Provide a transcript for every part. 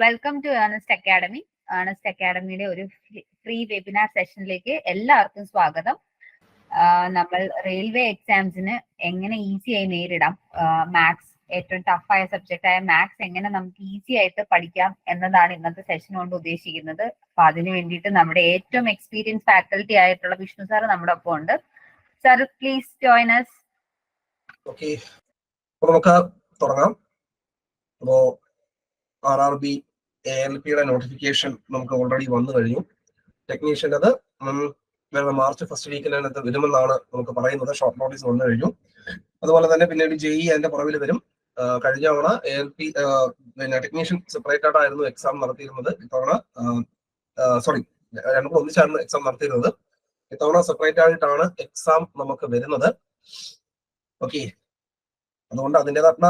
Welcome to Ernest academy. Ernest അക്കാഡമിയുടെ ഒരു free webinar സെഷനിലേക്ക് എല്ലാവർക്കും സ്വാഗതം. നമ്മൾ റെയിൽവേ എക്സാംസിന് എങ്ങനെ ഈസി ആയി നേരിടാം, മാത്സ് ഏറ്റവും ടഫായ സബ്ജക്റ്റ് ആയ മാത്സ് എങ്ങനെ നമുക്ക് ഈസി ആയിട്ട് പഠിക്കാം എന്നതാണ് ഇന്നത്തെ സെഷൻ കൊണ്ട് ഉദ്ദേശിക്കുന്നത്. അപ്പൊ അതിനു വേണ്ടിയിട്ട് നമ്മുടെ ഏറ്റവും എക്സ്പീരിയൻസ് ഫാക്കൽറ്റി ആയിട്ടുള്ള വിഷ്ണു സാർ നമ്മുടെ ഒപ്പം ഉണ്ട്. Sir please join us. Okay, അപ്പൊ നമുക്ക് തുടങ്ങാം. അപ്പോ RRB ALPയുടെ നോട്ടിഫിക്കേഷൻ നമുക്ക് ഓൾറെഡി വന്നു കഴിഞ്ഞു. ടെക്നീഷ്യൻ്റെ അത് മാർച്ച് ഫസ്റ്റ് വീക്കിനകത്ത് വരുമെന്നാണ് നമുക്ക് പറയുന്നത്. ഷോർട്ട് നോട്ടീസ് വന്നു കഴിഞ്ഞു. അതുപോലെ തന്നെ പിന്നീട് JEE അതിന്റെ പുറകിൽ വരും. കഴിഞ്ഞ തവണ ALP പിന്നെ ടെക്നീഷ്യൻ സെപ്പറേറ്റ് ആയിട്ടായിരുന്നു എക്സാം നടത്തിയിരുന്നത്. ഇത്തവണ രണ്ടും കൂടെ ഒന്നിച്ചായിരുന്നു എക്സാം നടത്തിയിരുന്നത്. ഇത്തവണ സെപ്പറേറ്റ് ആയിട്ടാണ് എക്സാം നമുക്ക് വരുന്നത്. ഓക്കെ, അതുകൊണ്ട് അതിൻ്റെതായിട്ടുള്ള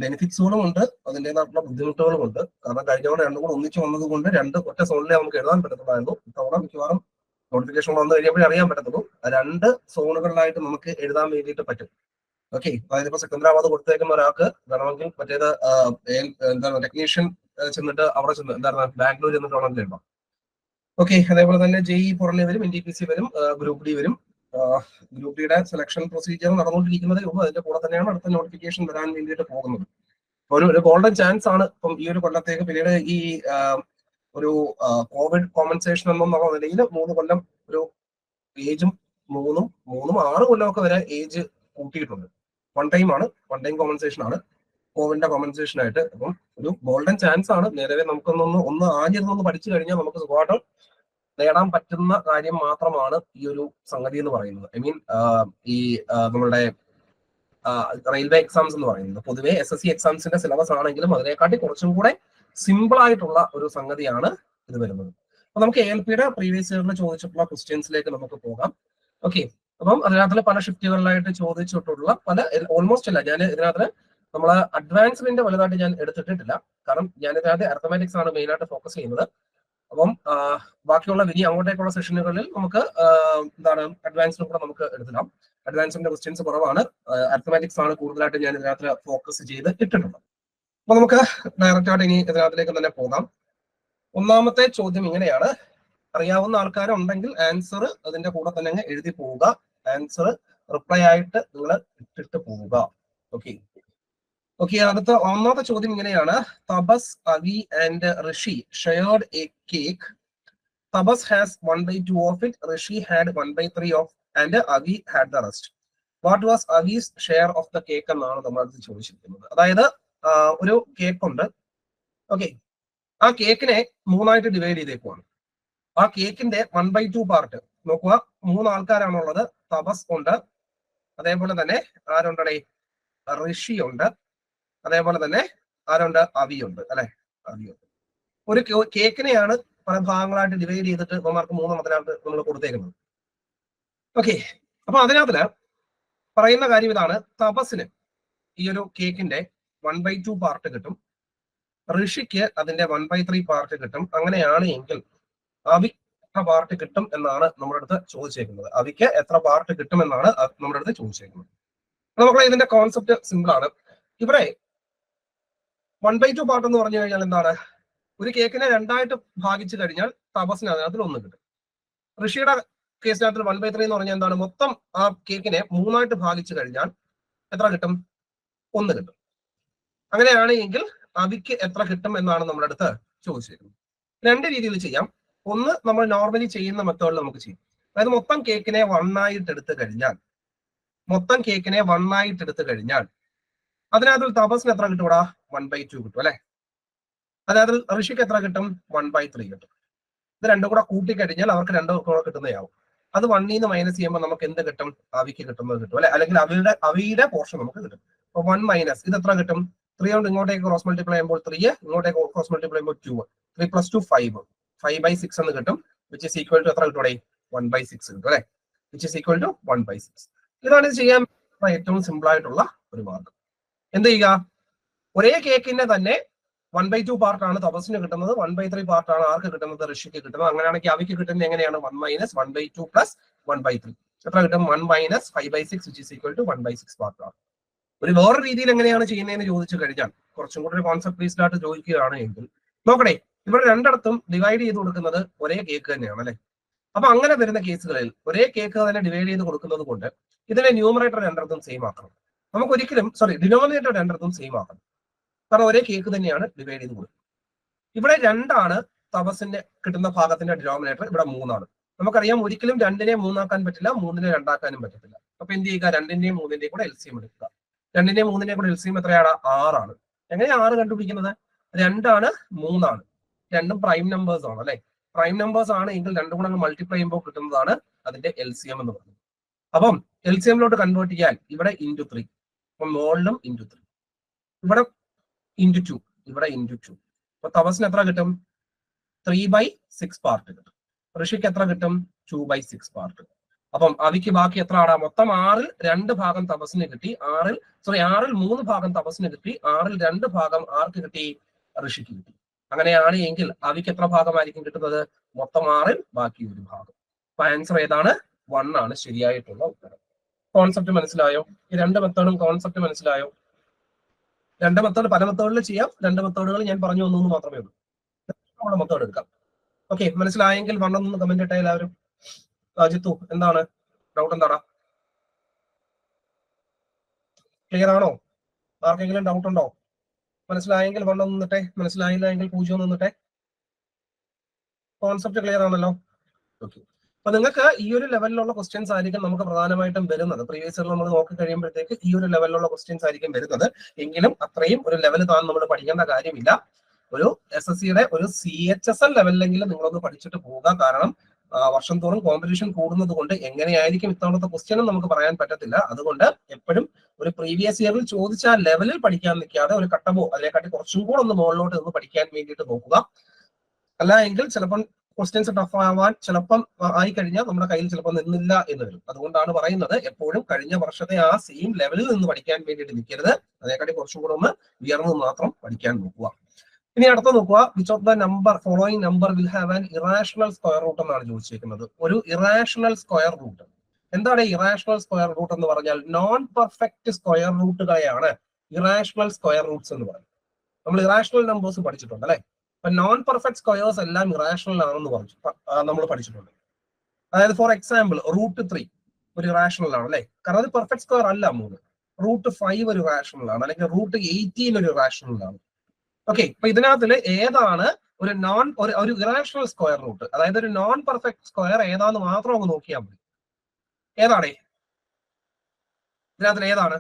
ബെനിഫിറ്റ്സുകളും ഉണ്ട്, അതിൻ്റെതായിട്ടുള്ള ബുദ്ധിമുട്ടുകളും ഉണ്ട്. കാരണം കഴിഞ്ഞ തവണ രണ്ടും കൂടെ ഒന്നിച്ച് വന്നത് കൊണ്ട് ഒറ്റ സോണിലേ നമുക്ക് എഴുതാൻ പറ്റത്തുള്ളായിരുന്നു. ഇത്തവണ മിക്കവാറും നോട്ടിഫിക്കേഷൻ വന്നു കഴിഞ്ഞപ്പോൾ അറിയാൻ പറ്റത്തുള്ളൂ. 2 സോണുകളിലായിട്ട് നമുക്ക് എഴുതാൻ വേണ്ടിയിട്ട് പറ്റും. ഓക്കെ, അതായത് ഇപ്പൊ സെക്കന്ദരാബാദ് കൊടുത്തേക്കുന്ന ഒരാൾക്ക് വേണമെങ്കിൽ മറ്റേത് എന്താണ് ടെക്നീഷ്യൻ ചെന്നിട്ട് അവിടെ ബാംഗ്ലൂർ ചെന്നിട്ട് വേണമെങ്കിൽ എഴുതാം. ഓക്കെ, അതേപോലെ തന്നെ JEE പുറമെ വരും, NTPC വരും, ഗ്രൂപ്പ് ഡി വരും. ഗ്രൂപ്പ് ഡിയുടെ സെലക്ഷൻ പ്രൊസീജിയർ നടന്നുകൊണ്ടിരിക്കുന്നതേ ഉള്ളൂ. അതിന്റെ കൂടെ തന്നെയാണ് അടുത്ത നോട്ടിഫിക്കേഷൻ വരാൻ വേണ്ടിയിട്ട് പോകുന്നത്. ഒരു ഗോൾഡൻ ചാൻസ് ആണ് ഇപ്പം ഈ ഒരു കൊല്ലത്തേക്ക്. പിന്നീട് ഈ ഒരു കോവിഡ് കോമ്പൻസേഷൻ എന്നുള്ള നിലയിൽ 3 കൊല്ലം ഒരു ഏജും 6 കൊല്ലമൊക്കെ വരെ ഏജ് കൂട്ടിയിട്ടുണ്ട്. വൺ ടൈം കോമ്പൻസേഷൻ ആണ്, കോവിഡിന്റെ കോമ്പൻസേഷൻ ആയിട്ട്. അപ്പം ഒരു ഗോൾഡൻ ചാൻസ് ആണ്. നേരത്തെ നമുക്കൊന്ന് ആഞ്ഞിരുന്നൊന്ന് പഠിച്ചു കഴിഞ്ഞാൽ നമുക്ക് സുഖമായിട്ട് നേടാൻ പറ്റുന്ന കാര്യം മാത്രമാണ് ഈ ഒരു സംഗതി എന്ന് പറയുന്നത്. ഐ മീൻ ഈ നമ്മളുടെ റെയിൽവേ എക്സാംസ് എന്ന് പറയുന്നത് പൊതുവെ SSC എക്സാംസിന്റെ സിലബസ് ആണെങ്കിലും അതിനെക്കാട്ടി കുറച്ചും കൂടെ സിമ്പിൾ ആയിട്ടുള്ള ഒരു സംഗതിയാണ് ഇത് വരുന്നത്. അപ്പൊ നമുക്ക് ALPയുടെ പ്രീവിയസ് ഇയറിൽ ചോദിച്ചിട്ടുള്ള ക്വസ്റ്റ്യൻസിലേക്ക് നമുക്ക് പോകാം. ഓക്കെ, അപ്പം അതിനകത്ത് പല ഷിഫ്റ്റുകളിലായിട്ട് ചോദിച്ചിട്ടുള്ള ഓൾമോസ്റ്റ് അല്ല, ഞാൻ ഇതിനകത്ത് നമ്മള് അഡ്വാൻസ്മെന്റ് വലുതായിട്ട് ഞാൻ എടുത്തിട്ടില്ല. കാരണം ഞാൻ ഇതിനകത്ത് അരിത്തമാറ്റിക്സ് ആണ് മെയിൻ ആയിട്ട് ഫോക്കസ് ചെയ്യുന്നത്. അപ്പം ബാക്കിയുള്ള ഇനി അങ്ങോട്ടേക്കുള്ള സെഷനുകളിൽ നമുക്ക് അഡ്വാൻസിനും കൂടെ നമുക്ക് എടുത്തിടാം. അഡ്വാൻസിന്റെ ക്വസ്റ്റ്യൻസ് കുറവാണ്, അരിത്തമാറ്റിക്സ് ആണ് കൂടുതലായിട്ട് ഞാൻ ഇതിനകത്ത് ഫോക്കസ് ചെയ്ത് ഇട്ടിട്ടുണ്ട്. അപ്പൊ നമുക്ക് ഡയറക്റ്റ് ആയിട്ട് ഇനി ഇതിനകത്തിലേക്ക് തന്നെ പോകാം. ഒന്നാമത്തെ ചോദ്യം ഇങ്ങനെയാണ്. അറിയാവുന്ന ആൾക്കാരുണ്ടെങ്കിൽ ആൻസർ അതിന്റെ കൂടെ തന്നെ അങ്ങ് എഴുതി പോവുക. ആൻസർ റിപ്ലൈ ആയിട്ട് നിങ്ങൾ ഇട്ടിട്ട് പോവുക. ഓക്കെ, അടുത്ത ഒന്നാമത്തെ ചോദ്യം ഇങ്ങനെയാണ്. തപസ്, അവി and Rishi shared A cake. തപസ് has 1/2 of it. Rishi had 1/3 of, and Avi had the rest. What was Avi's share of the cake എന്നാണ് നമ്മൾ ചോദിച്ചിരിക്കുന്നത്. അതായത് ഒരു കേക്ക് ഉണ്ട്. ഓക്കെ, ആ കേക്കിനെ 3ആയിട്ട് ഡിവൈഡ് ചെയ്തേക്കുവാണ്. ആ കേക്കിന്റെ 1/2 പാർട്ട് നോക്കുക. 3 ആൾക്കാരാണുള്ളത്. തപസ് ഉണ്ട്, അതേപോലെ തന്നെ ആരുണ്ടേ, ഋഷി ഉണ്ട്, അതേപോലെ തന്നെ ആരുണ്ട്, അവിയുണ്ട് അല്ലെ. അവിയുണ്ട്. ഒരു കേക്കിനെയാണ് പല ഭാഗങ്ങളായിട്ട് ഡിവൈഡ് ചെയ്തിട്ട് ഇവന്മാർക്ക് 3 നമ്മൾ കൊടുത്തേക്കുന്നത്. ഓക്കെ, അപ്പൊ അതിനകത്ത് പറയുന്ന കാര്യം ഇതാണ്. തപസ്സിന് ഈ ഒരു കേക്കിന്റെ 1/2 പാർട്ട് കിട്ടും, ഋഷിക്ക് അതിന്റെ 1/3 പാർട്ട് കിട്ടും. അങ്ങനെയാണ് എങ്കിൽ അവി എത്ര പാർട്ട് കിട്ടും എന്നാണ് നമ്മുടെ അടുത്ത് ചോദിച്ചേക്കുന്നത്. അവിക്ക് എത്ര പാർട്ട് കിട്ടും എന്നാണ് നമ്മുടെ അടുത്ത് ചോദിച്ചേക്കുന്നത്. നമുക്ക് ഇതിന്റെ കോൺസെപ്റ്റ് സിമ്പിൾ ആണ്. ഇവിടെ 1/2 പാർട്ട് എന്ന് പറഞ്ഞു കഴിഞ്ഞാൽ എന്താണ്? ഒരു കേക്കിനെ 2ആയിട്ട് ഭാഗിച്ചു കഴിഞ്ഞാൽ തപസ്സിന് അതിനകത്ത് 1 കിട്ടും. ഋഷിയുടെ കേസിനകത്ത് 1/3 എന്ന് പറഞ്ഞാൽ എന്താണ്? മൊത്തം ആ കേക്കിനെ 3ആയിട്ട് ഭാഗിച്ചു കഴിഞ്ഞാൽ എത്ര കിട്ടും? 1 കിട്ടും. അങ്ങനെയാണ് എങ്കിൽ അവിക്ക് എത്ര കിട്ടും എന്നാണ് നമ്മുടെ അടുത്ത് ചോദിച്ചിരിക്കുന്നത്. 2 രീതിയിൽ ചെയ്യാം. ഒന്ന്, നമ്മൾ നോർമലി ചെയ്യുന്ന മെത്തേഡിൽ നമുക്ക് ചെയ്യാം. അതായത് മൊത്തം കേക്കിനെ 1 ആയിട്ട് എടുത്തു കഴിഞ്ഞാൽ അതിനകത്ത് തപസ്സിന് എത്ര കിട്ടും? 1/2 കിട്ടും അല്ലെ. അതായത് ഋഷിക്ക് എത്ര കിട്ടും? 1/3 കിട്ടും. ഇത് 2 കൂടെ കൂട്ടിക്കഴിഞ്ഞാൽ അവർക്ക് 2 കൂടെ കിട്ടുന്നതാവും. അത് 1 നിന്ന് മൈനസ് ചെയ്യുമ്പോൾ നമുക്ക് എന്ത് കിട്ടും? അവിക്ക് കിട്ടുന്നത് കിട്ടും അല്ലെ. അല്ലെങ്കിൽ അവിയുടെ പോർഷൻ നമുക്ക് കിട്ടും. അപ്പൊ 1 മൈനസ് ഇത് എത്ര കിട്ടും? 3 കൊണ്ട് ഇങ്ങോട്ടേക്ക് ക്രോസ് മൾട്ടിപ്ലൈ ചെയ്യുമ്പോൾ 3, ഇങ്ങോട്ടേക്ക് ക്രോസ് മൾട്ടിപ്ലൈ ചെയ്യുമ്പോൾ 2, 3 + 2 5, 5/6 എന്ന് കിട്ടും. വിച്ച് ഈസ് ഈക്വൽ ടു എത്ര കിട്ടും? 1/6 കിട്ടും അല്ലെ. Which is equal to 1/6. ഇതാണ് ഇത് ചെയ്യാൻ ഏറ്റവും സിമ്പിൾ ആയിട്ടുള്ള ഒരു മാർഗം. എന്ത് ചെയ്യുക? ഒരേ കേക്കിന്റെ തന്നെ 1/2 പാർട്ടാണ് തപസ്സിന് കിട്ടുന്നത്, 1/3 പാർട്ടാണ് ആർക്ക് കിട്ടുന്നത്? ഋഷിക്ക് കിട്ടുന്നത്. അങ്ങനെയാണെങ്കിൽ അവിക്ക് കിട്ടുന്നത് എങ്ങനെയാണ്? 1 - 1/2 + 1/3 എത്ര കിട്ടും? 1 - 5/6 which is equal to 1/6 പാർട്ടാണ്. ഒരു വേറെ രീതിയിൽ എങ്ങനെയാണ് ചെയ്യുന്നതെന്ന് ചോദിച്ചു കഴിഞ്ഞാൽ, കുറച്ചും കൂടി ഒരു കോൺസെപ്റ്റ് ബേസ്ഡ് ആയിട്ട് ചോദിക്കുകയാണ് എങ്കിൽ നോക്കണേ, ഇവിടെ രണ്ടിടത്തും ഡിവൈഡ് ചെയ്ത് കൊടുക്കുന്നത് ഒരേ കേക്ക് തന്നെയാണ് അല്ലെ. അപ്പൊ അങ്ങനെ വരുന്ന കേസുകളിൽ ഒരേ കേക്ക് തന്നെ ഡിവൈഡ് ചെയ്ത് കൊടുക്കുന്നത് കൊണ്ട് ഇതിലെ ന്യൂമറേറ്റർ രണ്ടിടത്തും സെയിം ആക്കണം. നമുക്ക് ഒരിക്കലും ഡിനോമിനേറ്റർ രണ്ടിടത്തും സെയിം ആക്കണം. കാരണം ഒരേ കേക്ക് തന്നെയാണ് ഡിവൈഡ് ചെയ്ത് കൊടുക്കുന്നത്. ഇവിടെ 2 തപസ്സിന്റെ കിട്ടുന്ന ഭാഗത്തിന്റെ ഡിനോമിനേറ്റർ, ഇവിടെ 3. നമുക്കറിയാം ഒരിക്കലും 2നെ 3 പറ്റില്ല, 3നെ 2 പറ്റത്തില്ല. അപ്പൊ എന്ത് ചെയ്യുക, 2ന്റെയും 3ന്റെയും കൂടെ എൽസിയം എടുക്കുക. 2ന്റെയും 3ന്റെയും കൂടെ എൽസിയം എത്രയാണ്? 6 എങ്ങനെയാണ് 6 കണ്ടുപിടിക്കുന്നത്? 2 3 രണ്ടും പ്രൈം നമ്പേഴ്സ് ആണ് അല്ലെ. പ്രൈം നമ്പേഴ്സ് ആണ് എങ്കിൽ രണ്ടും കൂടെ മൾട്ടിപ്ലൈ ചെയ്യുമ്പോൾ കിട്ടുന്നതാണ് അതിന്റെ എൽസിയം എന്ന് പറയുന്നത്. അപ്പം എൽസിഎമ്മിലോട്ട് കൺവേർട്ട് ചെയ്യാൻ ഇവിടെ × 3, അപ്പം മുകളിലും × 3, ഇവിടെ × 2, ഇവിടെ × 2. അപ്പൊ തപസ്സിന് എത്ര കിട്ടും? 3/6 പാർട്ട് കിട്ടും. ഋഷിക്ക് എത്ര കിട്ടും? 2/6 പാർട്ട്. അപ്പം അവിക്ക് ബാക്കി എത്ര ആടാ? മൊത്തം 6ൽ 2 ഭാഗം തപസ്സിന് കിട്ടി, 6ൽ 3 ഭാഗം തപസ്സിന് കിട്ടി, 6ൽ 2 ഭാഗം ആർക്ക് കിട്ടി? ഋഷിക്ക് കിട്ടി. അങ്ങനെയാണ് എങ്കിൽ അവിക്ക് എത്ര ഭാഗമായിരിക്കും കിട്ടുന്നത്? മൊത്തം 6ൽ ബാക്കി 1 ഭാഗം. അപ്പൊ ആൻസർ ഏതാണ്? 1 ആണ് ശരിയായിട്ടുള്ള ഉത്തരം. കോൺസെപ്റ്റ് മനസ്സിലായോ? ഈ 2 മെത്തേഡും കോൺസെപ്റ്റ് മനസ്സിലായോ? 2 മെത്തേഡ് പല മെത്തേഡിൽ ചെയ്യാം. 2 മെത്തേഡുകൾ ഞാൻ പറഞ്ഞു തന്നു മാത്രമേ ഉള്ളൂ. നമ്മുടെ മെത്തേഡ് എടുക്കാം. ഓക്കെ, മനസ്സിലായെങ്കിൽ 1 ഒന്ന് കമന്റ് ഇട്ടേ എല്ലാവരും. ജിത്തു, എന്താണ് ഡൗട്ട്? എന്താടാ, ക്ലിയർ ആണോ? ആർക്കെങ്കിലും ഡൗട്ട് ഉണ്ടോ? മനസ്സിലായെങ്കിൽ 1 നിന്നിട്ടെ, മനസ്സിലായില്ല എങ്കിൽ 0 നിന്നിട്ടെ. കോൺസെപ്റ്റ് ക്ലിയർ ആണല്ലോ? ഓക്കെ. അപ്പൊ നിങ്ങൾക്ക് ഈ ഒരു ലെവലിലുള്ള ക്വസ്റ്റ്യൻസ് ആയിരിക്കും നമുക്ക് പ്രധാനമായിട്ടും വരുന്നത്. പ്രീവിയസ് ഇയർ നമ്മൾ നോക്കി കഴിയുമ്പോഴത്തേക്ക് ഈ ഒരു ലെവലിലുള്ള ക്വസ്റ്റ്യൻസ് ആയിരിക്കും വരുന്നത്. എങ്കിലും അത്രയും ഒരു ലെവൽ താൻ നമ്മൾ പഠിക്കേണ്ട കാര്യമില്ല. ഒരു SSCയുടെ ഒരു CHSL ലെവലിലെങ്കിലും നിങ്ങളൊന്ന് പഠിച്ചിട്ട് പോവുക. കാരണം വർഷം തോറും കോമ്പറ്റീഷൻ കൂടുന്നത് കൊണ്ട് എങ്ങനെയായിരിക്കും ഇത്തവണത്തെ ക്വസ്റ്റ്യനും നമുക്ക് പറയാൻ പറ്റത്തില്ല. അതുകൊണ്ട് എപ്പോഴും ഒരു പ്രീവിയസ് ഇയറിൽ ചോദിച്ച ആ ലെവലിൽ പഠിക്കാൻ നിൽക്കാതെ ഒരു കട്ടമോ അതിനെക്കാട്ടി കുറച്ചും കൂടെ ഒന്ന് മുകളിലോട്ട് നിന്ന് പഠിക്കാൻ വേണ്ടിയിട്ട് നോക്കുക. അല്ല എങ്കിൽ ചിലപ്പം ക്വസ്റ്റ്യൻസ് ടഫ് ആവാൻ ചിലപ്പം ആയി കഴിഞ്ഞാൽ നമ്മുടെ കയ്യിൽ ചിലപ്പോൾ നിന്നില്ല എന്ന് വരും. അതുകൊണ്ടാണ് പറയുന്നത് എപ്പോഴും കഴിഞ്ഞ വർഷത്തെ ആ സെയിം ലെവലിൽ നിന്ന് പഠിക്കാൻ വേണ്ടിയിട്ട് നിൽക്കരുത്. അതിനെക്കാട്ടി കുറച്ചും കൂടെ ഒന്ന് ഉയർന്ന് മാത്രം പഠിക്കാൻ നോക്കുക. ഇനി അടുത്ത നോക്കുക, which of the number following number will have an irrational square root എന്നാണ് ചോദിച്ചിരിക്കുന്നത്. ഒരു ഇറാഷണൽ സ്ക്വയർ റൂട്ട്. എന്താണ് ഇറാഷണൽ സ്ക്വയർ റൂട്ട് എന്ന് പറഞ്ഞാൽ? നോൺ പെർഫെക്റ്റ് സ്ക്വയർ റൂട്ടുകളെയാണ് ഇറാഷണൽ സ്ക്വയർ റൂട്ട്സ് എന്ന് പറയുന്നത്. നമ്മൾ ഇറാഷണൽ നമ്പേഴ്സ് പഠിച്ചിട്ടുണ്ട് അല്ലെ. അപ്പൊ നോൺ പെർഫെക്റ്റ് സ്ക്വയേഴ്സ് എല്ലാം ഇറാഷണൽ ആണെന്ന് നമ്മൾ പഠിച്ചിട്ടുണ്ട്. അതായത് ഫോർ എക്സാമ്പിൾ √3 ഒരു ഇറാഷണൽ ആണ് അല്ലെ. കാരണം അത് പെർഫെക്റ്റ് സ്ക്വയർ അല്ല. √5 ഒരു ഇറാഷണൽ ആണ്, അല്ലെങ്കിൽ √18 ഒരു ഇറാഷണൽ ആണ്. ഓക്കെ, അപ്പൊ ഇതിനകത്തില് ഏതാണ് ഒരു ഇറാഷണൽ സ്ക്വയർ റൂട്ട്, അതായത് ഒരു നോൺ പെർഫെക്റ്റ് സ്ക്വയർ ഏതാന്ന് മാത്രം ഒന്ന് നോക്കിയാൽ മതി. ഏതാണേ ഇതിനകത്തിൽ ഏതാണ്?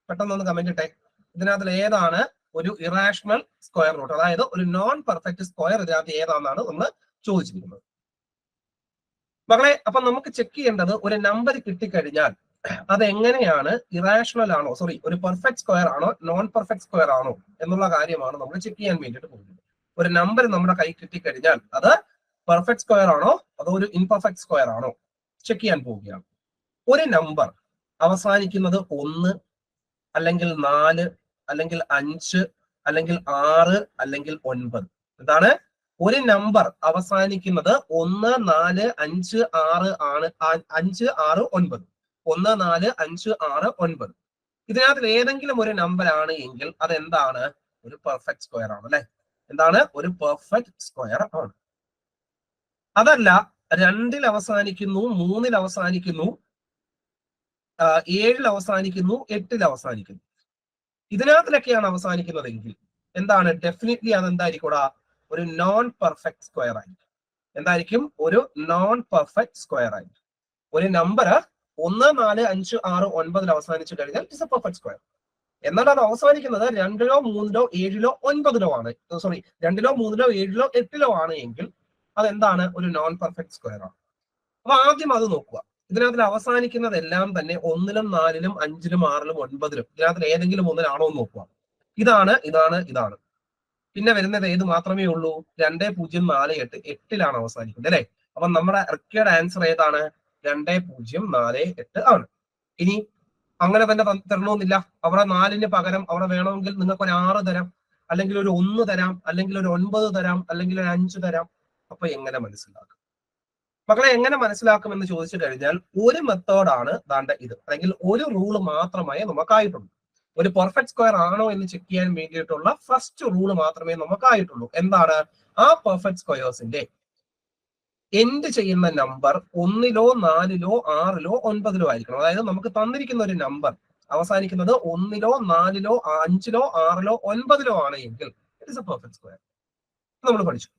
പെട്ടെന്ന് കമന്റ് ഇട്ടെ. ഇതിനകത്തിൽ ഏതാണ് ഒരു ഇറാഷണൽ സ്ക്വയർ റൂട്ട്, അതായത് ഒരു നോൺ പെർഫെക്റ്റ് സ്ക്വയർ ഇതിനകത്ത് ഏതാണെന്നാണ് നമ്മൾ ചോദിച്ചിരിക്കുന്നത്. മക്കളെ, അപ്പൊ നമുക്ക് ചെക്ക് ചെയ്യേണ്ടത് ഒരു നമ്പർ കിട്ടിക്കഴിഞ്ഞാൽ അത് എങ്ങനെയാണ് ഇറാഷണൽ ആണോ, ഒരു പെർഫെക്റ്റ് സ്ക്വയർ ആണോ നോൺ പെർഫെക്റ്റ് സ്ക്വയർ ആണോ എന്നുള്ള കാര്യമാണ് നമ്മൾ ചെക്ക് ചെയ്യാൻ വേണ്ടിയിട്ട് പോകുന്നത്. ഒരു നമ്പർ നമ്മുടെ കൈ കിട്ടിക്കഴിഞ്ഞാൽ അത് പെർഫെക്റ്റ് സ്ക്വയർ ആണോ അതോ ഒരു ഇൻപെർഫെക്റ്റ് സ്ക്വയർ ആണോ ചെക്ക് ചെയ്യാൻ പോവുകയാണ്. ഒരു നമ്പർ അവസാനിക്കുന്നത് 1 അല്ലെങ്കിൽ 4 അല്ലെങ്കിൽ 5 അല്ലെങ്കിൽ 6 അല്ലെങ്കിൽ 9. എന്താണ്? ഒരു നമ്പർ അവസാനിക്കുന്നത് 1, 4, 5, 6 ആണ്. 5, 6, 9. 1, 4, 5, 6, 9. ഇതിനകത്ത് ഏതെങ്കിലും ഒരു നമ്പർ ആണ് എങ്കിൽ അതെന്താണ്? ഒരു പെർഫെക്റ്റ് സ്ക്വയർ ആണ് അല്ലെ. എന്താണ്? ഒരു പെർഫെക്റ്റ് സ്ക്വയർ ആണ്. അതല്ല 2ൽ അവസാനിക്കുന്നു, 3ൽ അവസാനിക്കുന്നു, 7ൽ അവസാനിക്കുന്നു, 8ൽ അവസാനിക്കുന്നു. ഇതിനകത്തിലൊക്കെയാണ് അവസാനിക്കുന്നതെങ്കിൽ എന്താണ്? ഡെഫിനറ്റ്ലി അതെന്തായിരിക്കും? ഒരു നോൺ പെർഫെക്റ്റ് സ്ക്വയർ ആയിരിക്കും. എന്തായിരിക്കും? ഒരു നോൺ പെർഫെക്റ്റ് സ്ക്വയർ ആയിരിക്കും. ഒരു നമ്പർ 1, 4, 5, 6, 9ൽ അവസാനിച്ചു കഴിഞ്ഞാൽ ഇറ്റ്സ് എ പെർഫെക്റ്റ് സ്ക്വയർ. എന്നാൽ അത് അവസാനിക്കുന്നത് 2ലോ 3ലോ 7ലോ 9ലോ ആണ്. 2ലോ 3ലോ 7ലോ 8ലോ ആണ് എങ്കിൽ അതെന്താണ്? ഒരു നോൺ പെർഫെക്റ്റ് സ്ക്വയർ ആണ്. അപ്പൊ ആദ്യം അത് നോക്കുക. ഇതിനകത്തിൽ അവസാനിക്കുന്നതെല്ലാം തന്നെ 1ലും 4ലും 5ലും 6ലും 9ലും ഇതിനകത്തിൽ ഏതെങ്കിലും ഒന്നിലാണോ എന്ന് നോക്കുക. ഇതാണ്. പിന്നെ വരുന്നത് ഏത് മാത്രമേ ഉള്ളൂ? 2, 0, 4, 8. 8ലാണ് അവസാനിക്കുന്നത് അല്ലെ. അപ്പൊ നമ്മുടെ റിക്വയർഡ് ആൻസർ ഏതാണ്? 2, 0, 4, 8 ആണ്. ഇനി അങ്ങനെ തന്നെ തരണമെന്നില്ല. അവിടെ 4ന് പകരം അവിടെ വേണമെങ്കിൽ നിങ്ങൾക്ക് ഒരു 6 തരാം, അല്ലെങ്കിൽ ഒരു 1 തരാം, അല്ലെങ്കിൽ ഒരു 9 തരാം, അല്ലെങ്കിൽ ഒരു 5 തരാം. അപ്പൊ എങ്ങനെ മനസ്സിലാക്കും? മക്കളെ, എങ്ങനെ മനസ്സിലാക്കും എന്ന് ചോദിച്ചു കഴിഞ്ഞാൽ ഒരു മെത്തേഡാണ് ദാണ്ട ഇത്, അല്ലെങ്കിൽ ഒരു റൂള് മാത്രമേ നമുക്കായിട്ടുള്ളൂ. ഒരു പെർഫെക്റ്റ് സ്ക്വയർ ആണോ എന്ന് ചെക്ക് ചെയ്യാൻ വേണ്ടിയിട്ടുള്ള ഫസ്റ്റ് റൂള് മാത്രമേ നമുക്കായിട്ടുള്ളൂ. എന്താണ്? ആ പെർഫെക്റ്റ് സ്ക്വയേഴ്സിന്റെ എൻഡ് ചെയ്യുന്ന നമ്പർ 1-ലോ 4-ലോ 6-ലോ 9-ലോ ആയിരിക്കണം. അതായത് നമുക്ക് തന്നിരിക്കുന്ന ഒരു നമ്പർ അവസാനിക്കുന്നത് 1-ലോ 4-ലോ 5-ലോ 6-ലോ 9-ലോ ആണ് എങ്കിൽ it is A perfect square. നമ്മൾ പഠിച്ചു.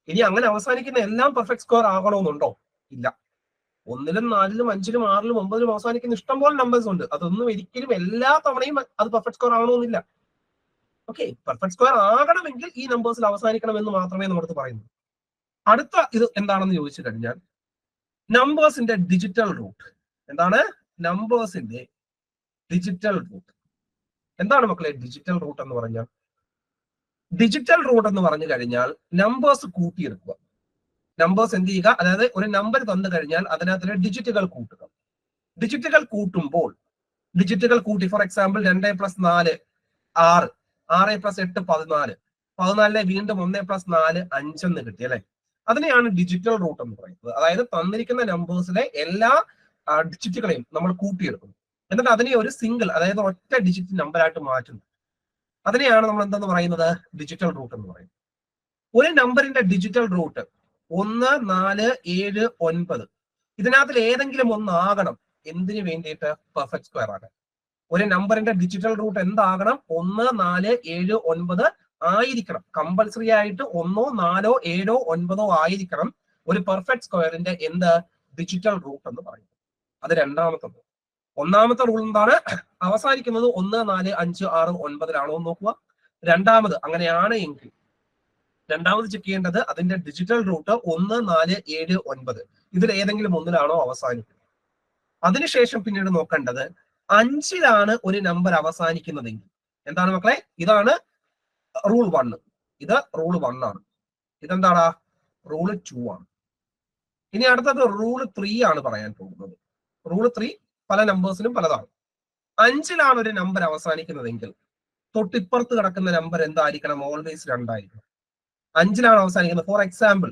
ഇനി അങ്ങനെ അവസാനിക്കുന്ന എല്ലാം പെർഫെക്റ്റ് സ്ക്വയർ ആകണമെന്നുണ്ടോ? ഇല്ല. 1-ലും 4-ലും 5-ലും 6-ലും 9-ലും അവസാനിക്കുന്ന ഇഷ്ടംപോലെ നമ്പേഴ്സ് ഉണ്ട്. അതൊന്നും ഒരിക്കലും എല്ലാ തവണയും അത് പെർഫെക്റ്റ് സ്ക്വയർ ആകണമെന്നില്ല. ഓക്കെ, പെർഫെക്റ്റ് സ്ക്വയർ ആകണമെങ്കിൽ ഈ നമ്പേഴ്സിൽ അവസാനിക്കണമെന്ന് മാത്രമേ നമ്മുടെ പറയുന്നു. അടുത്ത ഇത് എന്താണെന്ന് ചോദിച്ചു കഴിഞ്ഞാൽ നമ്പേഴ്സിന്റെ ഡിജിറ്റൽ റൂട്ട്. എന്താണ് നമ്പേഴ്സിന്റെ ഡിജിറ്റൽ റൂട്ട്? എന്താണ് മക്കളെ ഡിജിറ്റൽ റൂട്ട് എന്ന് പറഞ്ഞാൽ? ഡിജിറ്റൽ റൂട്ട് എന്ന് പറഞ്ഞു കഴിഞ്ഞാൽ നമ്പേഴ്സ് കൂട്ടിയെടുക്കുക. നമ്പേഴ്സ് എന്ത് ചെയ്യുക? അതായത് ഒരു നമ്പർ തന്നു കഴിഞ്ഞാൽ അതിനകത്തിലെ ഡിജിറ്റുകൾ കൂട്ടുക. ഡിജിറ്റുകൾ കൂട്ടുമ്പോൾ ഡിജിറ്റുകൾ കൂട്ടി, ഫോർ എക്സാമ്പിൾ 2+4 6, 6+8 14, 14 വീണ്ടും 1+4 5 എന്ന് കിട്ടി അല്ലെ? അതിനെയാണ് ഡിജിറ്റൽ റൂട്ട് എന്ന് പറയുന്നത്. അതായത് തന്നിരിക്കുന്ന നമ്പേഴ്സിലെ എല്ലാ ഡിജിറ്റുകളെയും നമ്മൾ കൂട്ടിയെടുക്കുന്നു, എന്നിട്ട് അതിനെ ഒരു സിംഗിൾ, അതായത് ഒറ്റ ഡിജിറ്റ് നമ്പറായിട്ട് മാറ്റുന്നു. അതിനെയാണ് നമ്മൾ എന്തെന്ന് പറയുന്നത്? ഡിജിറ്റൽ റൂട്ട് എന്ന് പറയുന്നത്. ഒരു നമ്പറിന്റെ ഡിജിറ്റൽ റൂട്ട് 1, 4, 7, 9 ഇതിനകത്തിൽ ഏതെങ്കിലും ഒന്നാകണം. എന്തിനു വേണ്ടിയിട്ട്? പെർഫെക്റ്റ് സ്ക്വയർ ആണ്. ഒരു നമ്പറിന്റെ ഡിജിറ്റൽ റൂട്ട് എന്താകണം? 1, 4, 7, 9 ആയിരിക്കണം. കമ്പൽസറി ആയിട്ട് 1, 4, 7, 9 ആയിരിക്കണം ഒരു പെർഫെക്റ്റ് സ്ക്വയറിന്റെ എന്ത്? ഡിജിറ്റൽ റൂട്ട് എന്ന് പറയുന്നത്. അത് രണ്ടാമത്തെ റൂൾ. ഒന്നാമത്തെ റൂൾ എന്താണ്? അവസാനിക്കുന്നത് 1, 4, 5, 6, 9-ലാണോ എന്ന് നോക്കുക. രണ്ടാമത് അങ്ങനെയാണ് എങ്കിൽ രണ്ടാമത് ചെക്ക് ചെയ്യേണ്ടത് അതിന്റെ ഡിജിറ്റൽ റൂട്ട് 1, 4, 7, 9 ഇതിൽ ഏതെങ്കിലും ഒന്നിലാണോ അവസാനിക്കുന്നത്. അതിനുശേഷം പിന്നീട് നോക്കേണ്ടത് 5-ലാണ് ഒരു നമ്പർ അവസാനിക്കുന്നതെങ്കിൽ എന്താണ് മക്കളെ? ഇതാണ് റൂൾ 1. ഇത് റൂൾ 1 ആണ്. ഇതെന്താണ്? റൂൾ 2 ആണ്. ഇനി അടുത്തത് റൂൾ 3 ആണ് പറയാൻ പോകുന്നത്. റൂൾ 3 പല നമ്പേഴ്സിനും പലതാണ്. 5-ലാണ് ഒരു നമ്പർ അവസാനിക്കുന്നതെങ്കിൽ തൊട്ടിപ്പുറത്ത് കിടക്കുന്ന നമ്പർ എന്തായിരിക്കണം? ഓൾവേസ് 2 ആയിരിക്കണം. 5-ലാണ് അവസാനിക്കുന്നത്. ഫോർ എക്സാമ്പിൾ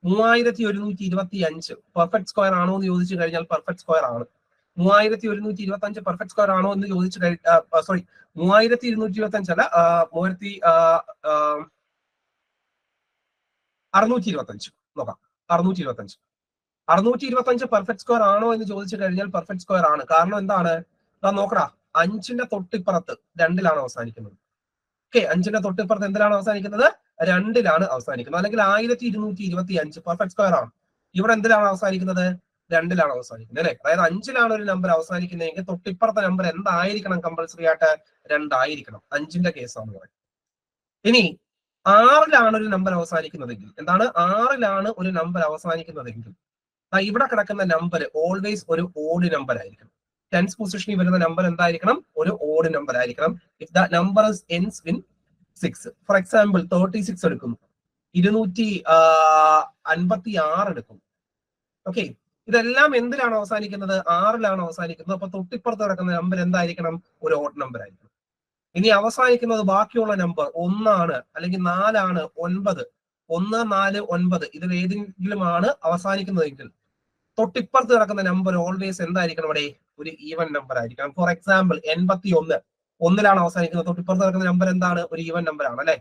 3125 പെർഫെക്റ്റ് സ്ക്വയർ ആണോ എന്ന് ചോദിച്ചു കഴിഞ്ഞാൽ പെർഫെക്റ്റ് സ്ക്വയർ ആണ്. 3125 പെർഫെക്റ്റ് സ്ക്വയർ ആണോ എന്ന് ചോദിച്ചു കഴിഞ്ഞാൽ 3225 അല്ല, 625 നോക്കാം. 625 പെർഫെക്റ്റ് സ്ക്വയർ ആണോ എന്ന് ചോദിച്ചു കഴിഞ്ഞാൽ പെർഫെക്റ്റ് സ്ക്വയർ ആണ്. കാരണം എന്താണ്? നോക്കടാ, 5-ന്റെ തൊട്ടിപ്പുറത്ത് 2-ലാണ് അവസാനിക്കുന്നത്. ഓക്കെ, 5-ന്റെ തൊട്ടിപ്പുറത്ത് എന്തിലാണ് അവസാനിക്കുന്നത്? 2-ലാണ് അവസാനിക്കുന്നത്. അല്ലെങ്കിൽ 1225 പെർഫെക്റ്റ് സ്ക്വയർ ആണ്. ഇവിടെ എന്തിലാണ് അവസാനിക്കുന്നത്? 2-ലാണ് അവസാനിക്കുന്നത് അല്ലെ? അതായത് 5-ലാണ് ഒരു നമ്പർ അവസാനിക്കുന്നതെങ്കിൽ തൊട്ടിപ്പുറത്തെ നമ്പർ എന്തായിരിക്കണം? കമ്പൽസറി ആയിട്ട് 2 ആയിരിക്കണം. 5-ന്റെ കേസാണ് പറയുന്നത്. ഇനി 6-ലാണ് ഒരു നമ്പർ അവസാനിക്കുന്നതെങ്കിൽ എന്താണ്? 6-ലാണ് ഒരു നമ്പർ അവസാനിക്കുന്നതെങ്കിൽ ഇവിടെ കിടക്കുന്ന നമ്പർ ഓൾവേസ് ഒരു ഓഡ് നമ്പർ ആയിരിക്കണം. 10th പൊസിഷനിൽ വരുന്ന നമ്പർ എന്തായിരിക്കണം? ഒരു ഓഡ് നമ്പർ ആയിരിക്കണം. If the number ends in 6, for example 36 എടുക്കുന്നു, 256 എടുക്കുന്നു. ഓക്കെ, ഇതെല്ലാം എന്തിലാണ് അവസാനിക്കുന്നത്? 6-ലാണ് അവസാനിക്കുന്നത്. അപ്പൊ തൊട്ടിപ്പുറത്ത് കിടക്കുന്ന നമ്പർ എന്തായിരിക്കണം? ഒരു ഓഡ് നമ്പർ ആയിരിക്കണം. ഇനി അവസാനിക്കുന്നത് ബാക്കിയുള്ള നമ്പർ 1 ആണ്, അല്ലെങ്കിൽ 4 ആണ്, 9, 1, 4, 9 ഇതിൽ ഏതെങ്കിലും ആണ് അവസാനിക്കുന്നതെങ്കിൽ തൊട്ടിപ്പുറത്ത് കിടക്കുന്ന നമ്പർ ഓൾവേസ് എന്തായിരിക്കണം? അവിടെ ഒരു ഈവൻ നമ്പർ ആയിരിക്കണം. ഫോർ എക്സാമ്പിൾ 81 1-ലാണ് അവസാനിക്കുന്നത്. തൊട്ടിപ്പുറത്ത് കിടക്കുന്ന നമ്പർ എന്താണ്? ഒരു ഈവൻ നമ്പർ ആണ് അല്ലെ?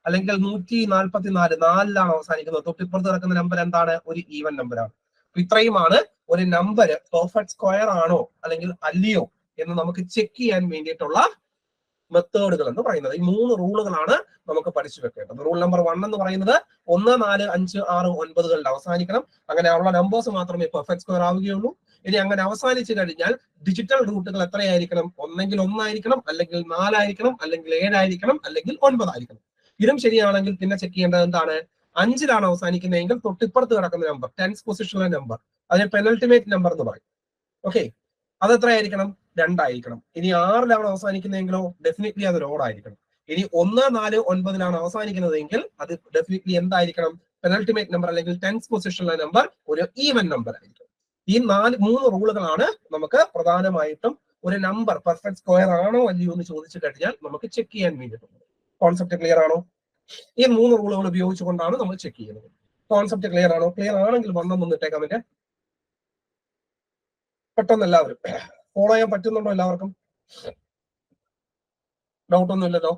അല്ലെങ്കിൽ 144 4-ലാണ് അവസാനിക്കുന്നത്. തൊട്ടിപ്പുറത്ത് കിടക്കുന്ന നമ്പർ എന്താണ്? ഒരു ഈവൻ നമ്പർ ആണ്. ഇത്രയുമാണ് ഒരു നമ്പർ പെർഫെക്റ്റ് സ്ക്വയർ ആണോ അല്ലെങ്കിൽ അല്ലയോ എന്ന് നമുക്ക് ചെക്ക് ചെയ്യാൻ വേണ്ടിയിട്ടുള്ള മെത്തേഡുകൾ എന്ന് പറയുന്നത്. ഈ 3 റൂളുകളാണ് നമുക്ക് പഠിച്ചു വെക്കേണ്ടത്. റൂൾ നമ്പർ 1 എന്ന് പറയുന്നത് 1, 4, 5, 6, 9 അവസാനിക്കണം. അങ്ങനെയുള്ള നമ്പേഴ്സ് മാത്രമേ പെർഫെക്റ്റ് സ്ക്വയർ ആവുകയുള്ളൂ. ഇനി അങ്ങനെ അവസാനിച്ചു കഴിഞ്ഞാൽ ഡിജിറ്റൽ റൂട്ടുകൾ എത്രയായിരിക്കണം? ഒന്നെങ്കിൽ 1 ആയിരിക്കണം, അല്ലെങ്കിൽ 4 ആയിരിക്കണം, അല്ലെങ്കിൽ 7 ആയിരിക്കണം, അല്ലെങ്കിൽ 9 ആയിരിക്കണം. ഇതും ശരിയാണെങ്കിൽ പിന്നെ ചെക്ക് ചെയ്യേണ്ടത് എന്താണ്? 5-ലാണ് അവസാനിക്കുന്നതെങ്കിൽ തൊട്ടിപ്പുറത്ത് കിടക്കുന്ന നമ്പർ 10th പൊസിഷനിലെ നമ്പർ അതിനെ പെനൾട്ടിമേറ്റ് നമ്പർ എന്ന് പറയും. ഓക്കെ, അത് എത്രയായിരിക്കണം? 2 ആയിരിക്കണം. ഇനി 6-ലാണ് അവസാനിക്കുന്നതെങ്കിലോ ഡെഫിനറ്റ്ലി അത് ഓഡ് ആയിരിക്കണം. ഇനി 1, 4, 9-ലാണ് അവസാനിക്കുന്നതെങ്കിൽ അത് ഡെഫിനറ്റ്ലി എന്തായിരിക്കണം? പെനൾട്ടിമേറ്റ് നമ്പർ അല്ലെങ്കിൽ 10th പൊസിഷനിലെ നമ്പർ ഒരു ഈവൻ നമ്പർ ആയിരിക്കും. ഈ 3 റൂളുകളാണ് നമുക്ക് പ്രധാനമായിട്ടും ഒരു നമ്പർ പെർഫെക്റ്റ് സ്ക്വയർ ആണോ അല്ലയോ എന്ന് ചോദിച്ചു കഴിഞ്ഞാൽ നമുക്ക് ചെക്ക് ചെയ്യാൻ വേണ്ടിയിട്ടുള്ളത്. കോൺസെപ്റ്റ് ക്ലിയർ ആണോ? ഈ 3 റൂളുകൾ ഉപയോഗിച്ചുകൊണ്ടാണ് നമ്മൾ ചെക്ക് ചെയ്യുന്നത്. കോൺസെപ്റ്റ് ക്ലിയർ ആണോ? ക്ലിയർ ആണെങ്കിൽ വന്നൊന്ന് ഇട്ടേക്കാൻ വേണ്ടി പെട്ടെന്ന് എല്ലാവരും ഫോളോ ചെയ്യാൻ പറ്റുന്നുണ്ടോ? എല്ലാവർക്കും ഡൗട്ട് ഒന്നും ഇല്ലല്ലോ.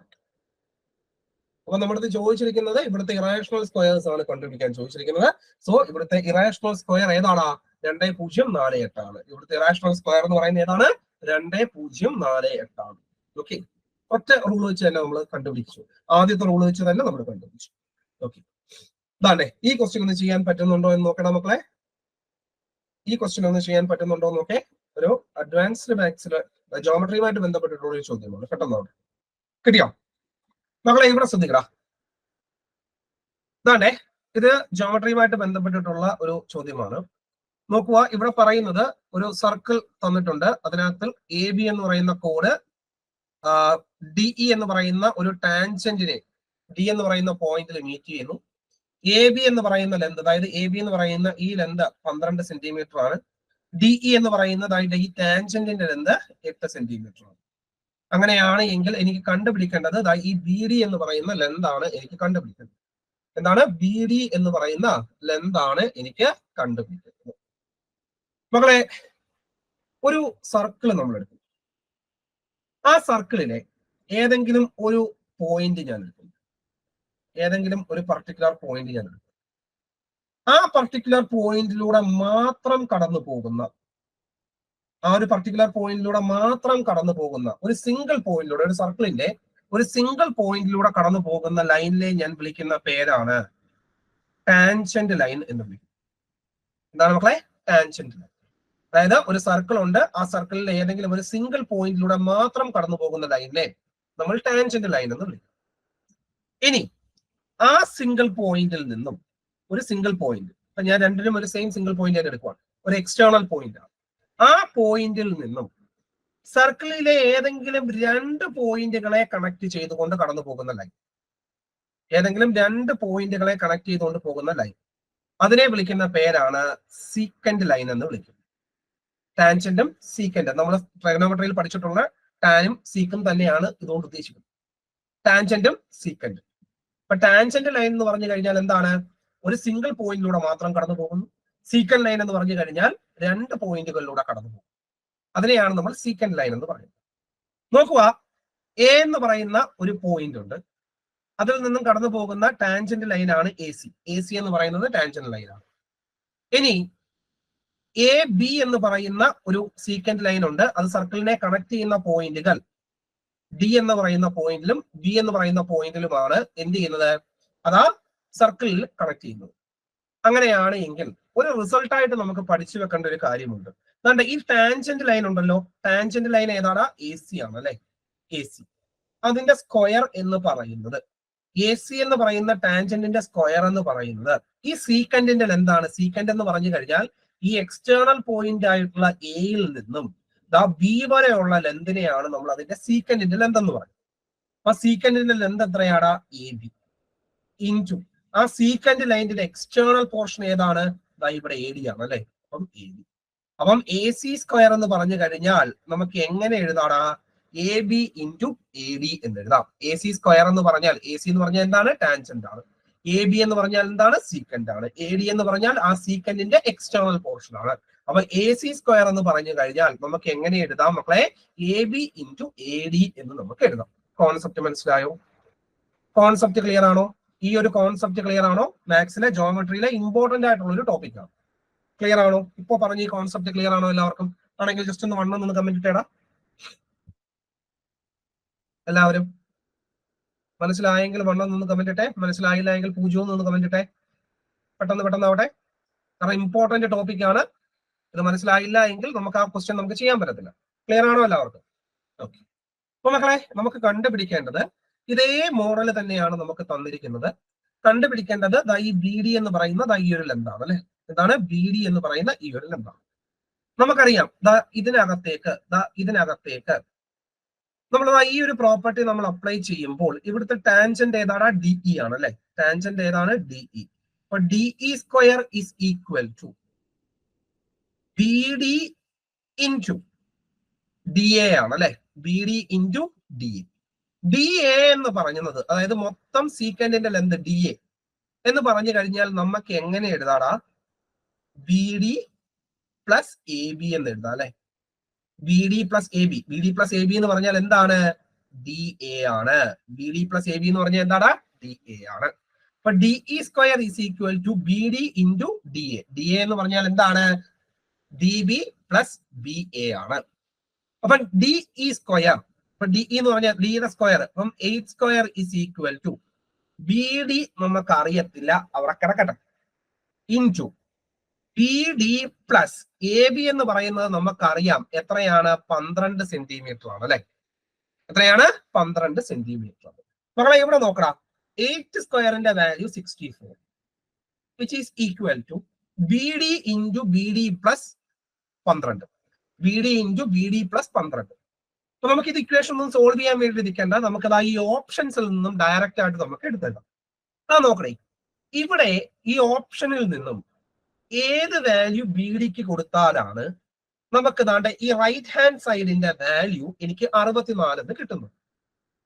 അപ്പൊ നമ്മുടെ ചോദിച്ചിരിക്കുന്നത് ഇവിടുത്തെ ഇറാഷണൽ സ്ക്വയേഴ്സ് ആണ് കണ്ടുപിടിക്കാൻ ചോദിച്ചിരിക്കുന്നത്. സോ ഇവിടുത്തെ ഇറാഷണൽ സ്ക്വയർ ഏതാണ്? 2048 ആണ്. ഇവിടുത്തെ ഇറാഷണൽ സ്ക്വയർ എന്ന് പറയുന്നത് ഏതാണ്? 2048 ആണ്. ഓക്കെ, ഒറ്റ റൂൾ വെച്ച് തന്നെ നമ്മൾ കണ്ടുപിടിച്ചു. ആദ്യത്തെ റൂൾ വെച്ച് തന്നെ നമ്മൾ കണ്ടുപിടിച്ചു. ഓക്കെ, ഇതാണ്ടേ ഈ ക്വസ്റ്റ്യൻ ഒന്ന് ചെയ്യാൻ പറ്റുന്നുണ്ടോ എന്ന് നോക്കണം മക്കളെ. ഈ ക്വസ്റ്റ്യൻ ഒന്ന് ചെയ്യാൻ പറ്റുന്നുണ്ടോ എന്ന് നോക്കേ. ഒരു അഡ്വാൻസ്ഡ് മാത്സിലെ ജോമെട്രിയുമായിട്ട് ബന്ധപ്പെട്ടിട്ടുള്ള ഒരു ചോദ്യമാണ്. പെട്ടെന്ന് കിട്ടിയോ മക്കളെ? ഇവിടെ ശ്രദ്ധിക്കടാ. ഇതാണ്ടേ ഇത് ജോമെട്രിയുമായിട്ട് ബന്ധപ്പെട്ടിട്ടുള്ള ഒരു ചോദ്യമാണ്. നോക്കുക, ഇവിടെ പറയുന്നത് ഒരു സർക്കിൾ തന്നിട്ടുണ്ട്. അതിനകത്ത് എ ബി എന്ന് പറയുന്ന കോഡ് ഡിഇ എന്ന് പറയുന്ന ഒരു ടാൻജന്റിനെ ഡി എന്ന് പറയുന്ന പോയിന്റിൽ മീറ്റ് ചെയ്യുന്നു. എ ബി എന്ന് പറയുന്ന ലെന്ത്, അതായത് എ ബി എന്ന് പറയുന്ന ഈ ലെന്ത് 12 സെന്റിമീറ്റർ ആണ്. ഡിഇ എന്ന് പറയുന്നതായിട്ട് ഈ ടാൻജന്റിന്റെ ലെന്ത് 8 സെന്റിമീറ്റർ ആണ്. അങ്ങനെയാണ് എങ്കിൽ എനിക്ക് കണ്ടുപിടിക്കേണ്ടത് ഈ ബി ഡി എന്ന് പറയുന്ന ലെന്ത് ആണ് എനിക്ക് കണ്ടുപിടിക്കേണ്ടത്. എന്താണ്? ബി ഡി എന്ന് പറയുന്ന ലെന്ത് ആണ് എനിക്ക് കണ്ടുപിടിക്കുന്നത്. മക്കളെ, ഒരു സർക്കിൾ നമ്മൾ എടുക്കും. ആ സർക്കിളിലെ ഏതെങ്കിലും ഒരു പോയിന്റ് ഞാൻ എടുക്കും. ഏതെങ്കിലും ഒരു പർട്ടിക്കുലർ പോയിന്റ് ഞാൻ എടുക്കും. ആ പർട്ടിക്കുലർ പോയിന്റിലൂടെ മാത്രം കടന്നു പോകുന്ന ഒരു സിംഗിൾ പോയിന്റിലൂടെ, ഒരു സർക്കിളിന്റെ ഒരു സിംഗിൾ പോയിന്റിലൂടെ കടന്നു പോകുന്ന ലൈനിലെ ഞാൻ വിളിക്കുന്ന പേരാണ് ടാൻജന്റ് ലൈൻ എന്ന് വിളിക്കും. എന്താണ് മക്കളെ? Tangent line. അതായത് ഒരു സർക്കിൾ ഉണ്ട്, ആ സർക്കിളിലെ ഏതെങ്കിലും ഒരു സിംഗിൾ പോയിന്റിലൂടെ മാത്രം കടന്നു പോകുന്ന ലൈനിനെ നമ്മൾ ടാൻജന്റ് ലൈൻ എന്ന് വിളിക്കും. ഇനി ആ സിംഗിൾ പോയിന്റിൽ നിന്നും ഒരു സിംഗിൾ പോയിന്റ്, അപ്പൊ ഞാൻ രണ്ടിനും ഒരു സെയിം സിംഗിൾ പോയിന്റ് ആയിട്ട് എടുക്കുവാണ്, ഒരു എക്സ്റ്റേണൽ പോയിന്റ് ആണ്. ആ പോയിന്റിൽ നിന്നും സർക്കിളിലെ ഏതെങ്കിലും 2 പോയിന്റുകളെ കണക്ട് ചെയ്തുകൊണ്ട് കടന്നു പോകുന്ന ലൈൻ, ഏതെങ്കിലും 2 പോയിന്റുകളെ കണക്ട് ചെയ്തുകൊണ്ട് പോകുന്ന ലൈൻ, അതിനെ വിളിക്കുന്ന പേരാണ് സീക്കന്റ് ലൈൻ എന്ന് വിളിക്കും. ടാൻജന്റും സീക്കന്റും നമ്മൾ ട്രൈഗണോമെട്രിയിൽ പഠിച്ചിട്ടുള്ള ടാനും സീക്കും തന്നെയാണ് ഇതുകൊണ്ട് ഉദ്ദേശിക്കുന്നത്. ടാൻജന്റും സീക്കന്റും. അപ്പൊ ടാൻജന്റ് ലൈൻ എന്ന് പറഞ്ഞു കഴിഞ്ഞാൽ എന്താണ്? ഒരു സിംഗിൾ പോയിന്റിലൂടെ മാത്രം കടന്നു പോകുന്നു. സീക്കന്റ് ലൈൻ എന്ന് പറഞ്ഞു കഴിഞ്ഞാൽ 2 പോയിന്റുകളിലൂടെ കടന്നു പോകും. അതിനെയാണ് നമ്മൾ സീക്കന്റ് ലൈൻ എന്ന് പറയുന്നത്. നോക്കുക, എ എന്ന് പറയുന്ന ഒരു പോയിന്റ് ഉണ്ട്. അതിൽ നിന്നും കടന്നു പോകുന്ന ടാൻജന്റ് ലൈനാണ് എ സി. എ സി എന്ന് പറയുന്നത് ടാൻജന്റ് ലൈനാണ്. ഇനി എ ബി എന്ന് പറയുന്ന ഒരു സീക്കന്റ് ലൈൻ ഉണ്ട്. അത് സർക്കിളിനെ കണക്ട് ചെയ്യുന്ന പോയിന്റുകൾ ഡി എന്ന് പറയുന്ന പോയിന്റിലും ബി എന്ന് പറയുന്ന പോയിന്റിലുമാണ് എന്ത് ചെയ്യുന്നത്? അതാ സർക്കിളിൽ കണക്ട് ചെയ്യുന്നത്. അങ്ങനെയാണ് എങ്കിൽ ഒരു റിസൾട്ട് ആയിട്ട് നമുക്ക് പഠിച്ചു വെക്കേണ്ട ഒരു കാര്യമുണ്ട്. അതുകൊണ്ട് ഈ ടാൻജന്റ് ലൈൻ ഉണ്ടല്ലോ, ടാൻജന്റ് ലൈൻ ഏതാണ്? എ സി ആണ് അല്ലെ? A C. അതിന്റെ സ്ക്വയർ എന്ന് പറയുന്നത്, എ സി എന്ന് പറയുന്ന ടാൻജന്റിന്റെ സ്ക്വയർ എന്ന് പറയുന്നത് ഈ സീക്കന്റിന്റെ ലെന്താണ്. സീക്കന്റ് എന്ന് പറഞ്ഞു കഴിഞ്ഞാൽ ഈ എക്സ്റ്റേണൽ പോയിന്റ് ആയിട്ടുള്ള എയിൽ നിന്നും ബി വരെയുള്ള ലെന്തിനെയാണ് നമ്മൾ അതിന്റെ സീക്കന്റിന്റെ ലെന്ത് എന്ന് പറയുന്നത്. അപ്പൊ സീക്കന്റിന്റെ ലെന്ത് എത്രയാണ്? എ ബി ഇൻറ്റു ആ സീക്കന്റ് ലൈനിന്റെ എക്സ്റ്റേണൽ പോർഷൻ ഏതാണ്? ഇവിടെ എ ഡി ആണ് അല്ലെ? അപ്പം എ ഡി. അപ്പം എ സി സ്ക്വയർ എന്ന് പറഞ്ഞു കഴിഞ്ഞാൽ നമുക്ക് എങ്ങനെ എഴുതാടാ? A B into A D എന്ന് എഴുതാം. എ സി സ്ക്വയർ എന്ന് പറഞ്ഞാൽ, എ സി എന്ന് പറഞ്ഞാൽ എന്താണ്? ടാൻജന്റ് ആണ്. എ ബി എന്ന് പറഞ്ഞാൽ എന്താണ്? സീക്കന്റ് ആണ്. എ ഡി എന്ന് പറഞ്ഞാൽ ആ സീക്കന്റിന്റെ എക്സ്റ്റേണൽ പോർഷൻ ആണ്. അപ്പൊ എ സി സ്ക്വയർ എന്ന് പറഞ്ഞു കഴിഞ്ഞാൽ നമുക്ക് എങ്ങനെ എഴുതാം മക്കളെ? A B into A D എന്ന് നമുക്ക് എഴുതാം. കോൺസെപ്റ്റ് മനസ്സിലായോ? കോൺസെപ്റ്റ് ക്ലിയർ ആണോ? ഈ ഒരു കോൺസെപ്റ്റ് ക്ലിയർ ആണോ? മാത്സിലെ ജോമെട്രിയിലെ ഇമ്പോർട്ടന്റ് ആയിട്ടുള്ള ഒരു ടോപ്പിക് ആണ്. ക്ലിയർ ആണോ? ഇപ്പൊ പറഞ്ഞ ഈ കോൺസെപ്റ്റ് ക്ലിയർ ആണോ എല്ലാവർക്കും? ആണെങ്കിൽ ജസ്റ്റ് ഒന്ന് വണ്ണം കമന്റ് ഇട്ടേടാ. എല്ലാവരും മനസ്സിലായെങ്കിൽ വണ്ണം കമന്റ് ഇട്ടെ. മനസ്സിലായില്ല എങ്കിൽ 0 കമന്റ് ഇട്ടെ. പെട്ടെന്ന് ആവട്ടെ. കാരണം ഇമ്പോർട്ടന്റ് ടോപ്പിക് ആണ്. ഇത് മനസ്സിലായില്ല എങ്കിൽ നമുക്ക് ആ ക്വസ്റ്റ്യൻ നമുക്ക് ചെയ്യാൻ പറ്റത്തില്ല. ക്ലിയർ ആണോ എല്ലാവർക്കും? ഓക്കെ. അപ്പൊ മക്കളെ, നമുക്ക് കണ്ടുപിടിക്കേണ്ടത് ഇതേ മോഡൽ തന്നെയാണ് നമുക്ക് തന്നിരിക്കുന്നത്. കണ്ടുപിടിക്കേണ്ടത് ഈ ബി ഡി എന്ന് പറയുന്ന ഈ ഒരു ലെന്താണ് അല്ലെ? എന്താണ്? ബി ഡി എന്ന് പറയുന്ന ഈ ഒരു ലെന്താണ്. നമുക്കറിയാം ഇതിനകത്തേക്ക് നമ്മൾ ഈ ഒരു പ്രോപ്പർട്ടി നമ്മൾ അപ്ലൈ ചെയ്യുമ്പോൾ ഇവിടുത്തെ ടാൻജന്റ് ഏതാണ്? ഡിഇ ആണ് അല്ലെ? ടാൻജന്റ് ഏതാണ്? ഡിഇ. അപ്പൊ DE square is equal to B D into D A ആണ് അല്ലെ? B D into D A. D A എന്ന് പറയുന്നത്, അതായത് മൊത്തം സീക്കന്റിന്റെ ലെന്ത് ഡി എ എന്ന് പറഞ്ഞു കഴിഞ്ഞാൽ നമുക്ക് എങ്ങനെ എഴുതാടാ? B D plus A B എന്ന് എഴുതാം അല്ലെ? B D plus A B. B D plus A B എന്ന് പറഞ്ഞാൽ എന്താണ്? ഡി എ ആണ്. B D plus A B എന്ന് പറഞ്ഞാൽ എന്താണ്? ഡി എ ആണ്. അപ്പൊ D E square is equal to B D into D A. D A എന്ന് പറഞ്ഞാൽ എന്താണ്? D B plus B A ആണ്. അപ്പൊ ഡി ഇ സ്ക്വയർ, അപ്പൊ ഡി ഇ എന്ന് പറഞ്ഞാൽ ഡിയുടെ സ്ക്വയർ, അപ്പം 8 square is equal to B D നമുക്ക് അറിയത്തില്ല, അവിടെ കിടക്കട്ടെ, into B D plus A B എന്ന് പറയുന്നത് നമുക്കറിയാം എത്രയാണ്? 12 സെന്റിമീറ്റർ ആണ് അല്ലെ? എത്രയാണ്? 12 സെന്റിമീറ്റർ. മക്കളെ ഇവിടെ നോക്കണം, 8 സ്ക്വയറിന്റെ value 64 which is equal to B D into B D plus 12. B D into B D plus 12. അപ്പൊ നമുക്ക് ഇത് ഇക്വേഷൻ ഒന്നും സോൾവ് ചെയ്യാൻ വേണ്ടി ഇരിക്കേണ്ട, നമുക്കത് ഈ ഓപ്ഷൻസിൽ നിന്നും ഡയറക്റ്റ് ആയിട്ട് നമുക്ക് എടുത്തേക്കാം. നോക്കണേ, ഇവിടെ ഈ ഓപ്ഷനിൽ നിന്നും ഏത് വാല്യൂ ബി ഡിക്ക് കൊടുത്താലാണ് നമുക്ക് ദാണ്ടെ ഈ റൈറ്റ് ഹാൻഡ് സൈഡിന്റെ വാല്യൂ എനിക്ക് 64 എന്ന് കിട്ടുന്നു.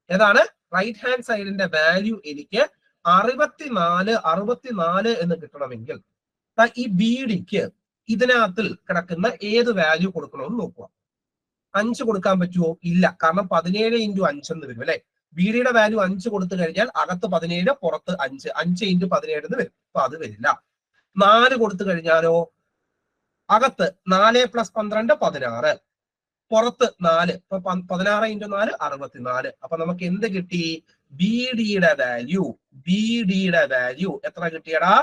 ഏതാണ്? റൈറ്റ് ഹാൻഡ് സൈഡിന്റെ വാല്യൂ എനിക്ക് 64 എന്ന് കിട്ടണമെങ്കിൽ ഈ ബി ഡിക്ക് ഇതിനകത്തിൽ കിടക്കുന്ന ഏത് വാല്യൂ കൊടുക്കണമെന്ന് നോക്കുക. 5 കൊടുക്കാൻ പറ്റുമോ? ഇല്ല, കാരണം 17 ഇൻറ്റു 5 എന്ന് വരും അല്ലെ? ബി ഡിയുടെ വാല്യൂ 5 കൊടുത്തു കഴിഞ്ഞാൽ അകത്ത് 17 പുറത്ത് 5, 5 ഇൻറ്റു 17 എന്ന് വരും. അപ്പൊ അത് വരില്ല. 4 കൊടുത്തു കഴിഞ്ഞാലോ അകത്ത് 4 പ്ലസ് 12 16, പുറത്ത് 4, ഇപ്പൊ 16 ഇൻറ്റു 4 64. അപ്പൊ നമുക്ക് എന്ത് കിട്ടി? ബി ഡിയുടെ വാല്യൂ എത്ര കിട്ടിയടാ?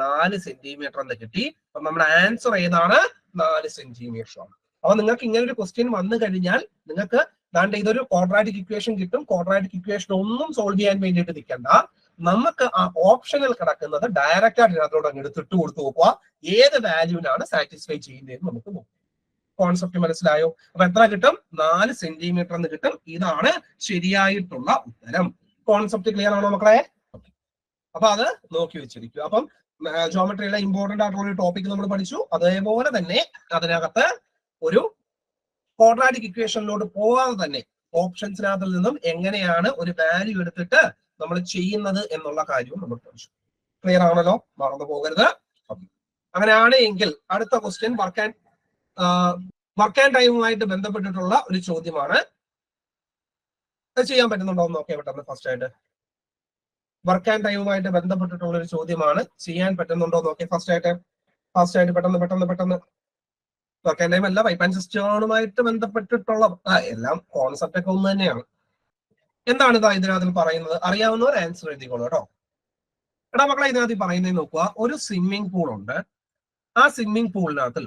4 സെന്റിമീറ്റർ എന്ന് കിട്ടി. അപ്പൊ നമ്മുടെ ആൻസർ ഏതാണ്? 4 സെന്റിമീറ്റർ ആണ്. അപ്പൊ നിങ്ങൾക്ക് ഇങ്ങനെ ഒരു ക്വസ്റ്റ്യൻ വന്നു കഴിഞ്ഞാൽ നിങ്ങൾക്ക് ദാണ്ട് ഇതൊരു ക്വാഡ്രാറ്റിക് ഇക്വേഷൻ കിട്ടും. ക്വാഡ്രാറ്റിക് ഇക്വേഷൻ ഒന്നും സോൾവ് ചെയ്യാൻ വേണ്ടിയിട്ട് നിൽക്കണ്ട, നമുക്ക് ആ ഓപ്ഷനിൽ കിടക്കുന്നത് ഡയറക്റ്റ് ആയിട്ട് ഇതിനകത്തോട് അങ്ങ് എടുത്തിട്ട് കൊടുത്തു നോക്കുക, ഏത് വാല്യൂവിനാണ് സാറ്റിസ്ഫൈ ചെയ്യുന്നതെന്ന് നമുക്ക് നോക്കാം. കോൺസെപ്റ്റ് മനസ്സിലായോ? അപ്പൊ എത്ര കിട്ടും? 4 സെന്റിമീറ്റർ എന്ന് കിട്ടും. ഇതാണ് ശരിയായിട്ടുള്ള ഉത്തരം. കോൺസെപ്റ്റ് ക്ലിയർ ആണോ മക്കളെ? അപ്പൊ അത് നോക്കി വെച്ചിരിക്കും. അപ്പം ജോമെട്രിയിലെ ഇമ്പോർട്ടന്റ് ആയിട്ടുള്ള ഒരു ടോപ്പിക് നമ്മൾ പഠിച്ചു. അതേപോലെ തന്നെ അതിനകത്ത് ഒരു ക്വാഡ്രാറ്റിക് ഇക്വേഷനിലോട്ട് പോകാതെ തന്നെ ഓപ്ഷൻസിനകത്തിൽ നിന്നും എങ്ങനെയാണ് ഒരു വാല്യൂ എടുത്തിട്ട് നമ്മൾ ചെയ്യുന്നത് എന്നുള്ള കാര്യവും നമ്മൾ പഠിച്ചു. ക്ലിയർ ആണല്ലോ? മറന്നു പോകരുത്. അങ്ങനെയാണ് എങ്കിൽ അടുത്ത ക്വസ്റ്റ്യൻ വർക്ക് ആൻഡ് ടൈമുമായിട്ട് ബന്ധപ്പെട്ടിട്ടുള്ള ഒരു ചോദ്യമാണ്. അത് ചെയ്യാൻ പറ്റുന്നുണ്ടോ എന്ന് നോക്കിയാൽ പെട്ടെന്ന് ഫസ്റ്റ് ആയിട്ട്. വർക്ക് ആൻഡ് ടൈമുമായിട്ട് ബന്ധപ്പെട്ടിട്ടുള്ള ഒരു ചോദ്യമാണ്. ചെയ്യാൻ പറ്റുന്നുണ്ടോ എന്ന് നോക്കിയാൽ ഫസ്റ്റ് ആയിട്ട് പെട്ടെന്ന്. വർക്ക് ആൻഡ് ടൈം അല്ല, പൈപ്പ് ആൻഡ് സിസ്റ്റവുമായിട്ട് ബന്ധപ്പെട്ടിട്ടുള്ള എല്ലാം കോൺസെപ്റ്റ് ഒക്കെ ഒന്ന് തന്നെയാണ്. എന്താണ് ഇതാ ഇതിനകത്ത് പറയുന്നത്? അറിയാവുന്നവർ ആൻസർ എഴുതിക്കോളൂ കേട്ടോ. എടാ മക്കളെ, ഇതിനകത്ത് പറയുന്നത് നോക്കുക, ഒരു സ്വിമ്മിംഗ് പൂൾ ഉണ്ട്. ആ സ്വിമ്മിംഗ് പൂളിനകത്തിൽ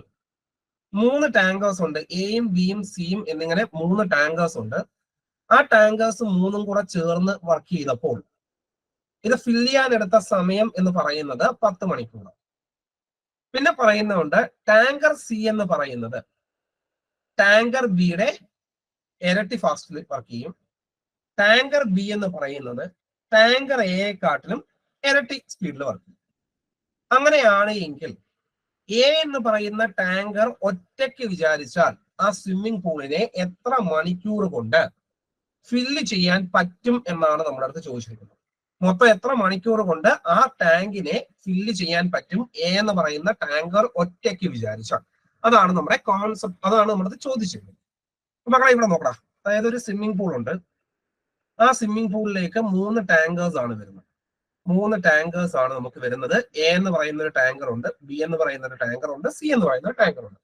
3 ടാങ്കേഴ്സ് ഉണ്ട്. എയും ബിയും സിയും എന്നിങ്ങനെ 3 ടാങ്കേഴ്സ് ഉണ്ട്. ആ ടാങ്കേഴ്സ് 3ഉം കൂടെ ചേർന്ന് വർക്ക് ചെയ്തപ്പോൾ ഇത് ഫില്ല് ചെയ്യാൻ എടുത്ത സമയം എന്ന് പറയുന്നത് 10 മണിക്കൂർ. പിന്നെ പറയുന്നുണ്ട് ടാങ്കർ സി എന്ന് പറയുന്നത് ടാങ്കർ ബിയുടെ ഇരട്ടി ഫാസ്റ്റിൽ വർക്ക് ചെയ്യും. ടാങ്കർ ബി എന്ന് പറയുന്നത് ടാങ്കർ എയെക്കാട്ടിലും ഇരട്ടി സ്പീഡിൽ വർക്ക് ചെയ്യും. അങ്ങനെയാണ് എങ്കിൽ എ എന്ന് പറയുന്ന ടാങ്കർ ഒറ്റയ്ക്ക് വിചാരിച്ചാൽ ആ സ്വിമ്മിംഗ് പൂളിനെ എത്ര മണിക്കൂർ കൊണ്ട് ഫില്ല് ചെയ്യാൻ പറ്റും എന്നാണ് നമ്മുടെ അടുത്ത് ചോദിച്ചിരിക്കുന്നത്. മൊത്തം എത്ര മണിക്കൂർ കൊണ്ട് ആ ടാങ്കിനെ ഫില്ല് ചെയ്യാൻ പറ്റും എ എന്ന് പറയുന്ന ടാങ്കർ ഒറ്റയ്ക്ക് വിചാരിച്ചാൽ? അതാണ് നമ്മുടെ കോൺസെപ്റ്റ്, അതാണ് നമ്മുടെ ചോദിച്ചിരിക്കുന്നത്. മക്കളെ ഇവിടെ നോക്കടാ, അതായത് ഒരു സ്വിമ്മിംഗ് പൂൾ ഉണ്ട്. ആ സ്വിമ്മിംഗ് പൂളിലേക്ക് 3 ടാങ്കേഴ്സ് ആണ് വരുന്നത്. 3 ടാങ്കേഴ്സ് ആണ് നമുക്ക് വരുന്നത്. എ എന്ന് പറയുന്ന ഒരു ടാങ്കർ ഉണ്ട്, ബി എന്ന് പറയുന്ന ഒരു ടാങ്കർ ഉണ്ട്, സി എന്ന് പറയുന്ന ഒരു ടാങ്കർ ഉണ്ട്.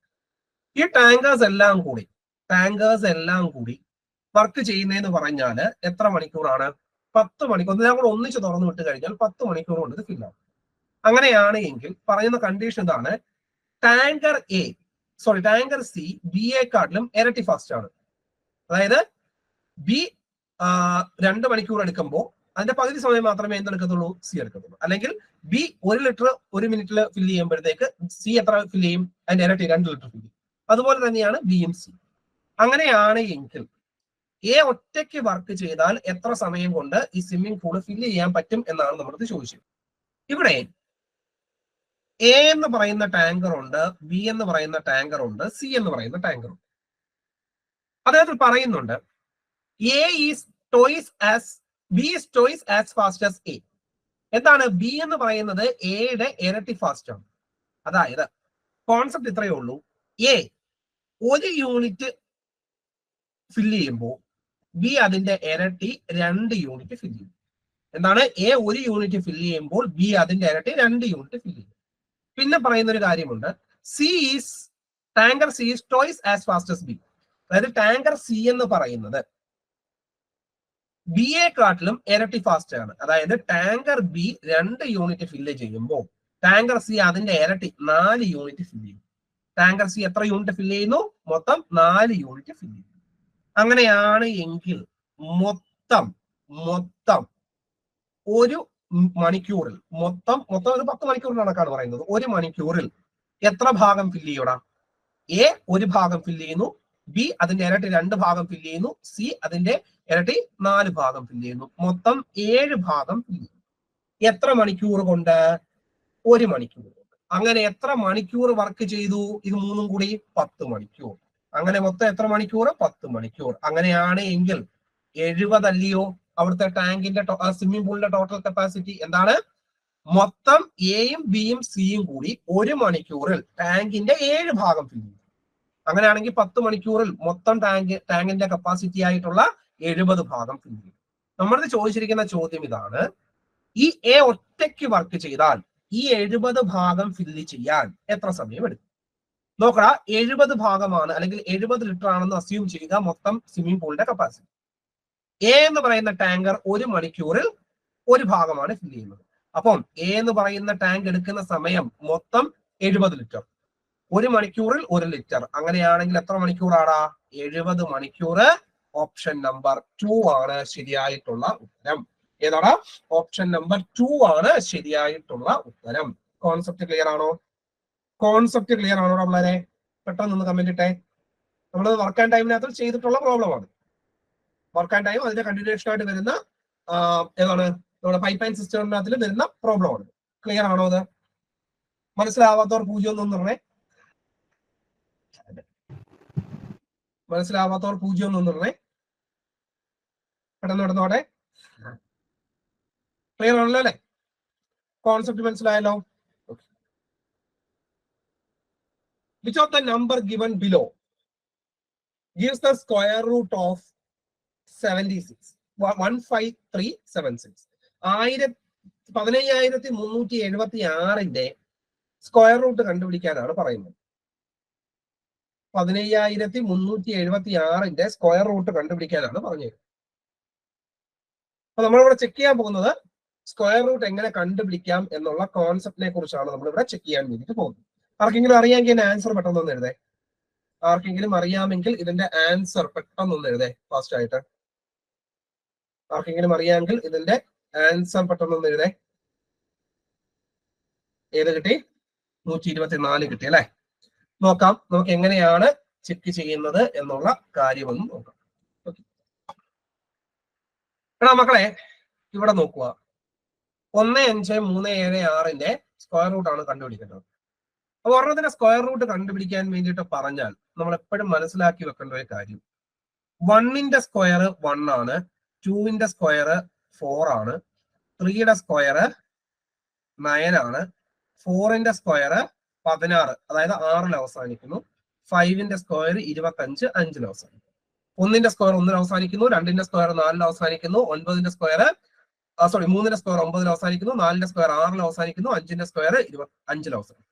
ഈ ടാങ്കേഴ്സ് എല്ലാം കൂടി വർക്ക് ചെയ്യുന്നതെന്ന് പറഞ്ഞാൽ എത്ര മണിക്കൂറാണ്? 10 മണിക്കൂർ. ഞാൻ കൂടെ ഒന്നിച്ച് തുറന്നു വിട്ട് കഴിഞ്ഞാൽ 10 മണിക്കൂർ കൊണ്ട് ഇത് ഫില്ലാവും. അങ്ങനെയാണ് എങ്കിൽ പറയുന്ന കണ്ടീഷൻ ഇതാണ്, ടാങ്കർ സി ബി എക്കാട്ടിലും ഇരട്ടി ഫാസ്റ്റ് ആണ്. അതായത് ബി 2 മണിക്കൂർ എടുക്കുമ്പോൾ അതിന്റെ പകുതി സമയം മാത്രമേ എന്തെടുക്കത്തുള്ളൂ? സി എടുക്കത്തുള്ളൂ. അല്ലെങ്കിൽ ബി 1 ലിറ്റർ 1 മിനിറ്റിൽ ഫില്ല് ചെയ്യുമ്പോഴത്തേക്ക് സി എത്ര ഫില്ല് ചെയ്യും? അതിന്റെ ഇരട്ടി 2 ലിറ്റർ ഫില്ല് ചെയ്യും. അതുപോലെ തന്നെയാണ് ബിയും സി. അങ്ങനെയാണ് എങ്കിൽ എ ഒറ്റയ്ക്ക് വർക്ക് ചെയ്താൽ എത്ര സമയം കൊണ്ട് ഈ സ്വിമ്മിംഗ് പൂൾ ഫില്ല് ചെയ്യാൻ പറ്റും എന്നാണ് നമ്മളത് ചോദിച്ചത്. ഇവിടെ എ എന്ന് പറയുന്ന ടാങ്കർ ഉണ്ട്, ബി എന്ന് പറയുന്ന ടാങ്കർ ഉണ്ട്, സി എന്ന് പറയുന്ന ടാങ്കർ ഉണ്ട്. അദ്ദേഹത്തിൽ പറയുന്നുണ്ട് A is toys as B is toys as fast as A. എന്താണ്? ബി എന്ന് പറയുന്നത് എയുടെ ഇരട്ടി ഫാസ്റ്റ് ആണ്. അതായത് കോൺസെപ്റ്റ് ഇത്രയേ ഉള്ളൂ, എ 1 യൂണിറ്റ് ഫില്ല് ചെയ്യുമ്പോൾ ബി അതിന്റെ ഇരട്ടി 2 യൂണിറ്റ് ഫില്ല് ചെയ്യും. എന്താണ്? എ 1 യൂണിറ്റ് ഫില്ല് ചെയ്യുമ്പോൾ ബി അതിന്റെ ഇരട്ടി 2 യൂണിറ്റ് ഫില്ല് ചെയ്യും. പിന്നെ പറയുന്ന ഒരു കാര്യമുണ്ട്, tanker C is twice as fast as B. അതായത് ടാങ്കർ സി എന്ന് പറയുന്നത് ബി യെക്കാട്ടിലും ഇരട്ടി ഫാസ്റ്റ് ആണ്. അതായത് ടാങ്കർ ബി 2 യൂണിറ്റ് ഫില്ല് ചെയ്യുമ്പോൾ ടാങ്കർ സി അതിന്റെ ഇരട്ടി 4 യൂണിറ്റ് ഫില്ല് ചെയ്യും. ടാങ്കർ സി എത്ര യൂണിറ്റ് ഫില്ല് ചെയ്യുന്നു? മൊത്തം 4 യൂണിറ്റ് ഫില്ല് ചെയ്യുന്നു. അങ്ങനെയാണ് എങ്കിൽ മൊത്തം ഒരു മണിക്കൂറിൽ മൊത്തം ഒരു 10 മണിക്കൂർ കണക്കാണ് പറയുന്നത്. ഒരു മണിക്കൂറിൽ എത്ര ഭാഗം ഫില്ല് ചെയ്യണം? എ 1 ഭാഗം ഫില്ല് ചെയ്യുന്നു, ബി അതിന്റെ ഇരട്ടി 2 ഭാഗം ഫില്ല് ചെയ്യുന്നു, സി അതിന്റെ ഇരട്ടി 4 ഭാഗം ഫില്ല് ചെയ്യുന്നു. മൊത്തം 7 ഭാഗം ഫില്ല് ചെയ്യുന്നു. എത്ര മണിക്കൂർ കൊണ്ട്? 1 മണിക്കൂർ കൊണ്ട്. അങ്ങനെ എത്ര മണിക്കൂർ വർക്ക് ചെയ്തു? ഇത് മൂന്നും കൂടി 10 മണിക്കൂർ. അങ്ങനെ മൊത്തം എത്ര മണിക്കൂർ? 10 മണിക്കൂർ. അങ്ങനെയാണ് എങ്കിൽ 70 അല്ലയോ അവിടുത്തെ ടാങ്കിന്റെ സ്വിമ്മിംഗ് പൂളിന്റെ ടോട്ടൽ കപ്പാസിറ്റി? എന്താണ്? മൊത്തം എയും ബിയും സിയും കൂടി 1 മണിക്കൂറിൽ ടാങ്കിന്റെ 7 ഭാഗം ഫില്ല് ചെയ്യും. അങ്ങനെയാണെങ്കിൽ 10 മണിക്കൂറിൽ മൊത്തം ടാങ്കിന്റെ കപ്പാസിറ്റി ആയിട്ടുള്ള 70 ഭാഗം ഫില്ല് ചെയ്യും. നമ്മളിത് ചോദിച്ചിരിക്കുന്ന ചോദ്യം ഇതാണ്, ഈ എ ഒറ്റയ്ക്ക് വർക്ക് ചെയ്താൽ ഈ 70 ഭാഗം ഫില്ല് ചെയ്യാൻ എത്ര സമയം എടുക്കും? നോക്കടാ, 70 ഭാഗമാണ് അല്ലെങ്കിൽ 70 ലിറ്റർ ആണെന്ന് അസ്യൂം ചെയ്യുക മൊത്തം സ്വിമ്മിംഗ് പൂളിന്റെ കപ്പാസിറ്റി. എ എന്ന് പറയുന്ന ടാങ്കർ 1 മണിക്കൂറിൽ 1 ഭാഗമാണ് ഫില്ല് ചെയ്യുന്നത്. അപ്പം എ എന്ന് പറയുന്ന ടാങ്ക് എടുക്കുന്ന സമയം മൊത്തം 70 ലിറ്റർ. 1 മണിക്കൂറിൽ 1 ലിറ്റർ. അങ്ങനെയാണെങ്കിൽ എത്ര മണിക്കൂറാടാ? 70 മണിക്കൂർ. ഓപ്ഷൻ നമ്പർ 2 ആണ് ശരിയായിട്ടുള്ള ഉത്തരം. ഏതാടാ? ഓപ്ഷൻ നമ്പർ 2 ആണ് ശരിയായിട്ടുള്ള ഉത്തരം. കോൺസെപ്റ്റ് ക്ലിയർ ആണോ? കോൺസെപ്റ്റ് ക്ലിയർ ആണോ നമ്മളെ? പെട്ടെന്ന് ഒന്ന് കമന്റ് ഇട്ടെ. നമ്മൾ വർക്ക് ആൻഡ് ടൈമിനകത്ത് ചെയ്തിട്ടുള്ള പ്രോബ്ലം ആണ്. വർക്ക് ആൻഡ് ടൈം അതിന്റെ കണ്ടിന്യൂഷൻ ആയിട്ട് വരുന്ന ഏതാണ്? നമ്മുടെ പൈപ്പ് ലൈൻ സിസ്റ്റമിനകത്തിൽ വരുന്ന പ്രോബ്ലം ആണ്. ക്ലിയർ ആണോ? അത് മനസ്സിലാവാത്തവർ 0 ഒന്നും പറഞ്ഞേ. മനസ്സിലാവാത്തവർ 0 ഒന്നും പറഞ്ഞേ. പെട്ടെന്ന് നടന്നോട്ടെ. ക്ലിയർ ആണല്ലോ അല്ലെ? കോൺസെപ്റ്റ് മനസ്സിലായല്ലോ? Which of the number given below gives the square root of 76? 15376. 15,376ന്റെ square root കണ്ടുപിടിക്കാനാണ് പറയുന്നത്. 15,376ന്റെ സ്ക്വയർ റൂട്ട് കണ്ടുപിടിക്കാനാണ് പറഞ്ഞത്. അപ്പൊ നമ്മളിവിടെ ചെക്ക് ചെയ്യാൻ പോകുന്നത് സ്ക്വയർ റൂട്ട് എങ്ങനെ കണ്ടുപിടിക്കാം എന്നുള്ള കോൺസെപ്റ്റിനെ കുറിച്ചാണ് നമ്മളിവിടെ ചെക്ക് ചെയ്യാൻ വേണ്ടിയിട്ട് പോകുന്നത്. ആർക്കെങ്കിലും അറിയാമെങ്കിൽ ഇതിന്റെ ആൻസർ പെട്ടെന്നൊന്ന് എഴുതേ. ആർക്കെങ്കിലും അറിയാമെങ്കിൽ ഇതിന്റെ ആൻസർ പെട്ടെന്നൊന്ന് എഴുതേ ഫാസ്റ്റ് ആയിട്ട്. ആർക്കെങ്കിലും അറിയാമെങ്കിൽ ഇതിന്റെ ആൻസർ പെട്ടെന്നൊന്ന് എഴുതേ. ഏത് കിട്ടി? 124 കിട്ടി അല്ലെ? നോക്കാം നമുക്ക് എങ്ങനെയാണ് ചെക്ക് ചെയ്യുന്നത് എന്നുള്ള കാര്യമൊന്നും നോക്കാം. എടാ മക്കളെ, ഇവിടെ നോക്കുക. 15,376ന്റെ സ്ക്വയർ റൂട്ട് ആണ് കണ്ടുപിടിക്കേണ്ടത്. അപ്പൊ ഒരെണ്ണത്തിന്റെ സ്ക്വയർ റൂട്ട് കണ്ടുപിടിക്കാൻ വേണ്ടിയിട്ട് പറഞ്ഞാൽ നമ്മൾ എപ്പോഴും മനസ്സിലാക്കി വെക്കേണ്ട ഒരു കാര്യം, 1ന്റെ സ്ക്വയർ 1 ആണ്, 2ന്റെ സ്ക്വയർ 4 ആണ്, 3യുടെ സ്ക്വയർ 9 ആണ്, 4ന്റെ സ്ക്വയർ 16, അതായത് 6ൽ അവസാനിക്കുന്നു, 5ന്റെ സ്ക്വയർ 25, 5ൽ അവസാനിക്കുന്നു. 1ന്റെ സ്ക്വയർ 1ൽ അവസാനിക്കുന്നു, 2ന്റെ സ്ക്വയർ 4ൽ അവസാനിക്കുന്നു, 3ന്റെ സ്ക്വയർ 9ൽ അവസാനിക്കുന്നു, 4ന്റെ സ്ക്വയർ 6ൽ അവസാനിക്കുന്നു, 5ന്റെ സ്ക്വയർ 25ൽ അവസാനിക്കുന്നു.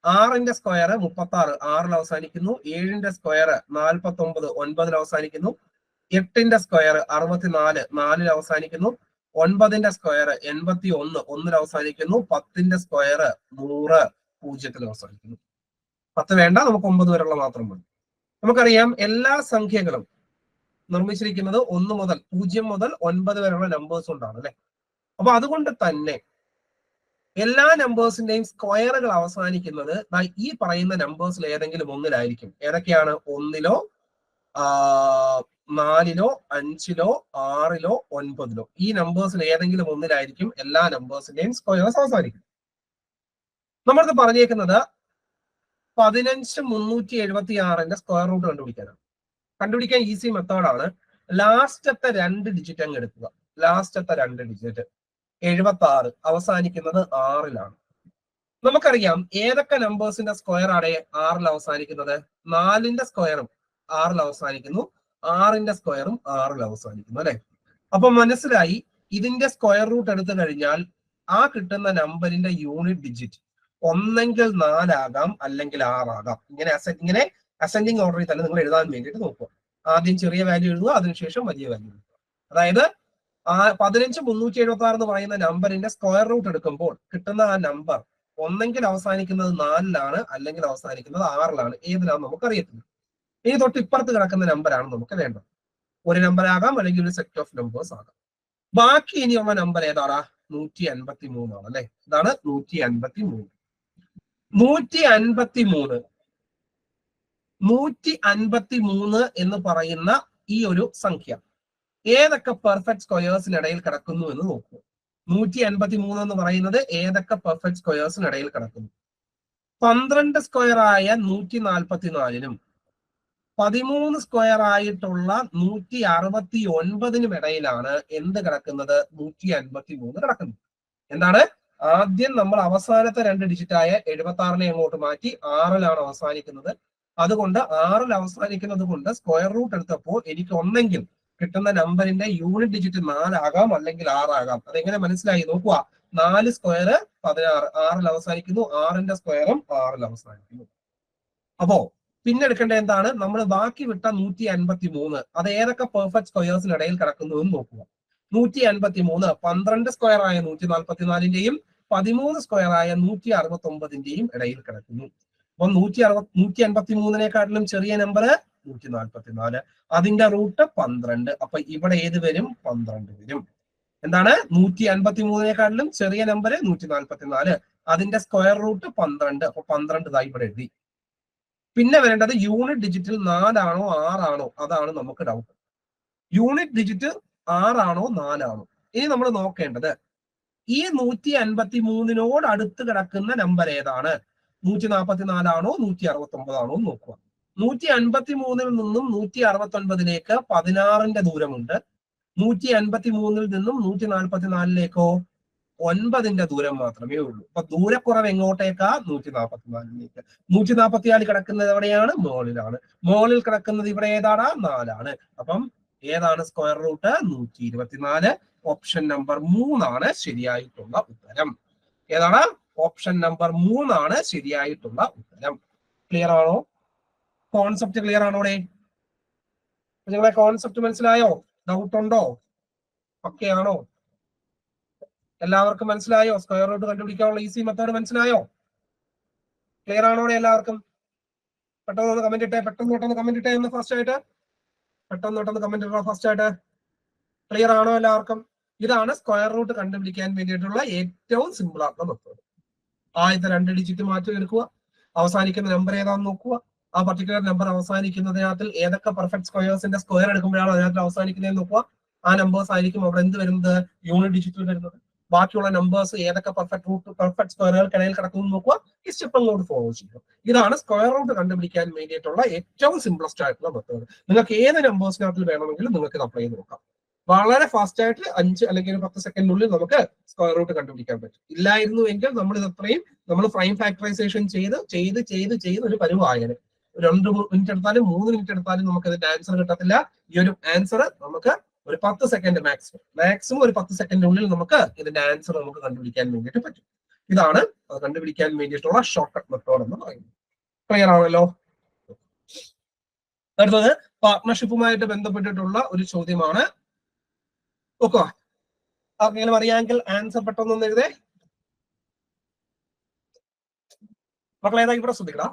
6ന്റെ സ്ക്വയർ 36, 6ൽ അവസാനിക്കുന്നു. 7ന്റെ സ്ക്വയർ 49, 9ൽ അവസാനിക്കുന്നു. 8ന്റെ സ്ക്വയർ 64, 4ൽ അവസാനിക്കുന്നു. 9ന്റെ സ്ക്വയർ 81, 1ൽ അവസാനിക്കുന്നു. 10ന്റെ സ്ക്വയർ 100, 0ൽ അവസാനിക്കുന്നു. 10 വേണ്ട, നമുക്ക് 9 വരെയുള്ള മാത്രം മതി. നമുക്കറിയാം എല്ലാ സംഖ്യകളും നിർമ്മിച്ചിരിക്കുന്നത് 1 മുതൽ 0 മുതൽ 9 വരെയുള്ള നമ്പേഴ്സ് കൊണ്ടാണ് അല്ലെ? അപ്പൊ അതുകൊണ്ട് തന്നെ എല്ലാ നമ്പേഴ്സിന്റെയും സ്ക്വയറുകൾ അവസാനിക്കുന്നത് ഈ പറയുന്ന നമ്പേഴ്സിൽ ഏതെങ്കിലും ഒന്നിലായിരിക്കും. ഏതൊക്കെയാണ്? 1ലോ 4ലോ 5ലോ 6ലോ 9ലോ. ഈ നമ്പേഴ്സിൽ ഏതെങ്കിലും ഒന്നിലായിരിക്കും എല്ലാ നമ്പേഴ്സിന്റെയും സ്ക്വയർസ് അവസാനിക്കും. നമ്മളിത് പറഞ്ഞേക്കുന്നത് 15,376ന്റെ സ്ക്വയർ റൂട്ട് കണ്ടുപിടിക്കാനാണ്. കണ്ടുപിടിക്കാൻ ഈസി മെത്തേഡാണ്. ലാസ്റ്റത്തെ 2 ഡിജിറ്റ് അങ്ങ് എടുക്കുക. ലാസ്റ്റത്തെ 2 ഡിജിറ്റ് 76 അവസാനിക്കുന്നത് 6ലാണ്. നമുക്കറിയാം ഏതൊക്കെ നമ്പേഴ്സിന്റെ സ്ക്വയർ ആണ് 6ൽ അവസാനിക്കുന്നത്? 4ന്റെ സ്ക്വയറും 6ൽ അവസാനിക്കുന്നു, 6ന്റെ സ്ക്വയറും 6ൽ അവസാനിക്കുന്നു അല്ലെ. അപ്പൊ മനസ്സിലായി, ഇതിന്റെ സ്ക്വയർ റൂട്ട് എടുത്തു കഴിഞ്ഞാൽ ആ കിട്ടുന്ന നമ്പറിന്റെ യൂണിറ്റ് ഡിജിറ്റ് ഒന്നെങ്കിൽ 4 ആകാം, അല്ലെങ്കിൽ 6 ആകാം. ഇങ്ങനെ അസെൻഡിങ് ഓർഡറിൽ തന്നെ നിങ്ങൾ എഴുതാൻ വേണ്ടിയിട്ട് നോക്കുക. ആദ്യം ചെറിയ വാല്യൂ എഴുതുക, അതിനുശേഷം വലിയ വാല്യൂ എഴുതുക. അതായത് 15376 എന്ന് പറയുന്ന നമ്പറിന്റെ സ്ക്വയർ റൂട്ട് എടുക്കുമ്പോൾ കിട്ടുന്ന ആ നമ്പർ ഒന്നെങ്കിൽ അവസാനിക്കുന്നത് 4ലാണ്, അല്ലെങ്കിൽ അവസാനിക്കുന്നത് 6ലാണ്. ഏതിലാണെന്ന് നമുക്കറിയത്തില്ല. ഇനി തൊട്ട് ഇപ്പുറത്ത് കിടക്കുന്ന നമ്പറാണ് നമുക്ക് വേണ്ടത്. ഒരു നമ്പർ ആകാം, അല്ലെങ്കിൽ ഒരു സെറ്റ് ഓഫ് നമ്പേഴ്സ് ആകാം. ബാക്കി ഇനിയുള്ള നമ്പർ ഏതാണ്? 153 ആണ് അല്ലെ. ഇതാണ് 153. 153 എന്ന് പറയുന്ന ഈ ഒരു സംഖ്യ ഏതൊക്കെ പെർഫെക്റ്റ് സ്ക്വയേഴ്സിനിടയിൽ കിടക്കുന്നു എന്ന് നോക്കൂ. 153 എന്ന് പറയുന്നത് ഏതൊക്കെ പെർഫെക്റ്റ് സ്ക്വയേഴ്സിനിടയിൽ കിടക്കുന്നു? 12 സ്ക്വയർ ആയ 144നും 13 സ്ക്വയർ ആയിട്ടുള്ള 169നും ഇടയിലാണ് എന്ത് കിടക്കുന്നത്? 153 കിടക്കുന്നത്. എന്താണ്? ആദ്യം നമ്മൾ അവസാനത്തെ 2 ഡിജിറ്റായ 76നെ അങ്ങോട്ട് മാറ്റി 6ലാണ് അവസാനിക്കുന്നത്. അതുകൊണ്ട് 6ൽ അവസാനിക്കുന്നത് കൊണ്ട് സ്ക്വയർ റൂട്ട് എടുത്തപ്പോൾ എനിക്ക് ഒന്നെങ്കിൽ കിട്ടുന്ന നമ്പറിന്റെ യൂണിറ്റ് ഡിജിറ്റ് 4 ആകാം, അല്ലെങ്കിൽ 6 ആകാം. അതെങ്ങനെ മനസ്സിലായി നോക്കുക. 4 സ്ക്വയർ 16, 6ൽ അവസാനിക്കുന്നു. 6ന്റെ സ്ക്വയറും 6ൽ അവസാനിക്കുന്നു. അപ്പോ പിന്നെ എടുക്കേണ്ട എന്താണ്? നമ്മൾ ബാക്കി വിട്ട 153 അത് ഏതൊക്കെ പെർഫെക്റ്റ് സ്ക്വയേഴ്സിനിടയിൽ കിടക്കുന്നു എന്ന് നോക്കുക. 153 12 സ്ക്വയർ ആയ 144ന്റെയും 13 സ്ക്വയർ ആയ 169ന്റെയും ഇടയിൽ കിടക്കുന്നു. അപ്പൊ 153നേക്കാട്ടിലും ചെറിയ നമ്പർ 144, അതിന്റെ റൂട്ട് 12. അപ്പൊ ഇവിടെ ഏത് വരും? 12 വരും. എന്താണ്? 153നേക്കാട്ടിലും ചെറിയ നമ്പർ 144, അതിന്റെ സ്ക്വയർ റൂട്ട് 12. അപ്പൊ 12 ഇതാ ഇവിടെ എഴുതി. പിന്നെ വേണ്ടത് യൂണിറ്റ് ഡിജിറ്റിൽ 4 ആണോ 6 ആണോ? അതാണ് നമുക്ക് ഡൗട്ട്. യൂണിറ്റ് ഡിജിറ്റ് 6 ആണോ 4 ആണോ? ഇനി നമ്മൾ നോക്കേണ്ടത് ഈ 153നോട് അടുത്ത് കിടക്കുന്ന നമ്പർ ഏതാണ്? 144 ആണോ 169 ആണോ എന്ന് നോക്കുക. 153ൽ നിന്നും 169ലേക്ക് 16ന്റെ ദൂരമുണ്ട്. 153ൽ നിന്നും 144ലേക്കോ 9ന്റെ ദൂരം മാത്രമേ ഉള്ളൂ. അപ്പൊ ദൂരക്കുറവ് എങ്ങോട്ടേക്കാ? 144ലേക്ക്. 144 കിടക്കുന്നത് എവിടെയാണ്? മോളിലാണ്. മോളിൽ കിടക്കുന്നത് ഇവിടെ ഏതാണ്? 4ആണ്. അപ്പം ഏതാണ് സ്ക്വയർ റൂട്ട്? 124. ഓപ്ഷൻ നമ്പർ 3 ആണ് ശരിയായിട്ടുള്ള ഉത്തരം. ഏതാണ്? ഓപ്ഷൻ നമ്പർ 3 ആണ് ശരിയായിട്ടുള്ള ഉത്തരം. ക്ലിയർ ആണോ? കോൺസെപ്റ്റ് ക്ലിയർ ആണോടെ? നിങ്ങളെ കോൺസെപ്റ്റ് മനസ്സിലായോ? ഡൗട്ട് ഉണ്ടോ? ഓക്കെ ആണോ? എല്ലാവർക്കും മനസ്സിലായോ? സ്ക്വയർ റൂട്ട് കണ്ടുപിടിക്കാനുള്ള ഈസി മെത്തേഡ് മനസ്സിലായോ? ക്ലിയർ ആണോടെ എല്ലാവർക്കും? പെട്ടെന്ന് കമന്റ് ഇട്ടേ, പെട്ടെന്ന് കമന്റ് ഇട്ടേ എന്ന് ഫസ്റ്റ് ആയിട്ട്. പെട്ടെന്ന് കമന്റ് ഇടണം ഫസ്റ്റ് ആയിട്ട്. ക്ലിയർ ആണോ എല്ലാവർക്കും? ഇതാണ് സ്ക്വയർ റൂട്ട് കണ്ടുപിടിക്കാൻ വേണ്ടിയിട്ടുള്ള ഏറ്റവും സിമ്പിൾ ആയിട്ടുള്ള മെത്തേഡ്. ആദ്യത്തെ 2 ഡിജിറ്റ് മാറ്റി എടുക്കുക, അവസാനിക്കുന്ന നമ്പർ ഏതാണെന്ന് നോക്കുക. ആ പർട്ടിക്കുലർ നമ്പർ അവസാനിക്കുന്നതിനകത്തിൽ ഏതൊക്കെ പെർഫെക്റ്റ് സ്ക്വയേഴ്സിന്റെ സ്ക്വയർ എടുക്കുമ്പോഴാണ് അതിനകത്ത് അവസാനിക്കുന്നതെന്ന് നോക്കുക. ആ നമ്പേഴ്സ് ആയിരിക്കും അവിടെ എന്ത് വരുന്നത്? യൂണിറ്റ് ഡിജിറ്റിൽ വരുന്നത്. ബാക്കിയുള്ള നമ്പേഴ്സ് ഏതൊക്കെ പെർഫെക്റ്റ് സ്ക്വയറുകൾക്കിടയിൽ കിടക്കുന്നു നോക്കുക. ഈ സ്റ്റെപ്പ് അങ്ങോട്ട് ഫോളോ ചെയ്യുക. ഇതാണ് സ്ക്വയർ റൂട്ട് കണ്ടുപിടിക്കാൻ വേണ്ടിയിട്ടുള്ള ഏറ്റവും സിംപ്ലസ്റ്റ് ആയിട്ടുള്ള മെത്തേഡ്. നിങ്ങൾക്ക് ഏത് നമ്പേഴ്സിനകത്തിൽ വേണമെങ്കിലും നിങ്ങൾക്ക് ഇത് അപ്ലൈ ചെയ്ത് നോക്കാം. വളരെ ഫാസ്റ്റ് ആയിട്ട് 5 അല്ലെങ്കിൽ 10 സെക്കൻഡിനുള്ളിൽ നമുക്ക് സ്ക്വയർ റൂട്ട് കണ്ടുപിടിക്കാൻ പറ്റും. ഇല്ലായിരുന്നുവെങ്കിൽ നമ്മൾ പ്രൈം ഫാക്ടറൈസേഷൻ ചെയ്ത് ഒരു പരുവായത് 2 മിനിറ്റ് എടുത്താലും 3 മിനിറ്റ് എടുത്താലും നമുക്ക് ഇതിന്റെ ആൻസർ കിട്ടത്തില്ല. ഈ ഒരു ആൻസർ നമുക്ക് ഒരു 10 സെക്കൻഡ് മാക്സിമം ഒരു 10 സെക്കൻഡിനുള്ളിൽ നമുക്ക് ഇതിന്റെ ആൻസർ നമുക്ക് കണ്ടുപിടിക്കാൻ വേണ്ടിയിട്ട് പറ്റും. ഇതാണ് അത് കണ്ടുപിടിക്കാൻ വേണ്ടിയിട്ടുള്ള ഷോർട്ട് കട്ട് മെത്തേഡ് എന്ന് പറയുന്നത്. ക്ലിയർ ആണല്ലോ? അടുത്തത് പാർട്ട്ണർഷിപ്പുമായിട്ട് ബന്ധപ്പെട്ടിട്ടുള്ള ഒരു ചോദ്യമാണ്. ഓക്കെ, ആർക്കെങ്കിലും അറിയാമെങ്കിൽ ആൻസർ പെട്ടെന്ന് എഴുതേ. മക്കളേതാ ഇവിടെ ശ്രദ്ധിക്കണം.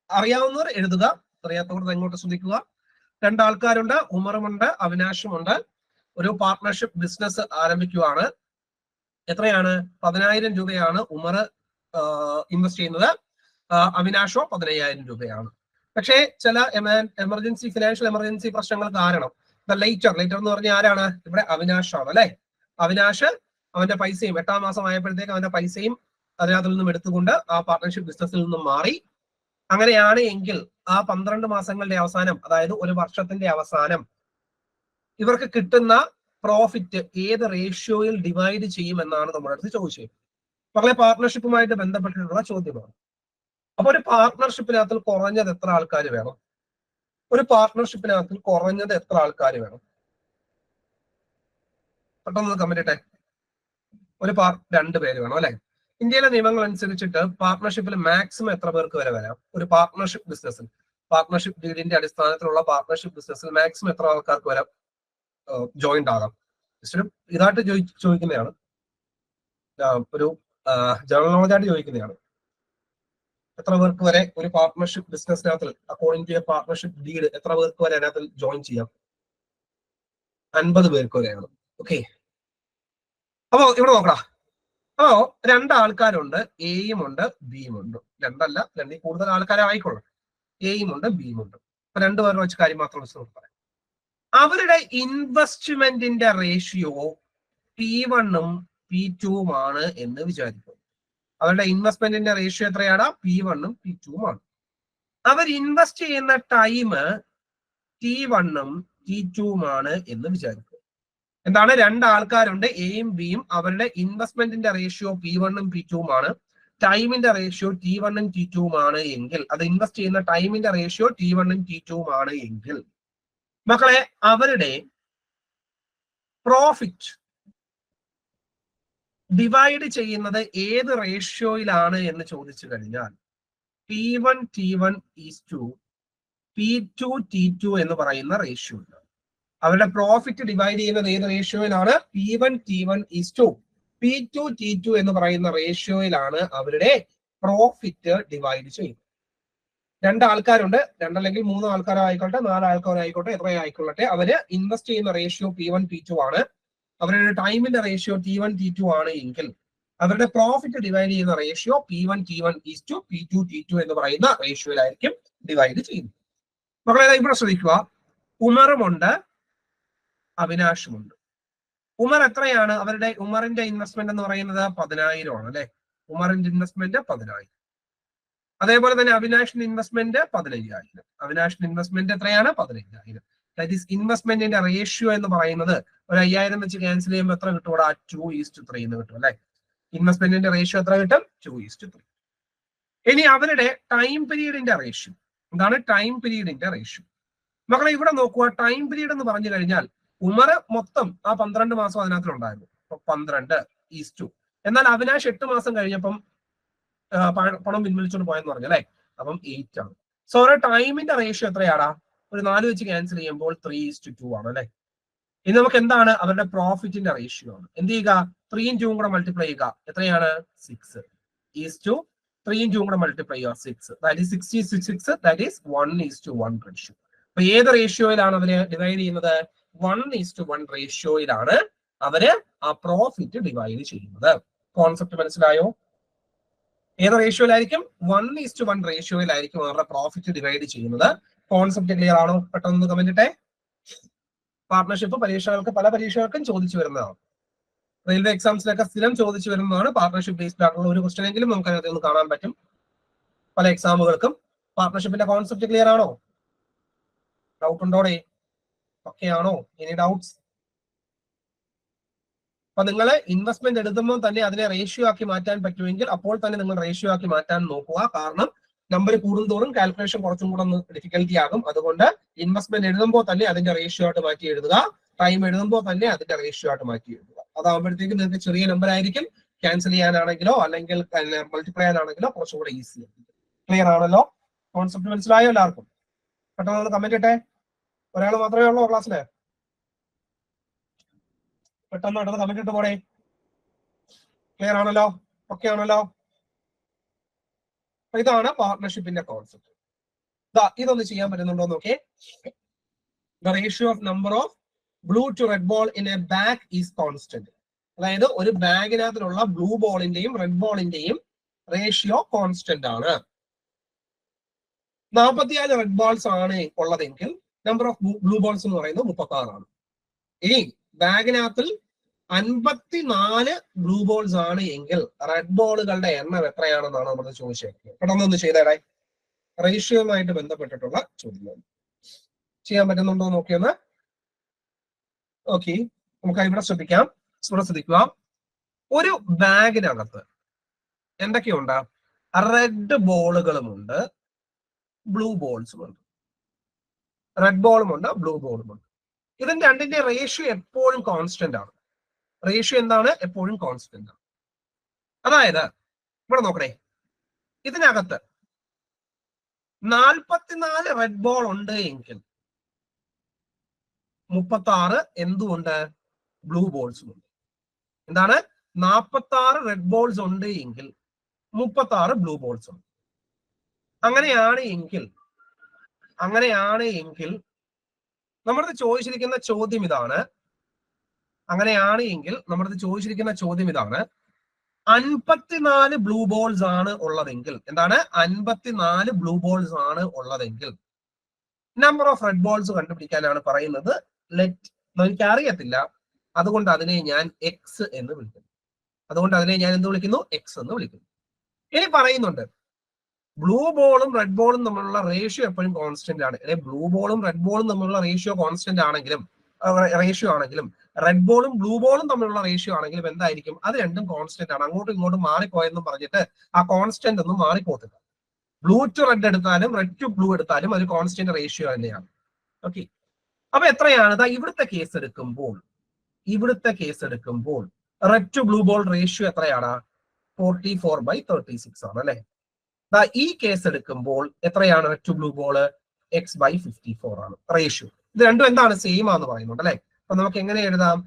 അറിയാവുന്നവർ എഴുതുക, അറിയാത്തവർ ഇങ്ങോട്ട് ശ്രദ്ധിക്കുക. 2 ആൾക്കാരുണ്ട്, ഉമറുമുണ്ട്, അവിനാഷുമുണ്ട്. ഒരു പാർട്ട്ണർഷിപ്പ് ബിസിനസ് ആരംഭിക്കുകയാണ്. എത്രയാണ്? 10,000 രൂപയാണ് ഉമർ ഇൻവെസ്റ്റ് ചെയ്യുന്നത്. അവിനാഷോ 15,000 രൂപയാണ്. പക്ഷേ ചില ഫിനാൻഷ്യൽ എമർജൻസി പ്രശ്നങ്ങൾ കാരണം ലേറ്റർ എന്ന് പറഞ്ഞ ആരാണ്? ഇവിടെ അവിനാഷാണ് അല്ലെ. അവിനാഷ് അവന്റെ പൈസയും 8ാം മാസം ആയപ്പോഴത്തേക്ക് അവന്റെ പൈസയും അതിനകത്തിൽ നിന്നും എടുത്തുകൊണ്ട് ആ പാർട്ട്ണർഷിപ്പ് ബിസിനസ്സിൽ നിന്നും മാറി. അങ്ങനെയാണ് എങ്കിൽ ആ 12 മാസങ്ങളുടെ അവസാനം, അതായത് ഒരു വർഷത്തിന്റെ അവസാനം ഇവർക്ക് കിട്ടുന്ന പ്രോഫിറ്റ് ഏത് റേഷ്യോയിൽ ഡിവൈഡ് ചെയ്യുമെന്നാണ് നമ്മുടെ അടുത്ത് ചോദിച്ചത്. മക്കളെ, പാർട്ട്ണർഷിപ്പുമായിട്ട് ബന്ധപ്പെട്ടിട്ടുള്ള ചോദ്യമാണ്. അപ്പൊ ഒരു പാർട്ട്ണർഷിപ്പിനകത്ത് കുറഞ്ഞത് എത്ര ആൾക്കാർ വേണം? ഒരു പാർട്ട്ണർഷിപ്പിനകത്ത് കുറഞ്ഞത് എത്ര ആൾക്കാർ വേണം? പെട്ടെന്ന് കമന്റ് ഇട്ടെ. ഒരു 2 പേര് വേണം അല്ലെ? ഇന്ത്യയിലെ നിയമങ്ങൾ അനുസരിച്ചിട്ട് പാർട്ട്ണർഷിപ്പിൽ മാക്സിമം എത്ര പേർക്ക് വരെ വരാം? ഒരു പാർട്ട്ണർഷിപ്പ് ബിസിനസ്സിൽ, പാർട്ട്ണർഷിപ്പ് ഡീലിന്റെ അടിസ്ഥാനത്തിലുള്ള പാർട്ട്ണർഷിപ്പ് ബിസിനസ്സിൽ മാക്സിമം എത്ര ആൾക്കാർക്ക് വരാം ജോയിന്റ് ആകാം? ഇതായിട്ട് ചോദിക്കുന്നതാണ്, ഒരു ജനറൽ നോളജ് ആയിട്ട് ചോദിക്കുന്നതാണ്. എത്ര പേർക്ക് വരെ ഒരു പാർട്ട്ണർഷിപ്പ് ബിസിനസ്സിനകത്ത് അക്കോർഡിംഗ് ടു പാർട്ട്ണർഷിപ്പ് ഡീൽ എത്ര പേർക്ക് വരെ അതിനകത്ത് ജോയിൻ ചെയ്യാം? 50 പേർക്ക് വരെയാണ്. ഓക്കെ, അപ്പോ ഇവിടെ നോക്കടാ. അപ്പോ 2 ആൾക്കാരുണ്ട്, എയും ഉണ്ട് ബിയും ഉണ്ട്. 2 അല്ല, 2 കൂടുതൽ ആൾക്കാരെ ആയിക്കോളും. എയും ഉണ്ട് ബിയും ഉണ്ട്. അപ്പൊ 2 പേരുടെ വെച്ച് കാര്യം മാത്രം പറയാം. അവരുടെ ഇൻവെസ്റ്റ്മെന്റിന്റെ റേഷ്യോ P1-ഉം P2-ഉം ആണ് എന്ന് വിചാരിക്കും. അവരുടെ ഇൻവെസ്റ്റ്മെന്റിന്റെ റേഷ്യോ എത്രയാണ്? P1-ഉം P2-ഉം ആണ്. അവർ ഇൻവെസ്റ്റ് ചെയ്യുന്ന ടൈം T1-ഉം T2-ഉം ആണ് എന്ന് വിചാരിക്കും. എന്താണ്? 2 ആൾക്കാരുണ്ട്, എയും ബിയും. അവരുടെ ഇൻവെസ്റ്റ്മെന്റിന്റെ റേഷ്യോ P1-ഉം P2-ഉം ആണ്. ടൈമിന്റെ റേഷ്യോ T1-ഉം T2-ഉം ആണ് എങ്കിൽ, അത് ഇൻവെസ്റ്റ് ചെയ്യുന്ന ടൈമിന്റെ റേഷ്യോ T1-ഉം T2-ഉം ആണ് എങ്കിൽ, മക്കളെ അവരുടെ പ്രോഫിറ്റ് ഡിവൈഡ് ചെയ്യുന്നത് ഏത് റേഷ്യോയിലാണ് എന്ന് ചോദിച്ചു കഴിഞ്ഞാൽ P1 T1 is to P2 T2 എന്ന് പറയുന്ന റേഷ്യോ. അവരുടെ പ്രോഫിറ്റ് ഡിവൈഡ് ചെയ്യുന്നത് ഏത് റേഷ്യോയിലാണ്? P1 T1 is to P2 T2 എന്ന് പറയുന്ന റേഷ്യോയിലാണ് അവരുടെ പ്രോഫിറ്റ് ഡിവൈഡ് ചെയ്യുന്നത്. 2 ആൾക്കാരുണ്ട്, 2 അല്ലെങ്കിൽ 3 ആൾക്കാരായിക്കോട്ടെ, 4 ആൾക്കാരായിക്കോട്ടെ, എത്രയായിക്കൊള്ളട്ടെ, അവര് ഇൻവെസ്റ്റ് ചെയ്യുന്ന റേഷ്യോ P1 P2 ആണ്. അവരുടെ ടൈമിന്റെ റേഷ്യോ T1 T2 ആണ് എങ്കിൽ അവരുടെ പ്രോഫിറ്റ് ഡിവൈഡ് ചെയ്യുന്ന ratio P1 T1 is to P2 T2 എന്ന് പറയുന്ന റേഷ്യോയിലായിരിക്കും ഡിവൈഡ് ചെയ്യുന്നത്. മക്കളെ ഇവിടെ ശ്രദ്ധിക്കുക, ഉമറുമുണ്ട് അവിനാഷുമുണ്ട്. ഉമർ എത്രയാണ്? അവരുടെ ഉമറിന്റെ ഇൻവെസ്റ്റ്മെന്റ് എന്ന് പറയുന്നത് 10,000 ആണ് അല്ലെ? ഉമറിന്റെ ഇൻവെസ്റ്റ്മെന്റ് 10,000. അതേപോലെ തന്നെ അവിനാഷിന്റെ ഇൻവെസ്റ്റ്മെന്റ് 15,000. അവിനാഷിന്റെ ഇൻവെസ്റ്റ്മെന്റ് എത്രയാണ്? 15,000. ദാറ്റ് ഈസ് ഇൻവെസ്റ്റ്മെന്റിന്റെ റേഷ്യോ എന്ന് പറയുന്നത് ഒരു 5,000 വെച്ച് ക്യാൻസൽ ചെയ്യുമ്പോൾ എത്ര കിട്ടും? 2:3 എന്ന് കിട്ടും അല്ലെ? ഇൻവെസ്റ്റ്മെന്റിന്റെ റേഷ്യോ എത്ര കിട്ടും? 2:3. ഇനി അവരുടെ ടൈം പീരീഡിന്റെ റേഷ്യോ എന്താണ്? ടൈം പീരീഡിന്റെ റേഷ്യോ. മക്കളെ ഇവിടെ നോക്കുക, ടൈം പീരീഡ് എന്ന് പറഞ്ഞു കഴിഞ്ഞാൽ ഉമർ മൊത്തം ആ 12 മാസം അതിനകത്തുണ്ടായിരുന്നു. 12:2. എന്നാൽ അവിനാഷ് 8 മാസം കഴിഞ്ഞപ്പം പണം പിൻവലിച്ചുകൊണ്ട് പോയെന്ന് പറഞ്ഞു അല്ലെ? അപ്പം 8 ആണ്. സോ അവരുടെ ടൈമിന്റെ റേഷ്യോ എത്രയാടാ? ഒരു 4 വെച്ച് ക്യാൻസൽ ചെയ്യുമ്പോൾ 3:2 ആണ് അല്ലെ? ഇനി നമുക്ക് എന്താണ്? അവരുടെ പ്രോഫിറ്റിന്റെ റേഷ്യോ ആണ്. എന്ത് ചെയ്യുക? 3-ഉം 2-ഉം കൂടെ മൾട്ടിപ്ലൈ ചെയ്യുക. എത്രയാണ്? 6 3-ഉം 2-ഉം കൂടെ മൾട്ടിപ്ലൈ ചെയ്യുക 6. That is 66. That is 1:1 ratio. അപ്പൊ ഏത് റേഷ്യോയിലാണ് അവര് ഡിവൈഡ് ചെയ്യുന്നത്? 1:1 റേഷ്യോയിലാണ് അവര് ആ പ്രോഫിറ്റ് ഡിവൈഡ് ചെയ്യുന്നത്. കോൺസെപ്റ്റ് മനസ്സിലായോ? ഏത് റേഷ്യോയിലായിരിക്കും? 1:1 റേഷ്യോയിലായിരിക്കും അവരുടെ പ്രോഫിറ്റ് ഡിവൈഡ് ചെയ്യുന്നത്. കോൺസെപ്റ്റ് ക്ലിയർ ആണോ? പെട്ടെന്ന് കമന്റ് ഇട്ടെ. പാർട്ട്ണർഷിപ്പ് പല പരീക്ഷകൾക്കും ചോദിച്ചു വരുന്നതാണ്. റെയിൽവേ എക്സാംസിലൊക്കെ സ്ഥിരം ചോദിച്ചു വരുന്നതാണ്. പാർട്ട്ണർഷിപ്പ് ബേസ്ഡ് ആയിട്ടുള്ള ഒരു ക്വസ്റ്റൻ എങ്കിലും നമുക്ക് അതിനകത്ത് നിന്ന് കാണാൻ പറ്റും പല എക്സാമുകൾക്കും. പാർട്ട്ണർഷിപ്പിന്റെ കോൺസെപ്റ്റ് ക്ലിയർ ആണോ? ഡൗട്ട് ഉണ്ടോടെ? ഓക്കെ ആണോ? Any doubts? അപ്പൊ നിങ്ങൾ ഇൻവെസ്റ്റ്മെന്റ് എടുക്കുമ്പോൾ തന്നെ അതിനെ റേഷ്യോ ആക്കി മാറ്റാൻ പറ്റുമെങ്കിൽ അപ്പോൾ തന്നെ നിങ്ങൾ റേഷ്യോ ആക്കി മാറ്റാൻ നോക്കുക. കാരണം നമ്പർ കൂടുന്തോറും കാൽക്കുലേഷൻ കുറച്ചും കൂടെ ഒന്ന് ഡിഫിക്കൽറ്റി ആകും. അതുകൊണ്ട് ഇൻവെസ്റ്റ്മെന്റ് എഴുതുമ്പോൾ തന്നെ അതിന്റെ റേഷ്യോ ആയിട്ട് മാറ്റി എഴുതുക. ടൈം എഴുതുമ്പോൾ തന്നെ അതിന്റെ റേഷ്യോ ആയിട്ട് മാറ്റി എഴുതുക. അതാകുമ്പോഴത്തേക്കും നിങ്ങൾക്ക് ചെറിയ നമ്പർ ആയിരിക്കും. ക്യാൻസൽ ചെയ്യാനാണെങ്കിലോ അല്ലെങ്കിൽ മൾട്ടിപ്ലൈ ചെയ്യാനാണെങ്കിലോ കുറച്ചും കൂടെ ഈസി ആയിരിക്കും. ക്ലിയർ ആണല്ലോ? കോൺസെപ്റ്റ് മനസ്സിലായോ എല്ലാവർക്കും? പെട്ടെന്ന് കമന്റ് ഇട്ടെ. ഒരാൾ മാത്രമേ ഉള്ളൂ ക്ലാസ്സില്? പെട്ടെന്ന് കമന്റ് ഇട്ട് പോടെ. ക്ലിയർ ആണല്ലോ? ഓക്കെ ആണല്ലോ? ഇതാണ് പാർട്ട്ണർഷിപ്പിന്റെ കോൺസെപ്റ്റ്. ഇതൊന്ന് ചെയ്യാൻ പറ്റുന്നുണ്ടോ നോക്കേ. The ratio of number of blue to red ball in a bag is constant. അതായത് ഒരു ബാഗിനകത്തിലുള്ള ബ്ലൂ ബോളിന്റെയും റെഡ് ബോളിന്റെയും റേഷ്യോ കോൺസ്റ്റന്റ് ആണ്. 45 റെഡ് ബോൾസ് ആണ് ഉള്ളതെങ്കിൽ നമ്പർ ഓഫ് ബ്ലൂ ബോൾസ് എന്ന് പറയുന്നത് 36 ആണ്. ഇനി ബാഗിനകത്തിൽ 54 ബ്ലൂ ബോൾസ് ആണ് എങ്കിൽ റെഡ് ബോളുകളുടെ എണ്ണം എത്രയാണെന്നാണ് നമ്മൾ ചോദിച്ചത്. പെട്ടെന്നൊന്ന് ചെയ്തേടെ. റേഷ്യോയുമായിട്ട് ബന്ധപ്പെട്ടിട്ടുള്ള ചോദ്യം ചെയ്യാൻ പറ്റുന്നുണ്ടോ നോക്കിയൊന്ന്. ഓക്കെ, നമുക്ക് ഇവിടെ ശ്രദ്ധിക്കുക. ഒരു ബാഗിനകത്ത് എന്തൊക്കെയുണ്ട്? റെഡ് ബോളുകളുമുണ്ട്, ബ്ലൂ ബോൾസും ഉണ്ട്. റെഡ് ബോളും ഉണ്ട്, ബ്ലൂ ബോളും ഉണ്ട്. ഇതിന്റെ രണ്ടിന്റെ റേഷ്യോ എപ്പോഴും കോൺസ്റ്റന്റ് ആണ്. റേഷ്യോ എന്താണ്? എപ്പോഴും കോൺസ്റ്റന്റ് ആണ്. അതായത് ഇവിടെ നോക്കണേ, ഇതിനകത്ത് 44 റെഡ് ബോൾ ഉണ്ട് എങ്കിൽ 36 എന്തുകൊണ്ട്? ബ്ലൂ ബോൾസും ഉണ്ട്. എന്താണ്? 46 റെഡ് ബോൾസ് ഉണ്ട് എങ്കിൽ 36 ബ്ലൂ ബോൾസ് ഉണ്ട്. അങ്ങനെയാണ് എങ്കിൽ നമ്മളത് ചോദിച്ചിരിക്കുന്ന ചോദ്യം ഇതാണ്. അങ്ങനെയാണ് എങ്കിൽ നമ്മളത് ചോദിച്ചിരിക്കുന്ന ചോദ്യം ഇതാണ്: 54 ബ്ലൂ ബോൾസ് ആണ് ഉള്ളതെങ്കിൽ, എന്താണ്? 54 ബ്ലൂ ബോൾസ് ആണ് ഉള്ളതെങ്കിൽ നമ്പർ ഓഫ് റെഡ് ബോൾസ് കണ്ടുപിടിക്കാനാണ് പറയുന്നത്. ലെറ്റ്, എനിക്ക് അറിയത്തില്ല, അതുകൊണ്ട് അതിനെ ഞാൻ എക്സ് എന്ന് വിളിക്കുന്നു. എക്സ് എന്ന് വിളിക്കുന്നു. ഇനി പറയുന്നുണ്ട് ബ്ലൂ ബോളും റെഡ് ബോളും തമ്മിലുള്ള റേഷ്യോ എപ്പോഴും കോൺസ്റ്റന്റ് ആണ്. ബ്ലൂ ബോളും റെഡ് ബോളും തമ്മിലുള്ള റേഷ്യോ കോൺസ്റ്റന്റ് ആണെങ്കിലും റെഡ് ബോളും ബ്ലൂ ബോളും തമ്മിലുള്ള റേഷ്യോ ആണെങ്കിലും എന്തായിരിക്കും? അത് രണ്ടും കോൺസ്റ്റന്റ് ആണ്. അങ്ങോട്ടും ഇങ്ങോട്ടും മാറിപ്പോയെന്നും പറഞ്ഞിട്ട് ആ കോൺസ്റ്റന്റ് ഒന്നും മാറിപ്പോത്തില്ല. ബ്ലൂ ടു റെഡ് എടുത്താലും റെഡ് ടു ബ്ലൂ എടുത്താലും അത് കോൺസ്റ്റന്റ് റേഷ്യോ തന്നെയാണ്. ഓക്കെ, അപ്പൊ എത്രയാണ്? ഇവിടുത്തെ കേസ് എടുക്കുമ്പോൾ red to blue ball ratio എത്രയാണ്? 44/36 ആണ് അല്ലെ. ഈ കേസ് എടുക്കുമ്പോൾ എത്രയാണ്? Red to blue ball x/54 ആണ് റേഷ്യോ. ഇത് രണ്ടും എന്താണ്? സെയിം ആണെന്ന് പറയുന്നുണ്ട് അല്ലെ. അപ്പൊ നമുക്ക് എങ്ങനെ എഴുതാം?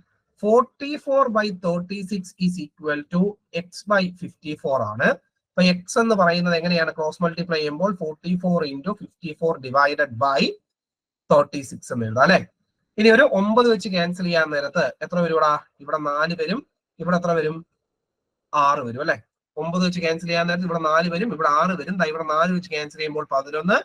44/36 ഈസ് ഈക്വൽ ടു x/54 ആണ്. അപ്പൊ എക്സ് എന്ന് പറയുന്നത് എങ്ങനെയാണ്? ക്രോസ് മൾട്ടിപ്ലൈ ചെയ്യുമ്പോൾ 44 × 54 ഡിവൈഡഡ് ബൈ 36 എന്ന് എഴുതാം അല്ലെ. ഇനി ഒരു 9 വെച്ച് ക്യാൻസൽ ചെയ്യാൻ നേരത്ത് എത്ര വരും? ഇവിടെ 4 വരും, ഇവിടെ എത്ര വരും? 6 വരും അല്ലെ. 9 വെച്ച് ക്യാൻസൽ ചെയ്യാൻ നേരത്ത് ഇവിടെ 4 വരും, ഇവിടെ 6 വരും. ഇവിടെ 4 വെച്ച് ക്യാൻസൽ ചെയ്യുമ്പോൾ 11.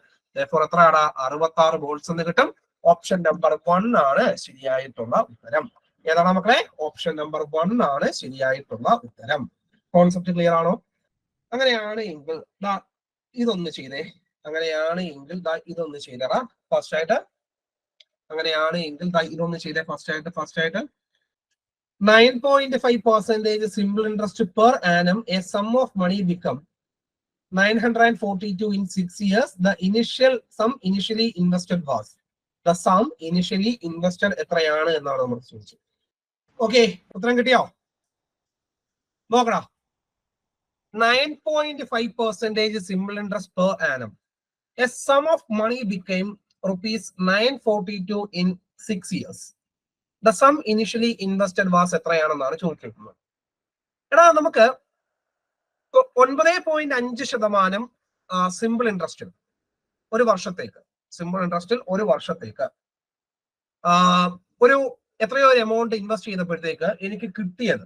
എത്രയാണ്? 66 ബോൾസ് എന്ന് കിട്ടും. ഓപ്ഷൻ നമ്പർ 1 ആണ് ശരിയായിട്ടുള്ള ഉത്തരം. ഏതാണ് മക്കളെ? ഓപ്ഷൻ നമ്പർ 1 ആണ് ശരിയായിട്ടുള്ള ഉത്തരം. കോൺസെപ്റ്റ് ക്ലിയർ ആണോ? അങ്ങനെയാണ് എങ്കിൽ ഇതൊന്ന് ചെയ്തേ. ഇതൊന്ന് ചെയ്തേടാ ഫസ്റ്റ് ആയിട്ട്. അങ്ങനെയാണ് എങ്കിൽ ഇതൊന്ന് ചെയ്തേ ഫസ്റ്റ് ആയിട്ട്. 9.5% simple interest per annum. A sum of money become 942 in 6 years. The sum initially invested was. The sum initially invested എത്രയാണ് എന്നാണ് നമ്മൾ ചോദിച്ചത്. ഓക്കെ, ഉത്തരം കിട്ടിയോ? നോക്കടാ. 9.5% simple interest per annum. A sum of money became rupees 942 in 6 years. The sum initially invested was എത്രയാണെന്നാണ് ചോദിക്കുന്നത്. എടാ, നമുക്ക് 9.5% സിമ്പിൾ ഇൻട്രസ്റ്റ് ഒരു വർഷത്തേക്ക്, ഒരു എത്രയോ എമൗണ്ട് ഇൻവെസ്റ്റ് ചെയ്തപ്പോഴത്തേക്ക് എനിക്ക് കിട്ടിയത്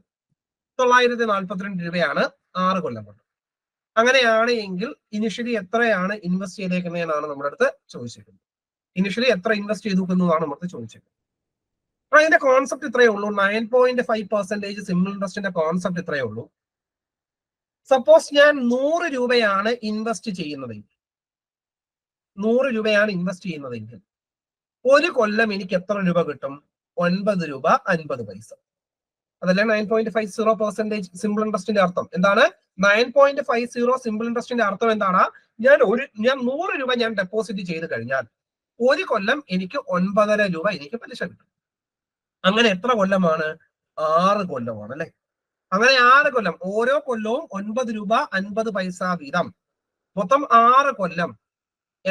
942 രൂപയാണ് 6 കൊല്ലം കൊണ്ട്. അങ്ങനെയാണ് എങ്കിൽ ഇനിഷ്യലി എത്രയാണ് ഇൻവെസ്റ്റ് ചെയ്തേക്കുന്നതെന്നാണ് നമ്മുടെ അടുത്ത് ചോദിച്ചിരിക്കുന്നത്. ഇനിഷ്യലി എത്ര ഇൻവെസ്റ്റ് ചെയ്തു എന്നതാണ് നമ്മുടെ ചോദിച്ചിരിക്കുന്നത്. അതിന്റെ കോൺസെപ്റ്റ് ഇത്രയേ ഉള്ളൂ. 9.5% സിമ്പിൾ ഇൻട്രസ്റ്റിന്റെ കോൺസെപ്റ്റ് ഇത്രയേ ഉള്ളൂ. സപ്പോസ് ഞാൻ 100 രൂപയാണ് ഇൻവെസ്റ്റ് ചെയ്യുന്നതെങ്കിൽ, ഒരു കൊല്ലം എനിക്ക് എത്ര രൂപ കിട്ടും? 9 രൂപ 50 പൈസ. അതല്ല 9.50% സിമ്പിൾ ഇൻട്രസ്റ്റിന്റെ അർത്ഥം എന്താണ്? 9.50 സിമ്പിൾ ഇൻട്രസ്റ്റിന്റെ അർത്ഥം എന്താണ്? ഞാൻ 100 രൂപ ഞാൻ ഡെപ്പോസിറ്റ് ചെയ്ത് കഴിഞ്ഞാൽ ഒരു കൊല്ലം എനിക്ക് 9.5 രൂപ എനിക്ക് പലിശ കിട്ടും. അങ്ങനെ എത്ര കൊല്ലമാണ്? 6 കൊല്ലമാണ് അല്ലെ. അങ്ങനെ 6 കൊല്ലം, ഓരോ കൊല്ലവും 9 രൂപ 50 പൈസ വീതം, മൊത്തം 6 കൊല്ലം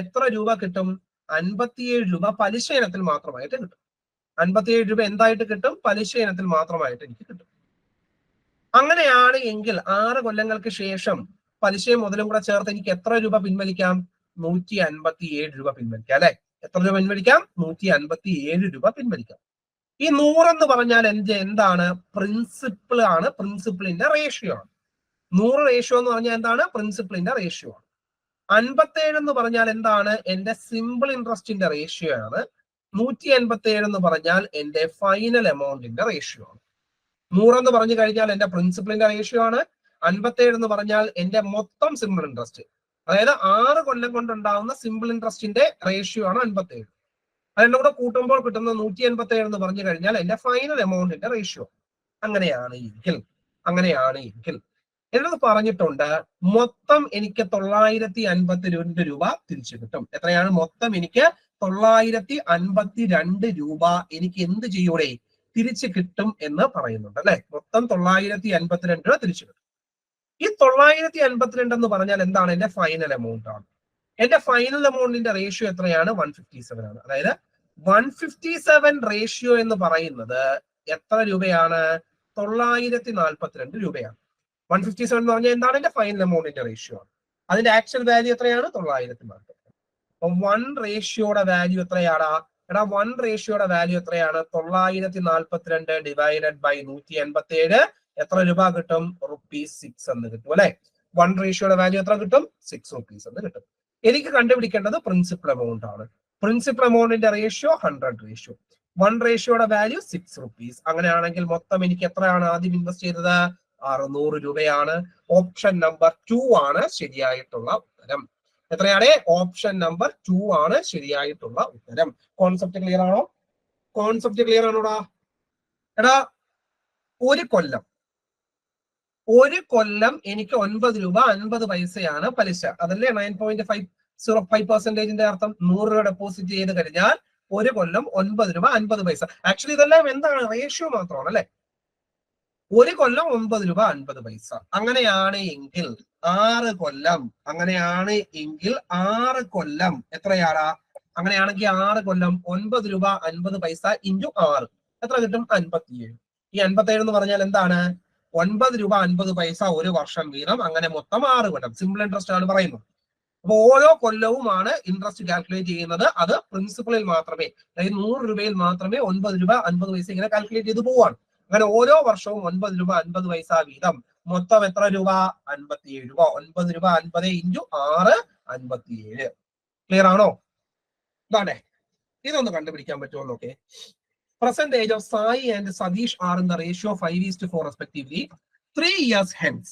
എത്ര രൂപ കിട്ടും? 57 രൂപ പലിശ ഇനത്തിൽ മാത്രമായിട്ട് കിട്ടും. 57 രൂപ എന്തായിട്ട് കിട്ടും? പലിശ ഇനത്തിൽ മാത്രമായിട്ട് എനിക്ക് കിട്ടും. അങ്ങനെയാണ് എങ്കിൽ 6 കൊല്ലങ്ങൾക്ക് ശേഷം പലിശയും മുതലും കൂടെ ചേർത്ത് എനിക്ക് എത്ര രൂപ പിൻവലിക്കാം? 157 രൂപ പിൻവലിക്കാം അല്ലെ. എത്ര രൂപ പിൻവലിക്കാം? 157 രൂപ പിൻവലിക്കാം. ഈ 100 എന്ന് പറഞ്ഞാൽ എന്താണ്? പ്രിൻസിപ്പിൾ ആണ്, പ്രിൻസിപ്പിളിന്റെ റേഷ്യോ ആണ്. 100 റേഷ്യോ എന്ന് പറഞ്ഞാൽ എന്താണ്? പ്രിൻസിപ്പിളിന്റെ റേഷ്യോ ആണ്. 57 എന്ന് പറഞ്ഞാൽ എന്താണ്? എന്റെ സിമ്പിൾ ഇൻട്രസ്റ്റിന്റെ റേഷ്യോ ആണ്. 187 എന്ന് പറഞ്ഞാൽ എന്റെ ഫൈനൽ എമൗണ്ടിന്റെ റേഷ്യോ ആണ്. 100 എന്ന് പറഞ്ഞു കഴിഞ്ഞാൽ എന്റെ പ്രിൻസിപ്പിളിന്റെ റേഷ്യോ ആണ്. 57 എന്ന് പറഞ്ഞാൽ എന്റെ മൊത്തം സിമ്പിൾ ഇൻട്രസ്റ്റ്, അതായത് 6 കൊല്ലം കൊണ്ടുണ്ടാവുന്ന സിമ്പിൾ ഇൻട്രസ്റ്റിന്റെ റേഷ്യോ ആണ് 57. അതിന്റെ കൂടെ കൂട്ടുമ്പോൾ കിട്ടുന്ന 187 എന്ന് പറഞ്ഞു കഴിഞ്ഞാൽ എന്റെ ഫൈനൽ എമൗണ്ടിന്റെ റേഷ്യോ. അങ്ങനെയാണ് എങ്കിൽ എന്നത് പറഞ്ഞിട്ടുണ്ട് മൊത്തം എനിക്ക് 952 രൂപ തിരിച്ചു കിട്ടും. എത്രയാണ് മൊത്തം? എനിക്ക് 952 രൂപ എനിക്ക് എന്ത് ചെയ്യൂടെ തിരിച്ചു കിട്ടും എന്ന് പറയുന്നുണ്ട് അല്ലെ. മൊത്തം 952 രൂപ തിരിച്ചു കിട്ടും. ഈ 952 എന്ന് പറഞ്ഞാൽ എന്താണ്? എന്റെ ഫൈനൽ എമൗണ്ട് ആണ്. എന്റെ ഫൈനൽ എമൗണ്ടിന്റെ റേഷ്യോ എത്രയാണ്? 157 ആണ്. അതായത് 157 റേഷ്യോ എന്ന് പറയുന്നത് എത്ര രൂപയാണ്? 942 രൂപയാണ്. 157 എന്ന് പറഞ്ഞാൽ എന്താണ്? എന്റെ ഫൈനൽ എമൗണ്ടിന്റെ റേഷ്യോ ആണ്. അതിന്റെ ആക്ച്വൽ വാല്യൂ എത്രയാണ്? 942. അപ്പൊ 1 റേഷ്യോയുടെ വാല്യൂ എത്രയാടാ? എടാ 1 റേഷ്യോയുടെ വാല്യൂ എത്രയാണ്? 942 ഡിവൈഡഡ് ബൈ 187. എത്ര രൂപ കിട്ടും? ₹6 എന്ന് കിട്ടും അല്ലെ. 1 റേഷ്യോയുടെ വാല്യൂ എത്ര കിട്ടും? ₹6 എന്ന് കിട്ടും. എനിക്ക് കണ്ടുപിടിക്കേണ്ടത് പ്രിൻസിപ്പൽ എമൗണ്ട് ആണ്. പ്രിൻസിപ്പൽ എമൗണ്ടിന്റെ റേഷ്യോ 100 റേഷ്യോ. 1 റേഷ്യോയുടെ വാല്യൂ ₹6. അങ്ങനെയാണെങ്കിൽ മൊത്തം എനിക്ക് എത്രയാണ് ആദ്യം ഇൻവെസ്റ്റ് ചെയ്തത്? 600 രൂപയാണ്. ഓപ്ഷൻ നമ്പർ 2 ആണ് ശരിയായിട്ടുള്ള ഉത്തരം. എത്രയാണ്? ഓപ്ഷൻ നമ്പർ 2 ആണ് ശരിയായിട്ടുള്ള ഉത്തരം. കോൺസെപ്റ്റ് ക്ലിയർ ആണോ? കോൺസെപ്റ്റ് ക്ലിയർ ആണോടാ? എടാ ഒരു കൊല്ലം എനിക്ക് 9 രൂപ 50 പൈസയാണ് പലിശ. അതല്ലേ 9.505% അർത്ഥം. 100 രൂപ ഡെപ്പോസിറ്റ് ചെയ്ത് കഴിഞ്ഞാൽ ഒരു കൊല്ലം 9 രൂപ 50 പൈസ. ആക്ച്വലി ഇതെല്ലാം എന്താണ്? റേഷ്യോ മാത്രമാണ് അല്ലെ. ഒരു കൊല്ലം 9 രൂപ 50 പൈസ. അങ്ങനെയാണ് എങ്കിൽ 6 കൊല്ലം. അങ്ങനെയാണ് എങ്കിൽ 6 കൊല്ലം എത്രയാടാ? അങ്ങനെയാണെങ്കിൽ 6 കൊല്ലം 9 രൂപ 50 പൈസ ഇൻറ്റു 6 എത്ര കിട്ടും? 57. ഈ 57 എന്ന് പറഞ്ഞാൽ എന്താണ്? 9 രൂപ 50 പൈസ ഒരു വർഷം വീതം. അങ്ങനെ മൊത്തം 6 കൊല്ലം. സിമ്പിൾ ഇൻട്രസ്റ്റ് ആണ് പറയുന്നത്. അപ്പൊ ഓരോ കൊല്ലവുമാണ് ഇൻട്രസ്റ്റ് കാൽക്കുലേറ്റ് ചെയ്യുന്നത്. അത് പ്രിൻസിപ്പളിൽ മാത്രമേ, അതായത് 100 രൂപയിൽ മാത്രമേ 9 രൂപ 50 പൈസ ഇങ്ങനെ കാൽക്കുലേറ്റ് ചെയ്ത് പോവാണ്. അങ്ങനെ ഓരോ വർഷവും 9 രൂപ 50 പൈസ വീതം. മൊത്തം എത്ര രൂപ? 57 രൂപ. 9 രൂപ 50 ഇൻറ്റു 6 57. ക്ലിയർ ആണോ? ഇതാണേ. ഇതൊന്ന് കണ്ടുപിടിക്കാൻ പറ്റുമോ നോക്കേ. Present age of Sai and Sadish are in the ratio 5:4 respectively. 3 years hence.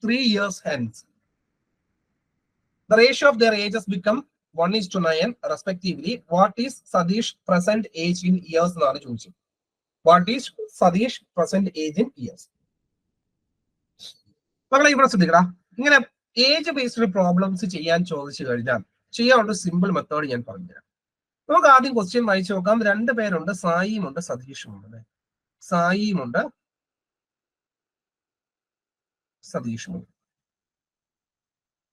3 years hence. The ratio of their ages become 1:9 respectively. What is Sadish present age in years? എന്നാണ് ചോദിച്ചത്. What is Sadish present age in years? മക്കളെ ഇവിടെ ശ്രദ്ധിക്കടാ. ഇങ്ങനെ age based problems ചെയ്യാൻ ചോദിച്ചു കഴിഞ്ഞാൽ ചെയ്യാനുള്ള simple method ഞാൻ പറഞ്ഞുതരാം. നമുക്ക് ആദ്യം ക്വസ്റ്റ്യൻ വായിച്ചു നോക്കാം. 2 പേരുണ്ട്, സായിയും ഉണ്ട് സതീഷും ഉണ്ട് അല്ലെ. സായിയും ഉണ്ട് സതീഷും ഉണ്ട്.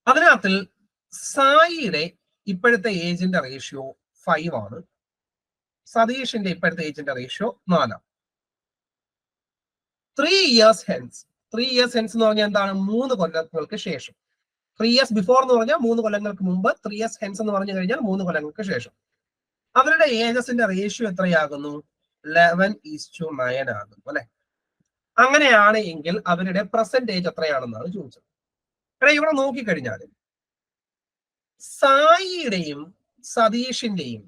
അതിനകത്തിൽ സായിയുടെ ഇപ്പോഴത്തെ ഏജിന്റെ റേഷ്യോ 5 ആണ്. സതീഷിന്റെ ഇപ്പോഴത്തെ ഏജിന്റെ റേഷ്യോ 4 ആണ്. 3 years hence. 3 years hence എന്ന് പറഞ്ഞാൽ എന്താണ്? 3 കൊല്ലങ്ങൾക്ക് ശേഷം. 3 years before എന്ന് പറഞ്ഞാൽ 3 കൊല്ലങ്ങൾക്ക് മുമ്പ്. 3 years hence എന്ന് പറഞ്ഞു കഴിഞ്ഞാൽ 3 കൊല്ലങ്ങൾക്ക് ശേഷം. അവരുടെ ഏജസിന്റെ റേഷ്യോ എത്രയാകുന്നു? 11:9 ആകുന്നു അല്ലെ. അങ്ങനെയാണ് എങ്കിൽ അവരുടെ പ്രസന്റ് ഏജ് എത്രയാണെന്നാണ് ചോദിച്ചത്. ഇവിടെ നോക്കിക്കഴിഞ്ഞാൽ സായിയുടെയും സതീഷിന്റെയും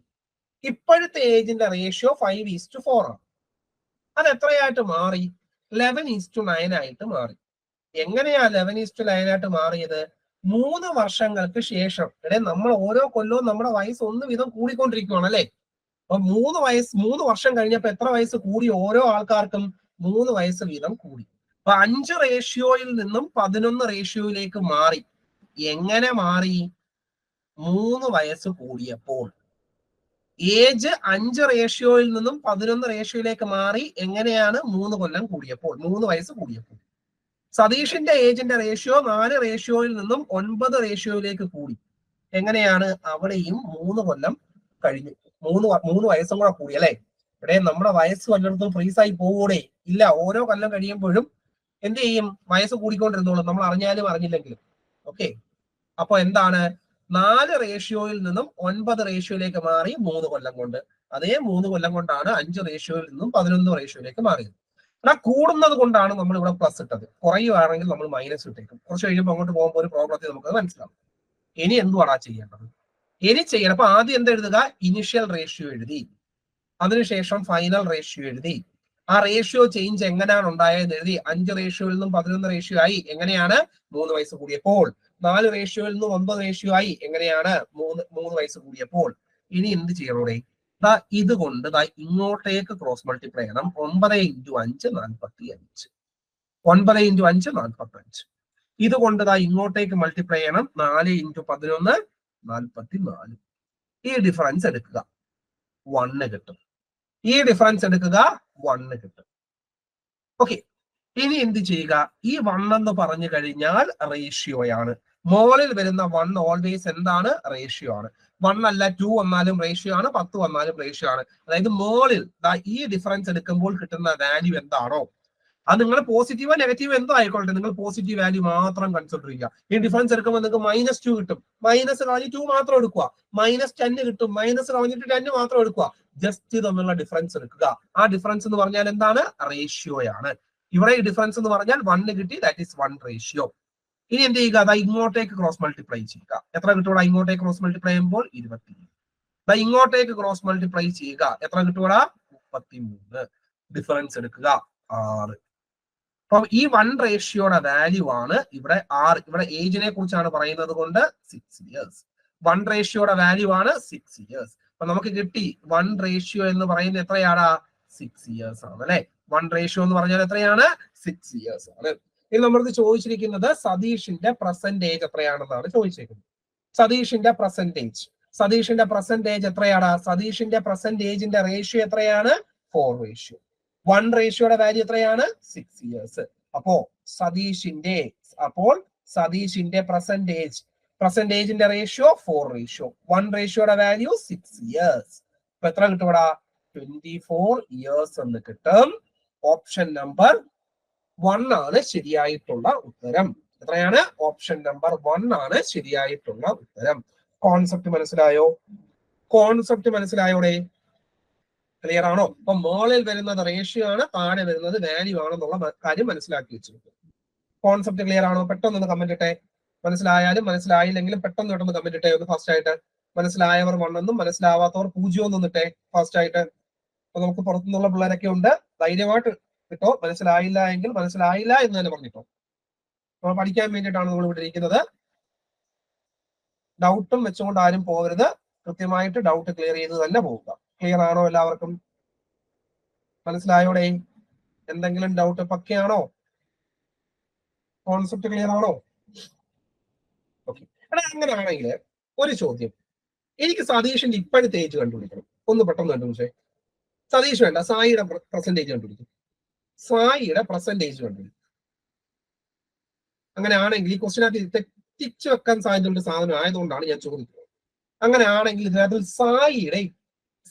ഇപ്പോഴത്തെ ഏജിന്റെ റേഷ്യോ 5:4 ആണ്. അത് എത്രയായിട്ട് മാറി? 11:9 ആയിട്ട് മാറി. എങ്ങനെയാ 11:9 ആയിട്ട് മാറിയത്? 3 വർഷങ്ങൾക്ക് ശേഷം. നമ്മൾ ഓരോ കൊല്ലവും നമ്മുടെ വയസ്സ് 1 വീതം കൂടിക്കൊണ്ടിരിക്കുകയാണ് അല്ലെ. അപ്പൊ 3 വർഷം കഴിഞ്ഞപ്പോ എത്ര വയസ്സ് കൂടി? ഓരോ ആൾക്കാർക്കും 3 വയസ്സ് വീതം കൂടി. അപ്പൊ 5 റേഷ്യോയിൽ നിന്നും 11 റേഷ്യോയിലേക്ക് മാറി. എങ്ങനെ മാറി? 3 വയസ്സ് കൂടിയപ്പോൾ. ഏജ് 5 റേഷ്യോയിൽ നിന്നും 11 റേഷ്യോയിലേക്ക് മാറി. എങ്ങനെയാണ്? 3 കൊല്ലം കൂടിയപ്പോൾ, 3 വയസ്സ് കൂടിയപ്പോൾ. സതീഷിന്റെ ഏജിന്റെ റേഷ്യോ 4 റേഷ്യോയിൽ നിന്നും 9 റേഷ്യോയിലേക്ക് കൂടി. എങ്ങനെയാണ്? അവിടെയും 3 കൊല്ലം കഴിഞ്ഞു. 3 വയസ്സും കൂടെ കൂടി അല്ലെ. ഇവിടെ നമ്മുടെ വയസ്സ് വല്ലയിടത്തും ഫ്രീസായി പോകൂടെ? ഇല്ല. ഓരോ കൊല്ലം കഴിയുമ്പോഴും എന്ത് ചെയ്യും? വയസ്സ് കൂടിക്കൊണ്ടിരുന്നോളും, നമ്മൾ അറിഞ്ഞാലും അറിഞ്ഞില്ലെങ്കിലും. ഓക്കെ. അപ്പൊ എന്താണ്? 4 റേഷ്യോയിൽ നിന്നും 9 റേഷ്യോയിലേക്ക് മാറി 3 കൊല്ലം കൊണ്ട്. അതേ 3 കൊല്ലം കൊണ്ടാണ് 5 റേഷ്യോയിൽ നിന്നും 11 റേഷ്യോയിലേക്ക് മാറിയത്. കൂടുന്നത് കൊണ്ടാണ് നമ്മൾ ഇവിടെ പ്ലസ് ഇട്ടത്. കുറയുവാണെങ്കിൽ നമ്മൾ മൈനസ് ഇട്ടേക്കും. കുറച്ച് കഴിയുമ്പോൾ അങ്ങോട്ട് പോകുമ്പോൾ ഒരു പ്രോബ്ലത്തിൽ നമുക്ക് മനസ്സിലാവും. ഇനി എന്തുവാടാ ചെയ്യേണ്ടത്? ഇനി ചെയ്യണം. അപ്പൊ ആദ്യം എന്താ എഴുതുക? ഇനിഷ്യൽ റേഷ്യോ എഴുതി. അതിനുശേഷം ഫൈനൽ റേഷ്യോ എഴുതി. ആ റേഷ്യോ ചേഞ്ച് എങ്ങനെയാണ് ഉണ്ടായത് എഴുതി. 5 റേഷ്യോയിൽ നിന്നും 11 റേഷ്യോ ആയി. എങ്ങനെയാണ്? 3 വയസ്സ് കൂടിയപ്പോൾ. 4 റേഷ്യോയിൽ നിന്നും 9 റേഷ്യോ ആയി. എങ്ങനെയാണ്? 3 വയസ്സ് കൂടിയപ്പോൾ. ഇനി എന്ത് ചെയ്യണോടെ? ഇതുകൊണ്ട് ഇങ്ങോട്ടേക്ക് ക്രോസ് മൾട്ടിപ്ലൈ ചെയ്യണം. 9 × 5 45. 9 × 5 45. ഇതുകൊണ്ട് ഇങ്ങോട്ടേക്ക് മൾട്ടിപ്ലൈ ചെയ്യണം. 4 × 11 44. ഈ ഡിഫറൻസ് എടുക്കുക, 1 കിട്ടും. ഈ ഡിഫറൻസ് എടുക്കുക, 1 കിട്ടും. ഓക്കെ, ഇനി എന്ത് ചെയ്യുക? ഈ 1 എന്ന് പറഞ്ഞു കഴിഞ്ഞാൽ റേഷ്യോയാണ്. മോളിൽ വരുന്ന 1 ഓൾവേസ് എന്താണ്? റേഷ്യോ ആണ്. 1 അല്ല 2 വന്നാലും റേഷ്യോ ആണ്, 10 വന്നാലും റേഷ്യോ ആണ്. അതായത് മോളിൽ ഈ ഡിഫറൻസ് എടുക്കുമ്പോൾ കിട്ടുന്ന വാല്യൂ എന്താണോ അത് നിങ്ങൾ പോസിറ്റീവോ നെഗറ്റീവോ എന്തോ ആയിക്കോട്ടെ, നിങ്ങൾ പോസിറ്റീവ് വാല്യൂ മാത്രം കൺസിഡർ ചെയ്യുക. ഈ ഡിഫറൻസ് എടുക്കുമ്പോൾ നിങ്ങൾക്ക് -2 കിട്ടും, മൈനസ് കളഞ്ഞ് 2 മാത്രം എടുക്കുക. -10 കിട്ടും, മൈനസ് കളഞ്ഞിട്ട് 10 മാത്രം എടുക്കുക. ജസ്റ്റ് തമ്മിലുള്ള ഡിഫറൻസ് എടുക്കുക. ആ ഡിഫറൻസ് എന്ന് പറഞ്ഞാൽ എന്താണ്? റേഷ്യോയാണ്. ഇവിടെ ഈ ഡിഫറൻസ് എന്ന് പറഞ്ഞാൽ 1 കിട്ടി, ദാറ്റ് ഈസ് 1 റേഷ്യോ. ഇനി എന്ത് ചെയ്യുക? ഇങ്ങോട്ടേക്ക് ക്രോസ് മൾട്ടിപ്ലൈ ചെയ്യുക. എത്ര കിട്ടൂടാ ഇങ്ങോട്ടേക്ക് ക്രോസ് മൾട്ടിപ്ലൈ ചെയ്യുമ്പോൾ? 20. ഇങ്ങോട്ടേക്ക് ക്രോസ് മൾട്ടിപ്ലൈ ചെയ്യുക. എത്ര കിട്ടൂടാ? 33. ഡിഫറൻസ് എടുക്കുക 6. അപ്പം ഈ 1 റേഷ്യോയുടെ വാല്യൂ ആണ് ഇവിടെ 6. ഇവിടെ ഏജിനെ കുറിച്ചാണ് പറയുന്നത് കൊണ്ട് 6 ഇയേഴ്സ്. 1 റേഷ്യോയുടെ വാല്യൂ ആണ് 6 ഇയേഴ്സ്. അപ്പൊ നമുക്ക് കിട്ടി 1 റേഷ്യോ എന്ന് പറയുന്നത് എത്രയാണ്? 6 ഇയേഴ്സ് ആണ് അല്ലെ. 1 റേഷ്യോ എന്ന് പറഞ്ഞാൽ എത്രയാണ്? 6 ഇയേഴ്സ് ആണ്. ഇനി നമ്മളത് ചോദിച്ചിരിക്കുന്നത് സതീഷിന്റെ പെർസെന്റേജ് എത്രയാണെന്നാണ് ചോദിച്ചിരിക്കുന്നത്. സതീഷിന്റെ പെർസെന്റേജ് എത്രയാണ്? സതീഷിന്റെ പെർസെന്റേജിന്റെ റേഷ്യോ എത്രയാണ്? 4 റേഷ്യോ. 1 റേഷ്യോയുടെ വാല്യൂ എത്രയാണ്? 6 ഇയേഴ്സ്. അപ്പോ സതീഷിന്റെ പെർസെന്റേജിന്റെ റേഷ്യോ 4 റേഷ്യോ. 1 റേഷ്യോയുടെ വാല്യൂ 6 ഇയേഴ്സ്. അപ്പൊ എത്ര കിട്ടും ഇവിടെ? 24 ഇയേഴ്സ് എന്ന് കിട്ടും. ഓപ്ഷൻ നമ്പർ 1 ആണ് ശരിയായിട്ടുള്ള ഉത്തരം. എത്രയാണ്? ഓപ്ഷൻ നമ്പർ 1 ആണ് ശരിയായിട്ടുള്ള ഉത്തരം. കോൺസെപ്റ്റ് മനസ്സിലായോടെ? ക്ലിയർ ആണോ? അപ്പൊ മോളിൽ വരുന്നത് റേഷ്യോ ആണ്, താഴെ വരുന്നത് വാല്യൂ ആണെന്നുള്ള കാര്യം മനസ്സിലാക്കി വെച്ചിരിക്കും. കോൺസെപ്റ്റ് ക്ലിയർ ആണോ? പെട്ടെന്ന് കമന്റ് ഇട്ടെ. മനസ്സിലായാലും മനസ്സിലായില്ലെങ്കിലും പെട്ടെന്ന് കമന്റ് ഇട്ടെ. ഒന്ന് ഫാസ്റ്റ് ആയിട്ട്. മനസ്സിലായവർ 1 എന്നും മനസ്സിലാവാത്തവർ 0 എന്നും ഇട്ടെ ഫാസ്റ്റ് ആയിട്ട്. അപ്പൊ നമുക്ക് പുറത്തുനിന്നുള്ള പിള്ളേരൊക്കെ ഉണ്ട്, ധൈര്യമായിട്ട് കിട്ടോ. മനസ്സിലായില്ല എങ്കിൽ മനസ്സിലായില്ല എന്ന് തന്നെ പറഞ്ഞിട്ടോ. നമ്മൾ പഠിക്കാൻ വേണ്ടിയിട്ടാണ് നമ്മൾ ഇവിടെ ഇരിക്കുന്നത്. ഡൗട്ടും വെച്ചുകൊണ്ട് ആരും പോകരുത്. കൃത്യമായിട്ട് ഡൗട്ട് ക്ലിയർ ചെയ്ത് തന്നെ പോവുക. ക്ലിയർ ആണോ എല്ലാവർക്കും? മനസ്സിലായോടെ? എന്തെങ്കിലും ഡൗട്ട് പക്കയാണോ? കോൺസെപ്റ്റ് ക്ലിയർ ആണോ? ഓക്കെ. അങ്ങനെയാണെങ്കിൽ ഒരു ചോദ്യം, എനിക്ക് സതീഷിന്റെ ഇപ്പോഴത്തെ ഏജ് കണ്ടുപിടിക്കണം. ഒന്ന് പെട്ടെന്ന് കണ്ടുപിടിച്ചേ. സതീഷ് വേണ്ട, സായിയുടെ പെർസെന്റേജ് കണ്ടുപിടിക്കും. സായിയുടെ പെർസെന്റേജ് കണ്ടുപിടിക്കും. അങ്ങനെയാണെങ്കിൽ ഈ ക്വസ്റ്റിനകത്ത് തെറ്റിച്ചു വെക്കാൻ സാധ്യതയുള്ള സാധനം ആയതുകൊണ്ടാണ് ഞാൻ ചോദിക്കുന്നത്. അങ്ങനെയാണെങ്കിൽ ഇതിനകത്ത്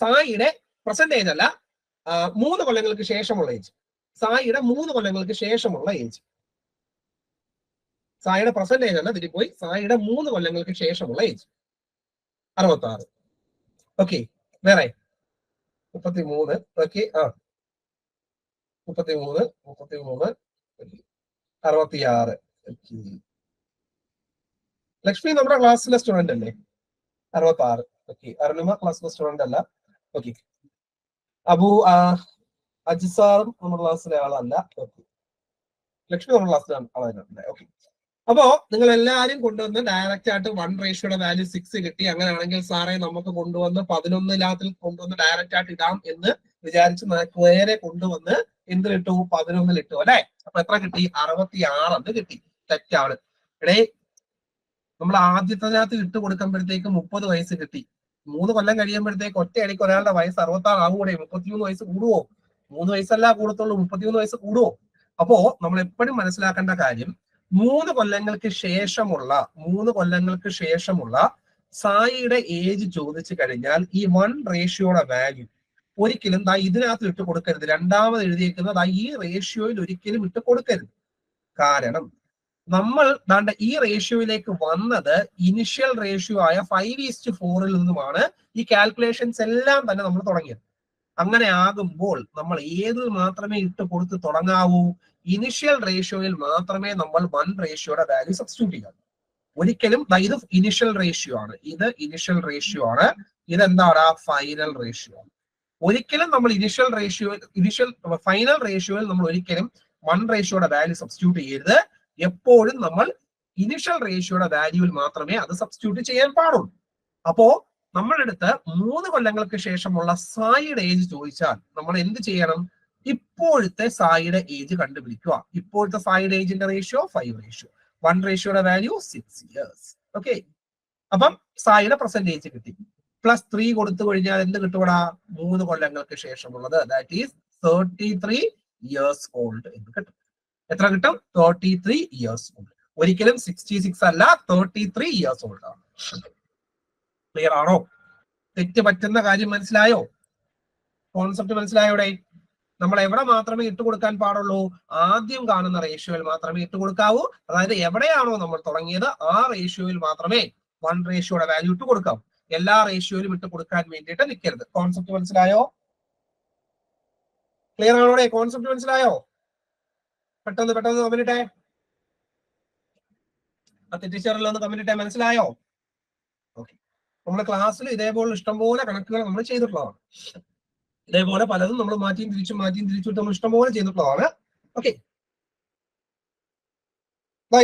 സായിയുടെ പെർസെന്റേജ് അല്ല, 3 കൊല്ലങ്ങൾക്ക് ശേഷമുള്ള ഏജ്. സായിയുടെ 3 കൊല്ലങ്ങൾക്ക് ശേഷമുള്ള ഏജ്. സായിയുടെ പെർസെന്റേജ് അല്ല, തിരിപ്പോയി. സായിയുടെ 3 കൊല്ലങ്ങൾക്ക് ശേഷമുള്ള ഏജ് 66. ഓക്കെ. വേറെ 33. ഓക്കെ. 33 66. ലക്ഷ്മി നമ്മുടെ ക്ലാസ്സിലെ സ്റ്റുഡന്റ് അല്ലേ? 66. ഓക്കെ. അരുണിമ ക്ലാസ്സിലെ സ്റ്റുഡന്റ് അല്ല. ഓക്കെ. അജിസാറും നമ്മുടെ ക്ലാസ്സിലെ ആളല്ല. ഓക്കെ. ലക്ഷ്മി നമ്മുടെ ക്ലാസ്സിലെ ആളല്ല. ഓക്കെ. അപ്പോ നിങ്ങൾ എല്ലാവരും കൊണ്ടുവന്ന് ഡയറക്റ്റ് ആയിട്ട് 1 റേഷ്യോയുടെ വാല്യൂ 6 കിട്ടി. അങ്ങനെയാണെങ്കിൽ സാറേ നമുക്ക് കൊണ്ടുവന്ന് 11 കൊണ്ടുവന്ന് ഡയറക്റ്റ് ആയിട്ട് ഇടാം എന്ന് വിചാരിച്ച് നേരെ കൊണ്ടുവന്ന് എന്തിലിട്ടു? 11 അല്ലെ? അപ്പൊ എത്ര കിട്ടി? 66 എന്ന് കിട്ടി. തെറ്റാണ്. എടേ, നമ്മൾ ആദ്യത്തിനകത്ത് ഇട്ട് കൊടുക്കുമ്പോഴത്തേക്ക് 30 വയസ്സ് കിട്ടി. 3 കൊല്ലം കഴിയുമ്പോഴത്തേക്ക് ഒറ്റയടിക്ക് ഒരാളുടെ വയസ്സ് 66 ആകൂടെ? 33 വയസ്സ് കൂടുവോ? 3 വയസ്സല്ല കൂടത്തുള്ളൂ, 33 വയസ്സ് കൂടുവോ? അപ്പോ നമ്മൾ എപ്പോഴും മനസ്സിലാക്കേണ്ട കാര്യം, 3 കൊല്ലങ്ങൾക്ക് ശേഷമുള്ള സായിയുടെ ഏജ് ചോദിച്ചു കഴിഞ്ഞാൽ ഈ 1 റേഷ്യോയുടെ വാല്യൂ ഒരിക്കലും ഇതിനകത്ത് ഇട്ട് കൊടുക്കരുത്. രണ്ടാമത് എഴുതിയിരിക്കുന്നത് ഈ റേഷ്യോയിൽ ഒരിക്കലും ഇട്ട് കൊടുക്കരുത്. കാരണം നമ്മൾ ഈ റേഷ്യോയിലേക്ക് വന്നത് ഇനിഷ്യൽ റേഷ്യോ ആയ 5:4 നിന്നുമാണ് ഈ കാൽക്കുലേഷൻസ് എല്ലാം തന്നെ നമ്മൾ തുടങ്ങിയത്. അങ്ങനെ ആകുമ്പോൾ നമ്മൾ ഏതിൽ മാത്രമേ ഇട്ട് കൊടുത്ത് തുടങ്ങാവൂ? ഇനിഷ്യൽ റേഷ്യോയിൽ മാത്രമേ നമ്മൾ 1 റേഷ്യോയുടെ വാല്യൂ സബ്സ്റ്റിറ്റ്യൂട്ട് ചെയ്യാവൂ. ഒരിക്കലും ഇത് ഇനിഷ്യൽ റേഷ്യോ ആണ്, ഇതെന്താണ്? ഫൈനൽ റേഷ്യോ ആണ്. ഒരിക്കലും നമ്മൾ ഫൈനൽ റേഷ്യോയിൽ നമ്മൾ ഒരിക്കലും 1 റേഷ്യോയുടെ വാല്യൂ സബ്സ്റ്റിറ്റ്യൂട്ട് ചെയ്യരുത്. എപ്പോഴും നമ്മൾ ഇനിഷ്യൽ റേഷ്യോയുടെ വാല്യൂവിൽ മാത്രമേ അത് സബ്സ്റ്റിറ്റ്യൂട്ട് ചെയ്യാൻ പാടുള്ളൂ. അപ്പോ നമ്മളെടുത്ത് 3 കൊല്ലങ്ങൾക്ക് ശേഷമുള്ള സായിയുടെ ഏജ് ചോദിച്ചാൽ നമ്മൾ എന്ത് ചെയ്യണം? ഇപ്പോഴത്തെ സായിയുടെ ഏജ് കണ്ടുപിടിക്കുക. ഇപ്പോഴത്തെ സായിയുടെ ഏജിന്റെ റേഷ്യോ 5 റേഷ്യോ. 1 റേഷ്യോയുടെ വാല്യൂ 6 years. ഓക്കെ, അപ്പം സായിയുടെ പെർസെന്റേജ് കിട്ടി. +3 കൊടുത്തു കഴിഞ്ഞാൽ എന്ത് കിട്ടൂടാ? 3 കൊല്ലങ്ങൾക്ക് ശേഷമുള്ളത്, ദാറ്റ് ഈസ് 33 years old എന്ന് കിട്ടും. എത്ര കിട്ടും? 33 years old. ഒരിക്കലും 66 അല്ല, 33 years old ആണ്. ക്ലിയർ ആണോ? തെറ്റ് പറ്റുന്ന കാര്യം മനസ്സിലായോ? കോൺസെപ്റ്റ് മനസ്സിലായോടെ? നമ്മൾ എവിടെ മാത്രമേ ഇട്ട് കൊടുക്കാൻ പാടുള്ളൂ? ആദ്യം കാണുന്ന റേഷ്യോയിൽ മാത്രമേ ഇട്ട് കൊടുക്കാവൂ. അതായത് എവിടെയാണോ നമ്മൾ തുടങ്ങിയത് ആ റേഷ്യോയിൽ മാത്രമേ 1 റേഷ്യോയുടെ വാല്യൂ ഇട്ട് കൊടുക്കാവൂ. എല്ലാ റേഷ്യോയിലും ഇട്ട് കൊടുക്കാൻ വേണ്ടിയിട്ട് നിൽക്കരുത്. കോൺസെപ്റ്റ് മനസ്സിലായോ? ക്ലിയർ ആണോടെ? കോൺസെപ്റ്റ് മനസ്സിലായോ? പെട്ടെന്ന് കമന്റ് ഇട്ടേ. തെറ്റിച്ചറിലൊന്ന് കമന്റ് ഇട്ടേ. മനസ്സിലായോ? ഓക്കെ, നമ്മുടെ ക്ലാസ്സിൽ ഇതേപോലെ ഇഷ്ടംപോലെ കണക്കുകൾ നമ്മൾ ചെയ്തിട്ടുള്ളതാണ്. ഇതേപോലെ പലതും നമ്മൾ മാറ്റിയും തിരിച്ചും നമ്മൾ ഇഷ്ടംപോലെ ചെയ്തിട്ടുള്ളതാണ്. ഓക്കെ,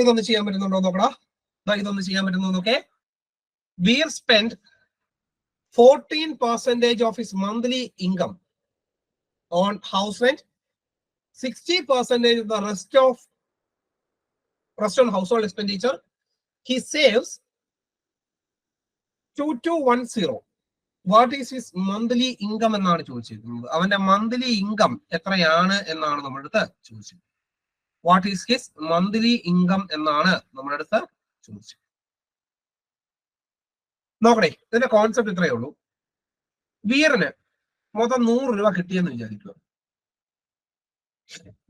ഇതൊന്ന് ചെയ്യാൻ പറ്റുന്നുണ്ടോ നോക്കടാ. ഇതൊന്ന് ചെയ്യാൻ പറ്റുന്നോ നോക്കേ. Veer spent 14% of his monthly income on house rent, 60% of the rest on household expenditure. He saves 2210. What is his monthly income എന്നാണ് ചോദിച്ചിരിക്കുന്നത്. അവന്റെ മന്ത്ലി ഇൻകം എത്രയാണ് എന്നാണ് നമ്മുടെ അടുത്ത് ചോദിച്ചത്. What is his monthly income എന്നാണ് നമ്മുടെ അടുത്ത് ചോദിച്ചത്. നോക്കണേ, ഇതിന്റെ കോൺസെപ്റ്റ് ഇത്രയേ ഉള്ളൂ. വീറിന് മൊത്തം 100 രൂപ കിട്ടിയെന്ന് വിചാരിക്കുക.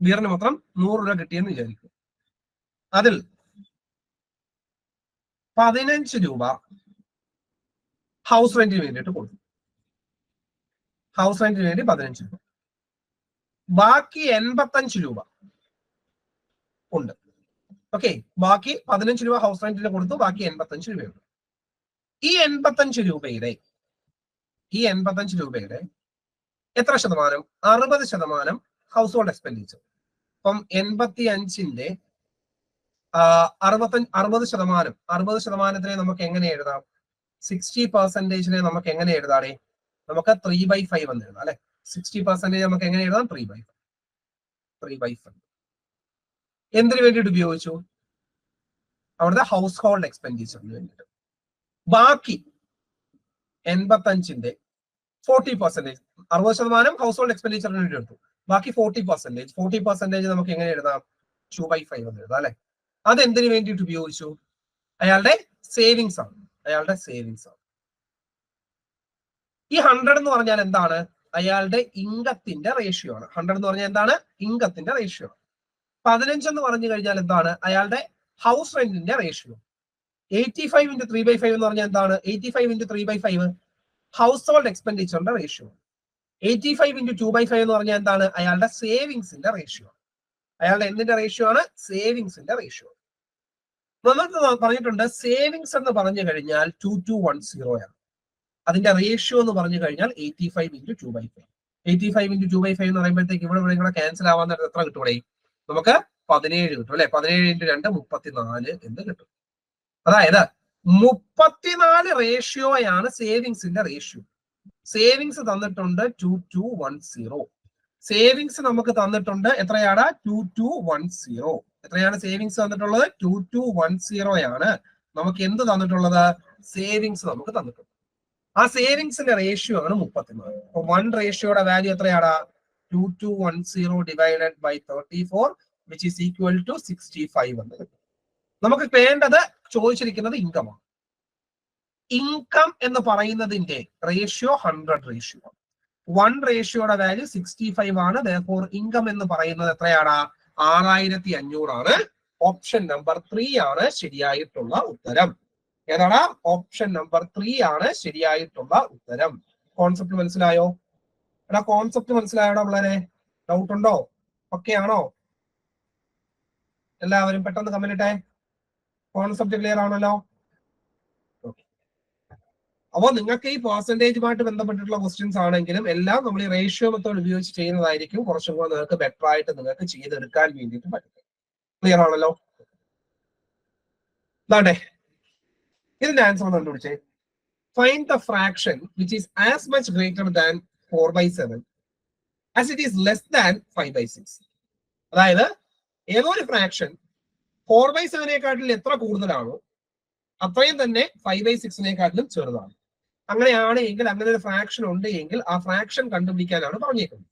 വീറിന് മൊത്തം 100 രൂപ കിട്ടിയെന്ന് വിചാരിക്കുക. അതിൽ 15 രൂപ ഹൗസ് റെന്റിന് വേണ്ടിയിട്ട് കൊടുത്തു. ഹൗസ് റെന്റിന് വേണ്ടി 15 രൂപ. ബാക്കി 85 രൂപ ഉണ്ട്. ഓക്കെ, ബാക്കി 15 രൂപ ഹൗസ് റെന്റിന് കൊടുത്തു, ബാക്കി 85 രൂപയുണ്ട്. ഈ 85 രൂപയുടെ എത്ര ശതമാനം? 60% ഹൗസ് ഹോൾഡ് എക്സ്പെൻഡിച്ചർ. അപ്പം 85ന്റെ 60%, നമുക്ക് എങ്ങനെ എഴുതാം? 60% നമുക്ക് എങ്ങനെ എഴുതാടേ? നമുക്ക് 3/5 എന്ന് എഴുതാം അല്ലെ. 60% നമുക്ക് എങ്ങനെ എഴുതാം? 3/5. എന്തിനു വേണ്ടിയിട്ട് ഉപയോഗിച്ചു? അവിടുത്തെ ഹൗസ് ഹോൾഡ് എക്സ്പെൻഡിച്ചറിന് വേണ്ടിയിട്ട്. ബാക്കി 85ന്റെ 40%, 60% ഹൗസ് ഹോൾഡ് എക്സ്പെൻഡിച്ചറിന് വേണ്ടി എടുത്തു. ബാക്കി 40% നമുക്ക് എങ്ങനെ എഴുതാം? 2/5 എന്ന് എഴുതാം അല്ലെ. അതെന്തിനു വേണ്ടിയിട്ട് ഉപയോഗിച്ചു? അയാളുടെ സേവിങ്സ് ആണ്. ഈ 100 എന്ന് പറഞ്ഞാൽ എന്താണ്? അയാളുടെ ഇൻകത്തിന്റെ റേഷ്യോ ആണ്. 100 എന്ന് പറഞ്ഞാൽ എന്താണ്? ഇൻകത്തിന്റെ റേഷ്യോ. 15 എന്ന് പറഞ്ഞു കഴിഞ്ഞാൽ എന്താണ്? അയാളുടെ ഹൗസ് റെന്റിന്റെ റേഷ്യോ. 85 × 3/5 എന്ന് പറഞ്ഞാൽ എന്താണ്? 85 × 3/5 ഹൗസ് ഹോൾഡ് എക്സ്പെൻഡിച്ചറിന്റെ റേഷ്യോ. 85 × 2/5 എന്ന് പറഞ്ഞാൽ എന്താണ്? അയാളുടെ സേവിങ്സിന്റെ റേഷ്യോ. അയാളുടെ എന്തിന്റെ റേഷ്യോ ആണ്? സേവിങ്സിന്റെ റേഷ്യോ. നമുക്ക് പറഞ്ഞിട്ടുണ്ട് സേവിങ്സ് എന്ന് പറഞ്ഞു കഴിഞ്ഞാൽ 2210 ആണ്. അതിന്റെ റേഷ്യോ എന്ന് പറഞ്ഞു കഴിഞ്ഞാൽ 85 × 2/5. 85 × 2/5 എന്ന് പറയുമ്പോഴത്തേക്ക് ഇവിടെ ക്യാൻസൽ ആവാൻ നേരത്തെ എത്ര കിട്ടും? നമുക്ക് 17 കിട്ടും അല്ലെ. 17 × 2 34 എന്ന് കിട്ടും. അതായത് 34 റേഷ്യോയാണ് സേവിങ്സിന്റെ റേഷ്യോ. സേവിങ്സ് തന്നിട്ടുണ്ട് 2210. സേവിങ്സ് നമുക്ക് തന്നിട്ടുണ്ട് എത്രയാണ്? 2210. എത്രയാണ് സേവിങ്സ് തന്നിട്ടുള്ളത്? 2210 ആണ്. നമുക്ക് എന്ത് തന്നിട്ടുള്ളത്? സേവിങ്സ് നമുക്ക് തന്നിട്ടുണ്ട്. ആ സേവിങ്സിന്റെ റേഷ്യോ ആണ് 34. അപ്പൊ 1 റേഷ്യോയുടെ വാല്യൂ എത്രയാണ്? 2210 divided by 34 which is equal to 65 എന്ന് കിട്ടും. നമുക്ക് വേണ്ടത് ചോദിച്ചിരിക്കുന്നത് ഇൻകം ആണ്. ഇൻകം എന്ന് പറയുന്നതിന്റെ റേഷ്യോ 100 റേഷ്യോ. 1 റേഷ്യോയുടെ വാല്യൂ 65 ആണ്. therefore ഇൻകം എന്ന് പറയുന്നത് എത്രയാണ്? 6500 ആണ്. ഓപ്ഷൻ നമ്പർ 3 ആണ് ശരിയായിട്ടുള്ള ഉത്തരം. ഏതാണ്? ഓപ്ഷൻ നമ്പർ 3 ആണ് ശരിയായിട്ടുള്ള ഉത്തരം. കോൺസെപ്റ്റ് മനസ്സിലായോ? കോൺസെപ്റ്റ് മനസ്സിലായോടാ പിള്ളേരെ? ഡൗട്ട് ഉണ്ടോ? ഓക്കെ ആണോ? എല്ലാവരും പെട്ടെന്ന് കമന്റ് ഇട്ടേ. കോൺസെപ്റ്റ് ക്ലിയർ ആണല്ലോ? അപ്പൊ നിങ്ങൾക്ക് ഈ പെർസെന്റേജുമായിട്ട് ബന്ധപ്പെട്ടിട്ടുള്ള ക്വസ്റ്റ്യൻസ് ആണെങ്കിലും എല്ലാം നമ്മൾ ഈ റേഷ്യോ മെത്തേഡ് ഉപയോഗിച്ച് ചെയ്യുന്നതായിരിക്കും കുറച്ചും കൂടെ നിങ്ങൾക്ക് ബെറ്റർ ആയിട്ട് നിങ്ങൾക്ക് ചെയ്തെടുക്കാൻ വേണ്ടിയിട്ട് പറ്റും. ക്ലിയർ ആണല്ലോ? അതെ, ഇതിന്റെ ആൻസർ ഒന്ന് കണ്ടുപിടിച്ചേ. Find the fraction which is as much greater than 4/7 as it is less than 5/6. അതായത് ഏതോ ഒരു ഫ്രാക്ഷൻ 4/7 എത്ര കൂടുതലാണോ അത്രയും തന്നെ 5/6 ചെറുതാണ്. അങ്ങനെയാണ് എങ്കിൽ അങ്ങനെ ഒരു ഫ്രാക്ഷൻ ഉണ്ട് എങ്കിൽ ആ ഫ്രാക്ഷൻ കണ്ടുപിടിക്കാനാണ് പറഞ്ഞേക്കുന്നത്.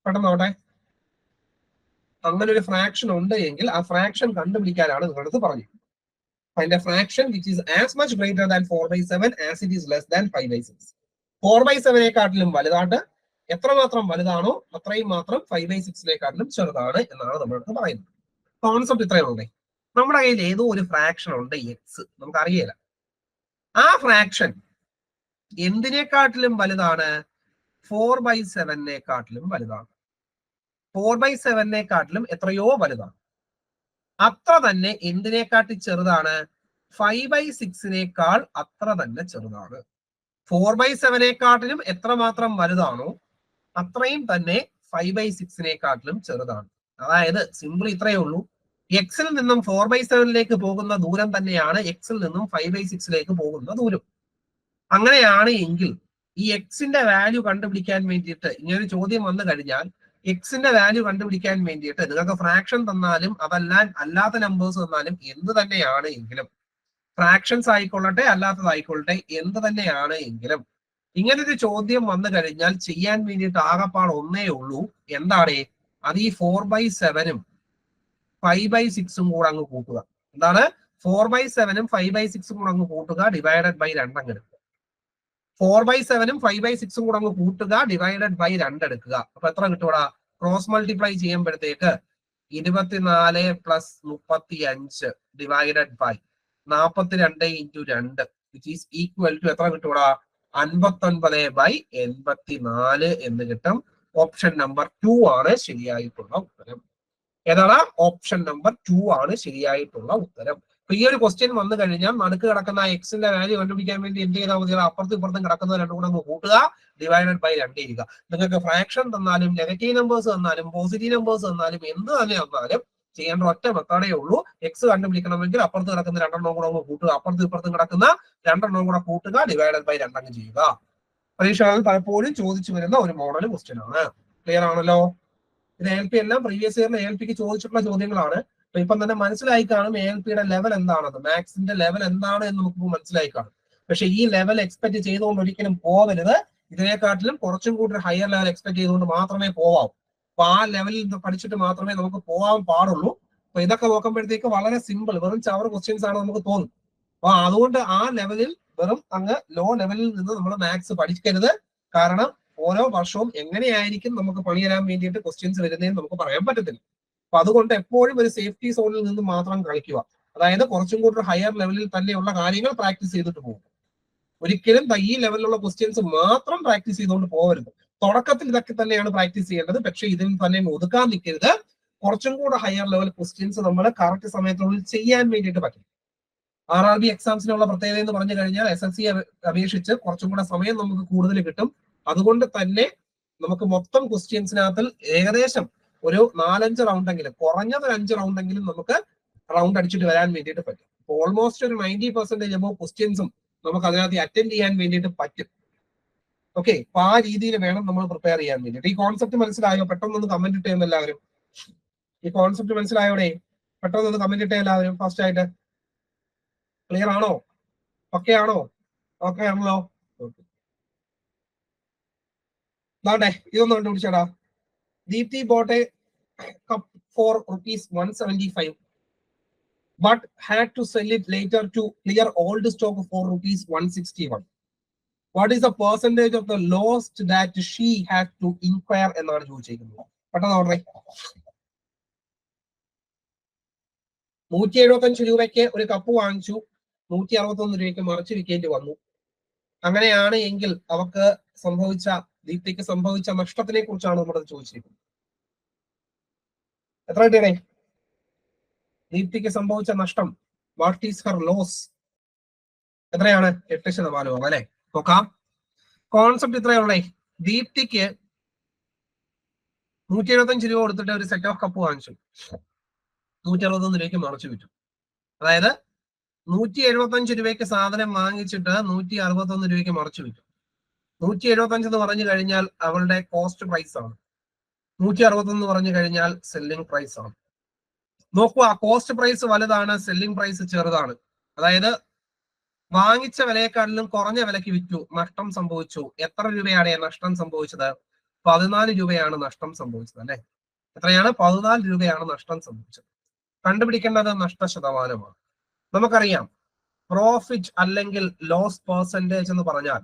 പെട്ടെന്നോട്ടെ, അങ്ങനെ ഒരു ഫ്രാക്ഷൻ ഉണ്ട് എങ്കിൽ ആ ഫ്രാക്ഷൻ കണ്ടുപിടിക്കാനാണ് നിങ്ങളടുത്ത് പറഞ്ഞത്. Find a fraction which is as much greater than 4/7 as it is less than 5/6. 4/7 വലുതാണ്, എത്രമാത്രം വലുതാണോ അത്രയും മാത്രം 5/6 ചെറുതാണ് എന്നാണ് നമ്മളടുത്ത് പറയുന്നത്. കോൺസെപ്റ്റ് ഇത്രയുള്ളേ. നമ്മുടെ കയ്യിൽ ഏതോ ഒരു ഫ്രാക്ഷൻ ഉണ്ട് എക്സ്, നമുക്കറിയില്ല. ആ ഫ്രാക്ഷൻ എന്തിനേക്കാട്ടിലും വലുതാണ്? 4/7 വലുതാണ്. 4/7 എത്രയോ വലുതാണ്. അത്ര തന്നെ എന്തിനേക്കാട്ടി ചെറുതാണ്? 5/6 അത്ര തന്നെ ചെറുതാണ്. 4/7 എത്രമാത്രം വലുതാണോ അത്രയും തന്നെ 5/6 ചെറുതാണ്. അതായത് സിമ്പിൾ ഇത്രയേ ഉള്ളൂ. എക്സിൽ നിന്നും 4/7 പോകുന്ന ദൂരം തന്നെയാണ് എക്സിൽ നിന്നും 5/6 പോകുന്ന ദൂരം. അങ്ങനെയാണ് എങ്കിൽ ഈ എക്സിന്റെ വാല്യൂ കണ്ടുപിടിക്കാൻ വേണ്ടിയിട്ട് ഇങ്ങനൊരു ചോദ്യം വന്നു കഴിഞ്ഞാൽ എക്സിന്റെ വാല്യൂ കണ്ടുപിടിക്കാൻ വേണ്ടിയിട്ട് നിങ്ങൾക്ക് ഫ്രാക്ഷൻ തന്നാലും അല്ലാത്ത നമ്പേഴ്സ് തന്നാലും എന്ത് തന്നെയാണ് എങ്കിലും, ഫ്രാക്ഷൻസ് ആയിക്കൊള്ളട്ടെ അല്ലാത്തതായിക്കൊള്ളട്ടെ എന്ത് തന്നെയാണ് എങ്കിലും, ഇങ്ങനൊരു ചോദ്യം വന്നു കഴിഞ്ഞാൽ ചെയ്യാൻ വേണ്ടിയിട്ട് ആകപ്പാട് ഒന്നേ ഉള്ളൂ. എന്താണ്? അത് ഈ 4/7 5/6 കൂടെ അങ്ങ് കൂട്ടുക. എന്താണ്? 4/7 5/6 കൂടെ അങ്ങ് കൂട്ടുക, ഡിവൈഡഡ് ബൈ 2 അങ്ങ് എടുക്കുക. 4/7 5/6 കൂടെ അങ്ങ് കൂട്ടുക, ഡിവൈഡഡ് ബൈ 2 എടുക്കുക. അപ്പൊ എത്ര കിട്ടൂടാ? ക്രോസ് മൾട്ടിപ്ലൈ ചെയ്യുമ്പോഴത്തേക്ക് 24 + 35 divided by 42 × 2 which is equal to എത്ര കിട്ടൂടാ? 59/84 എന്ന് കിട്ടും. ഓപ്ഷൻ നമ്പർ 2 ആണ് ശരിയായിട്ടുള്ള ഉത്തരം. ഏതാണ്? ഓപ്ഷൻ നമ്പർ 2 ആണ് ശരിയായിട്ടുള്ള ഉത്തരം. അപ്പൊ ഈ ഒരു ക്വസ്റ്റ്യൻ വന്നു കഴിഞ്ഞാൽ നടുക്ക് കിടക്കുന്ന എക്സിന്റെ വാല്യൂ കണ്ടുപിടിക്കാൻ വേണ്ടി എന്ത് ചെയ്താൽ മതി? അപ്പുറത്തും ഇപ്പുറത്തും കിടക്കുന്ന രണ്ടും കൂടെ അങ്ങ് കൂട്ടുക, ഡിവൈഡഡ് ബൈ 2 ചെയ്യുക. നിങ്ങൾക്ക് ഫ്രാക്ഷൻ തന്നാലും നെഗറ്റീവ് നമ്പേഴ്സ് തന്നാലും പോസിറ്റീവ് നമ്പേഴ്സ് തന്നാലും എന്ത് തന്നെ തന്നാലും ചെയ്യേണ്ട ഒറ്റ മെത്തേഡേ ഉള്ളൂ. എക്സ് കണ്ടുപിടിക്കണമെങ്കിൽ അപ്പുറത്ത് കിടക്കുന്ന 2 കൂടെ അങ്ങ് കൂട്ടുക, അപ്പുറത്തും ഇപ്പുറത്തും കിടക്കുന്ന 2 കൂടെ കൂട്ടുക, ഡിവൈഡഡ് ബൈ 2 അങ്ങ് ചെയ്യുക. പരീക്ഷകളിൽ പലപ്പോഴും ചോദിച്ചു വരുന്ന ഒരു മോഡൽ ക്വസ്റ്റ്യൻ ആണ്. ക്ലിയർ ആണല്ലോ? ഇത് ALP എല്ലാം പ്രീവിയസ് ഇയറിൽ ALPക്ക് ചോദിച്ചിട്ടുള്ള ചോദ്യങ്ങളാണ്. അപ്പൊ ഇപ്പം തന്നെ മനസ്സിലായി കാണും ALPയുടെ ലെവൽ എന്താണെന്ന്, മാത്സിന്റെ ലെവൽ എന്താണ് എന്ന് നമുക്ക് മനസ്സിലായി കാണും. പക്ഷെ ഈ ലെവൽ എക്സ്പെക്ട് ചെയ്തുകൊണ്ട് ഒരിക്കലും പോകരുത്. ഇതിനെക്കാട്ടിലും കുറച്ചും കൂടി ഹയർ ലെവൽ എക്സ്പെക്ട് ചെയ്തുകൊണ്ട് മാത്രമേ പോവാവൂ. അപ്പൊ ആ ലെവലിൽ പഠിച്ചിട്ട് മാത്രമേ നമുക്ക് പോകാൻ പാടുള്ളൂ. അപ്പൊ ഇതൊക്കെ നോക്കുമ്പോഴത്തേക്ക് വളരെ സിമ്പിൾ, വെറും ചവർ ക്വസ്റ്റ്യൻസ് ആണ് നമുക്ക് തോന്നും. അപ്പൊ അതുകൊണ്ട് ആ ലെവലിൽ വെറും അങ്ങ് ലോ ലെവലിൽ നിന്ന് നമ്മൾ മാത്സ് പഠിക്കരുത്. കാരണം ഓരോ വർഷവും എങ്ങനെയായിരിക്കും നമുക്ക് പണി തരാൻ വേണ്ടിയിട്ട് ക്വസ്റ്റ്യൻസ് വരുന്നതെന്ന് നമുക്ക് പറയാൻ പറ്റത്തില്ല. അപ്പൊ അതുകൊണ്ട് എപ്പോഴും ഒരു സേഫ്റ്റി സോണിൽ നിന്ന് മാത്രം കളിക്കുക. അതായത് കുറച്ചും കൂടി ഹയർ ലെവലിൽ തന്നെയുള്ള കാര്യങ്ങൾ പ്രാക്ടീസ് ചെയ്തിട്ട് പോകും. ഒരിക്കലും ഈ ലെവലിലുള്ള ക്വസ്റ്റ്യൻസ് മാത്രം പ്രാക്ടീസ് ചെയ്തുകൊണ്ട് പോകരുത്. തുടക്കത്തിൽ ഇതൊക്കെ തന്നെയാണ് പ്രാക്ടീസ് ചെയ്യേണ്ടത്. പക്ഷെ ഇതിൽ തന്നെ ഒതുക്കാൻ നിൽക്കരുത്. കുറച്ചും കൂടെ ഹയർ ലെവൽ ക്വസ്റ്റ്യൻസ് നമ്മൾ കറക്റ്റ് സമയത്തിനുള്ളിൽ ചെയ്യാൻ വേണ്ടിയിട്ട് പറ്റും. RRB എക്സാംസിനുള്ള പ്രത്യേകത എന്ന് പറഞ്ഞു കഴിഞ്ഞാൽ SSC അപേക്ഷിച്ച് കുറച്ചും കൂടെ സമയം നമുക്ക് കൂടുതൽ കിട്ടും. അതുകൊണ്ട് തന്നെ നമുക്ക് മൊത്തം ക്വസ്റ്റ്യൻസിനകത്തിൽ ഏകദേശം ഒരു 4-5 റൗണ്ടെങ്കിലും, കുറഞ്ഞത് 5 റൗണ്ടെങ്കിലും നമുക്ക് റൗണ്ട് അടിച്ചിട്ട് വരാൻ വേണ്ടിയിട്ട് പറ്റും. ഓൾമോസ്റ്റ് ഒരു 90% എബോവ് ക്വസ്റ്റ്യൻസും നമുക്ക് അതിനകത്ത് അറ്റൻഡ് ചെയ്യാൻ വേണ്ടിയിട്ട് പറ്റും. ഓക്കെ, അപ്പൊ ആ രീതിയിൽ വേണം നമ്മൾ പ്രിപ്പയർ ചെയ്യാൻ വേണ്ടിയിട്ട്. ഈ കോൺസെപ്റ്റ് മനസ്സിലായോ? പെട്ടെന്നൊന്ന് കമന്റ് ഇട്ടേന്ന് എല്ലാവരും. ഈ കോൺസെപ്റ്റ് മനസ്സിലായോടെ? പെട്ടെന്നൊന്ന് കമന്റ് ഇട്ടേ എല്ലാവരും ഫാസ്റ്റ് ആയിട്ട്. ക്ലിയർ ആണോ? ഓക്കെ ആണോ? ഓക്കെ ആണല്ലോ? ദാണ്ടെ ഇതൊന്നും കണ്ടുപിടിച്ചടാ. Deepthi bought a cup for ₹175 but had to sell it later to clear old stock for ₹161. What is the percentage of the loss that she had to incur എന്നാണ് ചോദിച്ചിരിക്കുന്നത്. പെട്ടെന്ന് ഓർഡറേ. 175 രൂപയ്ക്ക് ഒരു കപ്പ് വാങ്ങിച്ചു, 161 രൂപയ്ക്ക് മറിച്ച് വിൽക്കേണ്ടി വന്നു. അങ്ങനെയാണ് എങ്കിൽ അവർക്ക് ദീപ്തിക്ക് സംഭവിച്ച നഷ്ടത്തിനെ കുറിച്ചാണ് നമ്മൾ ചോദിച്ചിരിക്കുന്നത്. എത്ര കിട്ടിയേ? ദീപ്തിക്ക് സംഭവിച്ച നഷ്ടം, വാട്ട് ഈസ് ഹർ ലോസ്? എത്രയാണ്? 8% അല്ലെ? നോക്കാം. കോൺസെപ്റ്റ് ഇത്രയുള്ളേ. ദീപ്തിക്ക് 175 രൂപ കൊടുത്തിട്ട് ഒരു സെറ്റ് ഓഫ് കപ്പ് വാങ്ങിച്ചു, 161 രൂപയ്ക്ക് മറിച്ചു വിറ്റു. അതായത് 175 രൂപയ്ക്ക് സാധനം വാങ്ങിച്ചിട്ട് 161 രൂപയ്ക്ക് മറിച്ചു വിറ്റു. 175 എന്ന് പറഞ്ഞു കഴിഞ്ഞാൽ അവളുടെ കോസ്റ്റ് പ്രൈസ് ആണ്. 161 എന്ന് പറഞ്ഞു കഴിഞ്ഞാൽ സെല്ലിംഗ് പ്രൈസ് ആണ്. നോക്കുക, കോസ്റ്റ് പ്രൈസ് വലുതാണ്, സെല്ലിംഗ് പ്രൈസ് ചെറുതാണ്. അതായത് വാങ്ങിച്ച വിലയെക്കാട്ടിലും കുറഞ്ഞ വിലയ്ക്ക് വിറ്റു, നഷ്ടം സംഭവിച്ചു. എത്ര രൂപയാണ് നഷ്ടം സംഭവിച്ചത്? 14 രൂപയാണ് നഷ്ടം സംഭവിച്ചത് അല്ലെ? എത്രയാണ്? 14 രൂപയാണ് നഷ്ടം സംഭവിച്ചത്. കണ്ടുപിടിക്കേണ്ടത് നഷ്ടശതമാനമാണ്. നമുക്കറിയാം പ്രോഫിറ്റ് അല്ലെങ്കിൽ ലോസ് പെർസെന്റേജ് എന്ന് പറഞ്ഞാൽ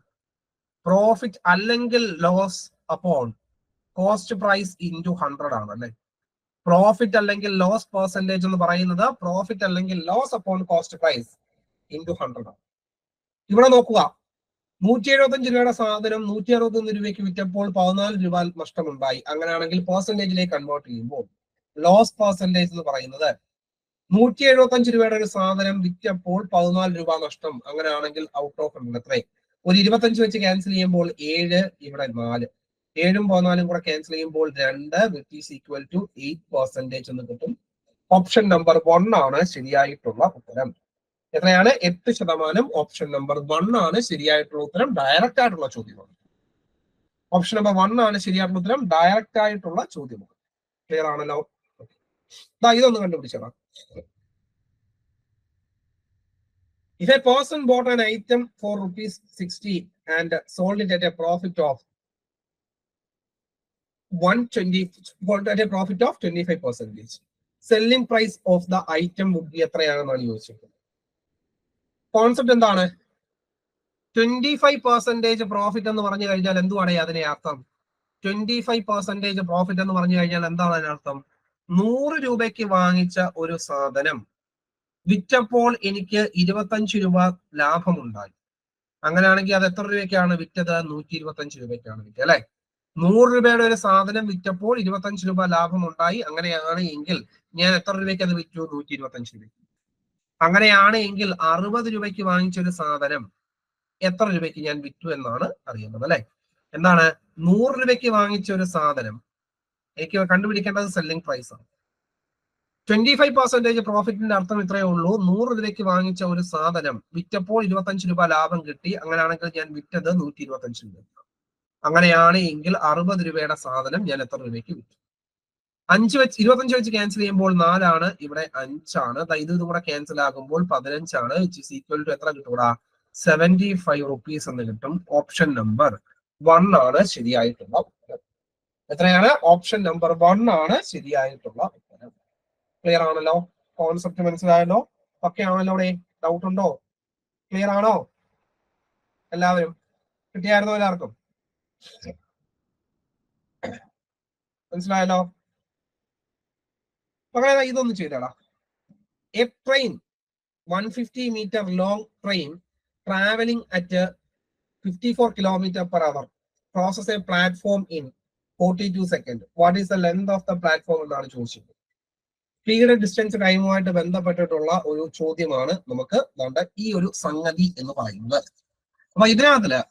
പ്രോഫിറ്റ് അല്ലെങ്കിൽ loss upon cost price into 100 ആണ് അല്ലെ? പ്രോഫിറ്റ് അല്ലെങ്കിൽ ലോസ് പെർസെന്റേജ് എന്ന് പറയുന്നത് പ്രോഫിറ്റ് അല്ലെങ്കിൽ loss upon cost price into 100 ആണ്. ഇവിടെ നോക്കുക, 175 രൂപയുടെ സാധനം 161 രൂപയ്ക്ക് വിറ്റപ്പോൾ 14 രൂപ നഷ്ടമുണ്ടായി. അങ്ങനെയാണെങ്കിൽ പെർസെന്റേജിലേക്ക് കൺവേർട്ട് ചെയ്യുമ്പോൾ ലോസ് പെർസെന്റേജ് എന്ന് പറയുന്നത് 175 രൂപയുടെ ഒരു സാധനം വിറ്റപ്പോൾ 14 രൂപ നഷ്ടം. അങ്ങനെയാണെങ്കിൽ ഔട്ട് ഓഫ് 100 എത്ര? ഒരു 25 വെച്ച് ക്യാൻസൽ ചെയ്യുമ്പോൾ 7, ഇവിടെ 4, 7ഉം 14ഉം കൂടെ ക്യാൻസൽ ചെയ്യുമ്പോൾ 2, വിച്ച് ഈസ് ഈക്വൽ ടു 8% എന്ന് കിട്ടും. ഓപ്ഷൻ നമ്പർ 1 ആണ് ശരിയായിട്ടുള്ള ഉത്തരം. എത്രയാണ്? 8%. ഓപ്ഷൻ നമ്പർ 1 ആണ് ശരിയായിട്ടുള്ള ഉത്തരം. ഡയറക്റ്റ് ആയിട്ടുള്ള ചോദ്യമാണ്. ഓപ്ഷൻ നമ്പർ 1 ആണ് ശരിയായിട്ടുള്ള ഉത്തരം. ഡയറക്റ്റ് ആയിട്ടുള്ള ചോദ്യമാണ്. ക്ലിയർ ആണല്ലോ? ഇതൊന്ന് കണ്ടുപിടിച്ചോളാം. If a person bought an item for ₹60 and sold it at a profit of 25%, selling price of the item would be എത്രയാണെന്നാണ് ചോദിച്ചത്. കോൺസെപ്റ്റ് എന്താണ്? 25% പ്രോഫിറ്റ് എന്ന് പറഞ്ഞു കഴിഞ്ഞാൽ എന്തുവാണ് അതിനെ അർത്ഥം? 25% പ്രോഫിറ്റ് എന്ന് പറഞ്ഞു കഴിഞ്ഞാൽ എന്താണ് അതിനർത്ഥം? 100 രൂപയ്ക്ക് വാങ്ങിച്ച ഒരു സാധനം വിറ്റപ്പോൾ എനിക്ക് 25 രൂപ ലാഭമുണ്ടായി. അങ്ങനെയാണെങ്കിൽ അത് എത്ര രൂപയ്ക്കാണ് വിറ്റത്? 125 രൂപയ്ക്കാണ് വിറ്റത് അല്ലെ? 100 രൂപയുടെ ഒരു സാധനം വിറ്റപ്പോൾ 25 രൂപ ലാഭമുണ്ടായി. അങ്ങനെയാണ് എങ്കിൽ ഞാൻ എത്ര രൂപയ്ക്ക് അത് വിറ്റു? 125 രൂപയ്ക്ക്. അങ്ങനെയാണ് എങ്കിൽ 60 രൂപയ്ക്ക് വാങ്ങിച്ച ഒരു സാധനം എത്ര രൂപയ്ക്ക് ഞാൻ വിറ്റു എന്നാണ് അറിയുന്നത് അല്ലെ? എന്താണ്? 100 രൂപയ്ക്ക് വാങ്ങിച്ച ഒരു സാധനം എനിക്ക് കണ്ടുപിടിക്കേണ്ടത് സെല്ലിംഗ് പ്രൈസ് ആണ്. 25% പ്രോഫിറ്റിന്റെ അർത്ഥം ഇത്രയേ ഉള്ളൂ. 100 രൂപയ്ക്ക് വാങ്ങിച്ച ഒരു സാധനം വിറ്റപ്പോൾ 25 രൂപ ലാഭം കിട്ടി. അങ്ങനെയാണെങ്കിൽ ഞാൻ വിറ്റത് 125 രൂപ. അങ്ങനെയാണ് എങ്കിൽ 60 രൂപയുടെ സാധനം ഞാൻ എത്ര രൂപയ്ക്ക് വിറ്റു? 25 വെച്ച് ക്യാൻസൽ ചെയ്യുമ്പോൾ 4 ആണ്, ഇവിടെ 5 ആണ്. ഇതും കൂടെ ക്യാൻസൽ ആകുമ്പോൾ 15 ആണ്. വിച്ച് ഈസ് ഈക്വൽ ടു എത്ര കിട്ടൂടാ? 75 rupees എന്ന് കിട്ടും. ഓപ്ഷൻ നമ്പർ 1 ആണ് ശരിയായിട്ടുള്ള ഉത്തരം. എത്രയാണ്? ഓപ്ഷൻ നമ്പർ 1 ആണ് ശരിയായിട്ടുള്ള ഉത്തരം. ക്ലിയർ ആണല്ലോ? കോൺസെപ്റ്റ് മനസ്സിലായല്ലോ? ഓക്കെ ആണല്ലോ? ഇവിടെ ഡൗട്ട് ഉണ്ടോ? ക്ലിയർ ആണോ എല്ലാവരും? കിട്ടിയായിരുന്നോ എല്ലാവർക്കും? മനസ്സിലായല്ലോ? മക്കളെ ഇതൊന്നും ചെയ്തേടാ. A train 150 meter long train traveling at 54 km/h crosses a platform in 42 seconds. What is the length of the platform എന്നാണ് ചോദിച്ചത്. സ്പീഡ് ഡിസ്റ്റൻസ് ടൈമുമായിട്ട് ബന്ധപ്പെട്ടിട്ടുള്ള ഒരു ചോദ്യമാണ് നമുക്ക് ഈ ഒരു സംഗതി എന്ന് പറയുന്നത്. അപ്പൊ ഇതിനകത്തില്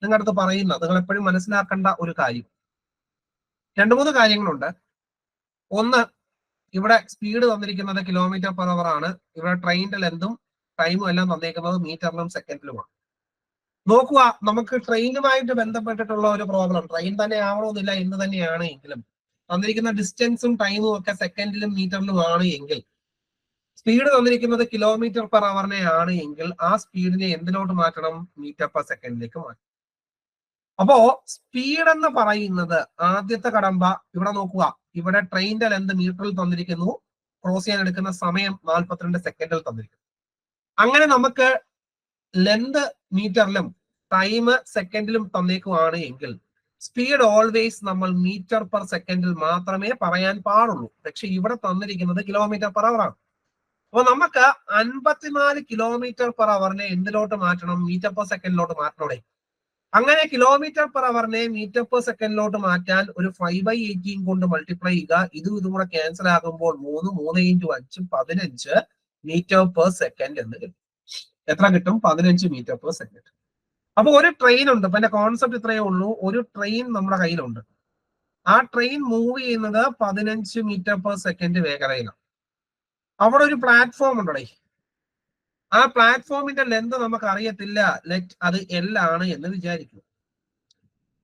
നിങ്ങളടുത്ത് പറയുന്ന നിങ്ങൾ എപ്പോഴും മനസ്സിലാക്കേണ്ട ഒരു കാര്യം, 2-3 കാര്യങ്ങളുണ്ട്. ഒന്ന്, ഇവിടെ സ്പീഡ് തന്നിരിക്കുന്നത് km/h ആണ്. ഇവിടെ ട്രെയിനിന്റെ ലെന്തും ടൈമും എല്ലാം തന്നിരിക്കുന്നത് മീറ്ററിലും സെക്കൻഡിലുമാണ്. നോക്കുക, നമുക്ക് ട്രെയിനുമായിട്ട് ബന്ധപ്പെട്ടിട്ടുള്ള ഒരു പ്രോബ്ലം, ട്രെയിൻ തന്നെ ആവണമെന്നില്ല എന്ന് തന്നെയാണ് എങ്കിലും തന്നിരിക്കുന്ന ഡിസ്റ്റൻസും ടൈമും ഒക്കെ സെക്കൻഡിലും മീറ്ററിലും ആണ് എങ്കിൽ, സ്പീഡ് തന്നിരിക്കുന്നത് km/h ആണ് എങ്കിൽ ആ സ്പീഡിനെ എന്തിലോട്ട് മാറ്റണം? മീറ്റർ/സെക്കൻഡിലേക്ക് മാറ്റണം. അപ്പോ സ്പീഡ് എന്ന് പറയുന്നത് ആദ്യത്തെ കടമ്പ ഇവിടെ നോക്കുക. ഇവിടെ ട്രെയിനിന്റെ ലെന്ത് മീറ്ററിൽ തന്നിരിക്കുന്നു, ക്രോസ് ചെയ്യാൻ എടുക്കുന്ന സമയം 42 സെക്കൻഡിൽ തന്നിരിക്കുന്നു. അങ്ങനെ നമുക്ക് ലെന്ത് മീറ്ററിലും ടൈം സെക്കൻഡിലും തന്നേക്കുവാണ് എങ്കിൽ സ്പീഡ് ഓൾവേസ് നമ്മൾ മീറ്റർ/സെക്കൻഡിൽ മാത്രമേ പറയാൻ പാടുള്ളൂ. പക്ഷെ ഇവിടെ തന്നിരിക്കുന്നത് km/h ആണ്. അപ്പൊ നമുക്ക് 54 km/h എന്തിലോട്ട് മാറ്റണം? മീറ്റർ/സെക്കൻഡിലോട്ട് മാറ്റണോടെ. അങ്ങനെ km/h മീറ്റർ/സെക്കൻഡിലോട്ട് മാറ്റാൻ ഒരു 5/18 കൊണ്ട് മൾട്ടിപ്ലൈ ചെയ്യുക. ഇതും കൂടെ ക്യാൻസൽ ആകുമ്പോൾ 3 × 5 15 മീറ്റർ/സെക്കൻഡ് എന്ന് കിട്ടും. എത്ര കിട്ടും? 15 മീറ്റർ/സെക്കൻഡ്. അപ്പൊ ഒരു ട്രെയിൻ ഉണ്ട്. അപ്പൊ എന്റെ കോൺസെപ്റ്റ് ഇത്രയേ ഉള്ളൂ. ഒരു ട്രെയിൻ നമ്മുടെ കയ്യിലുണ്ട്. ആ ട്രെയിൻ മൂവ് ചെയ്യുന്നത് 15 മീറ്റർ/സെക്കൻഡ് വേഗതയിലാണ്. അവിടെ ഒരു പ്ലാറ്റ്ഫോം ഉണ്ടേ. ആ പ്ലാറ്റ്ഫോമിന്റെ ലെന്ത് നമുക്ക് അറിയത്തില്ല. ലെറ്റ് അത് L ആണ് എന്ന് വിചാരിക്കും.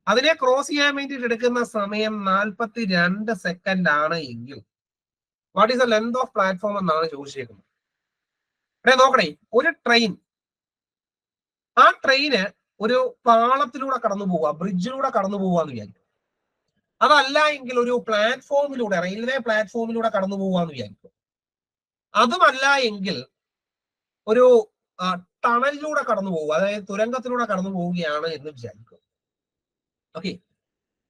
അതിനെ ക്രോസ് ചെയ്യാൻ വേണ്ടിയിട്ട് എടുക്കുന്ന സമയം 42 സെക്കൻഡ് ആണ് എങ്കിൽ what is the length of platform എന്നാണ് ചോദിച്ചേക്കുന്നത്. ഇവിടെ നോക്കണേ, ഒരു ട്രെയിൻ, ആ ട്രെയിന് ഒരു പാളത്തിലൂടെ കടന്നു പോവുക, ബ്രിഡ്ജിലൂടെ കടന്നു പോവാന്ന് വിചാരിക്കും. അതല്ല എങ്കിൽ ഒരു പ്ലാറ്റ്ഫോമിലൂടെ, റെയിൽവേ പ്ലാറ്റ്ഫോമിലൂടെ കടന്നു പോവാന്ന് വിചാരിക്കും. അതുമല്ല എങ്കിൽ ഒരു ടണലിലൂടെ കടന്നു പോവുക, അതായത് തുരങ്കത്തിലൂടെ കടന്നു പോവുകയാണ് എന്ന് വിചാരിക്കും. ഓക്കെ,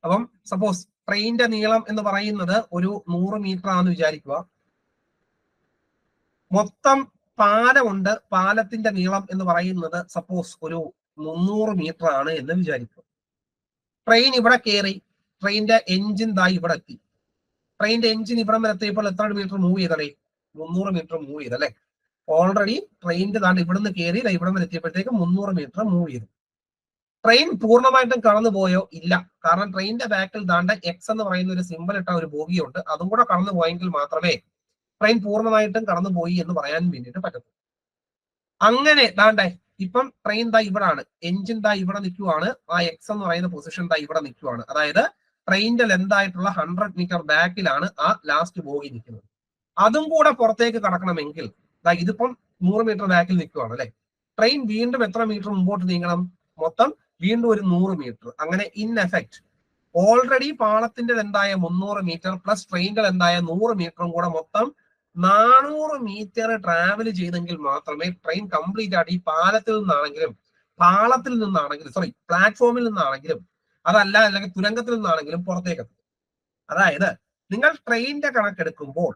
അപ്പം സപ്പോസ് ട്രെയിനിന്റെ നീളം എന്ന് പറയുന്നത് ഒരു 100 മീറ്റർ ആണെന്ന് വിചാരിക്കുക. മൊത്തം പാലമുണ്ട്, പാലത്തിന്റെ നീളം എന്ന് പറയുന്നത് സപ്പോസ് ഒരു 300 മീറ്റർ ആണ് എന്ന് വിചാരിക്കുക. ട്രെയിൻ ഇവിടെ കയറി, ട്രെയിനിന്റെ എഞ്ചിൻ ഇവിടെ എത്തി. ട്രെയിനിന്റെ എഞ്ചിൻ ഇവിടം വരെ എത്തിയപ്പോൾ എത്ര മീറ്റർ മൂവ് ചെയ്തല്ലേ? 300 മീറ്റർ മൂവ് ചെയ്തല്ലേ? ഓൾറെഡി ട്രെയിനിന്റെ ഇവിടുന്ന് കയറി ഇവിടം വരെ എത്തിയപ്പോഴത്തേക്ക് 300 മീറ്റർ മൂവ് ചെയ്തു. ട്രെയിൻ പൂർണ്ണമായിട്ടും കടന്നു പോയോ? ഇല്ല. കാരണം ട്രെയിനിന്റെ ബാക്കിൽ എക്സ് എന്ന് പറയുന്ന ഒരു സിമ്പിൾ ഇട്ട ഒരു ബോഗിയുണ്ട്. അതും കൂടെ കടന്നു പോയെങ്കിൽ മാത്രമേ ട്രെയിൻ പൂർണ്ണമായിട്ടും കടന്നു പോയി എന്ന് പറയാൻ വേണ്ടിയിട്ട് പറ്റത്തുള്ളൂ. അങ്ങനെ ഇപ്പം ട്രെയിൻ ഇവിടാണ്, എഞ്ചിൻ ഇവിടെ നിൽക്കുവാണ്, ആ എക്സ് എന്ന് പറയുന്ന പൊസിഷൻ ഇവിടെ നിൽക്കുവാണ്. അതായത് ട്രെയിനിന്റെ ലെന്ത് ആയിട്ടുള്ള 100 മീറ്റർ ബാക്കിലാണ് ആ ലാസ്റ്റ് ബോഗി നിൽക്കുന്നത്. അതും കൂടെ പുറത്തേക്ക് കടക്കണമെങ്കിൽ ഇതിപ്പം 100 മീറ്റർ ബാക്കിൽ നിൽക്കുവാണ് അല്ലെ. ട്രെയിൻ വീണ്ടും എത്ര മീറ്റർ മുമ്പോട്ട് നീങ്ങണം? മൊത്തം വീണ്ടും ഒരു 100 മീറ്റർ. അങ്ങനെ ഇൻ എഫക്ട് ഓൾറെഡി പാളത്തിന്റെ ലെന്തായ 300 മീറ്റർ പ്ലസ് ട്രെയിനിന്റെ ലെന്തായ 100 മീറ്ററും കൂടെ മൊത്തം 400 മീറ്റർ ട്രാവൽ ചെയ്തെങ്കിൽ മാത്രമേ ട്രെയിൻ കംപ്ലീറ്റ് ആയിട്ട് ഈ പാലത്തിൽ നിന്നാണെങ്കിലും പ്ലാറ്റ്ഫോമിൽ നിന്നാണെങ്കിലും അതല്ല അല്ലെങ്കിൽ തുരങ്കത്തിൽ നിന്നാണെങ്കിലും പുറത്തേക്ക് എത്തും. അതായത് നിങ്ങൾ ട്രെയിനിന്റെ കണക്കെടുക്കുമ്പോൾ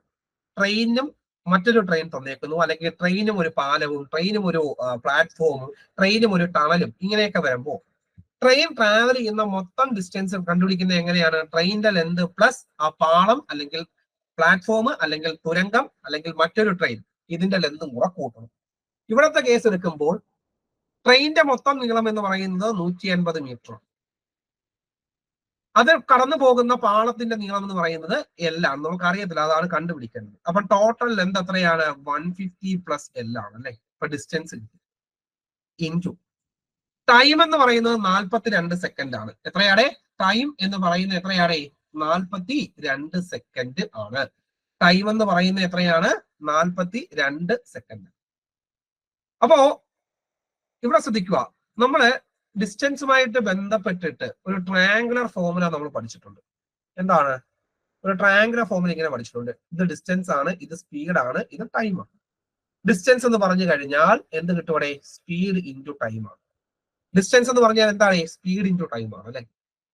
ട്രെയിനും മറ്റൊരു ട്രെയിൻ തന്നേക്കുന്നു, അല്ലെങ്കിൽ ട്രെയിനും ഒരു പാലവും ട്രെയിനും ഒരു പ്ലാറ്റ്ഫോമും ട്രെയിനും ഒരു ടണലും ഇങ്ങനെയൊക്കെ വരുമ്പോൾ ട്രെയിൻ ട്രാവൽ ചെയ്യുന്ന മൊത്തം ഡിസ്റ്റൻസ് കണ്ടുപിടിക്കുന്നത് എങ്ങനെയാണ്? ട്രെയിനിന്റെ ലെന്ത് പ്ലസ് ആ പാളം അല്ലെങ്കിൽ പ്ലാറ്റ്ഫോം അല്ലെങ്കിൽ തുരങ്കം അല്ലെങ്കിൽ മറ്റൊരു ട്രെയിൻ, ഇതിന്റെ ലെന്തും കൂടെ കൂട്ടണം. ഇവിടത്തെ കേസ് എടുക്കുമ്പോൾ ട്രെയിനിന്റെ മൊത്തം നീളം എന്ന് പറയുന്നത് 180 മീറ്റർ. അത് കടന്നു പോകുന്ന പാളത്തിന്റെ നീളം എന്ന് പറയുന്നത് എല്ലാം നമുക്ക് അറിയത്തില്ല, അതാണ് കണ്ടുപിടിക്കേണ്ടത്. അപ്പൊ ടോട്ടൽ ലെന്ത് എത്രയാണ്? 150 പ്ലസ് എൽ ആണ് അല്ലെ. ഇപ്പൊ ഡിസ്റ്റൻസ് ഇൻറ്റു ടൈം എന്ന് പറയുന്നത് 42 സെക്കൻഡ് ആണ്. എത്രയാടെ? ടൈം എന്ന് പറയുന്നത് എത്രയാടെ? 42 സെക്കൻഡ് ആണ്. ടൈം എന്ന് പറയുന്നത് എത്രയാണ്? 42 സെക്കൻഡ്. അപ്പോ ഇവിടെ ശ്രദ്ധിക്കുക, നമ്മള് ഡിസ്റ്റൻസുമായിട്ട് ബന്ധപ്പെട്ടിട്ട് ഒരു ട്രയാങ്കുലർ ഫോർമുല നമ്മൾ പഠിച്ചിട്ടുണ്ട്. എന്താണ്? ഒരു ട്രയാങ്കുലർ ഫോർമുല ഇങ്ങനെ പഠിച്ചിട്ടുണ്ട്. ഇത് ഡിസ്റ്റൻസ് ആണ്, ഇത് സ്പീഡ് ആണ്, ഇത് ടൈം ആണ്. ഡിസ്റ്റൻസ് എന്ന് പറഞ്ഞു കഴിഞ്ഞാൽ എന്ത് കിട്ടും അവിടെ? സ്പീഡ് ഇൻറ്റു ടൈം ആണ്. ഡിസ്റ്റൻസ് എന്ന് പറഞ്ഞാൽ എന്താണ്? സ്പീഡ് ഇൻറ്റു ടൈം ആണ് അല്ലെ.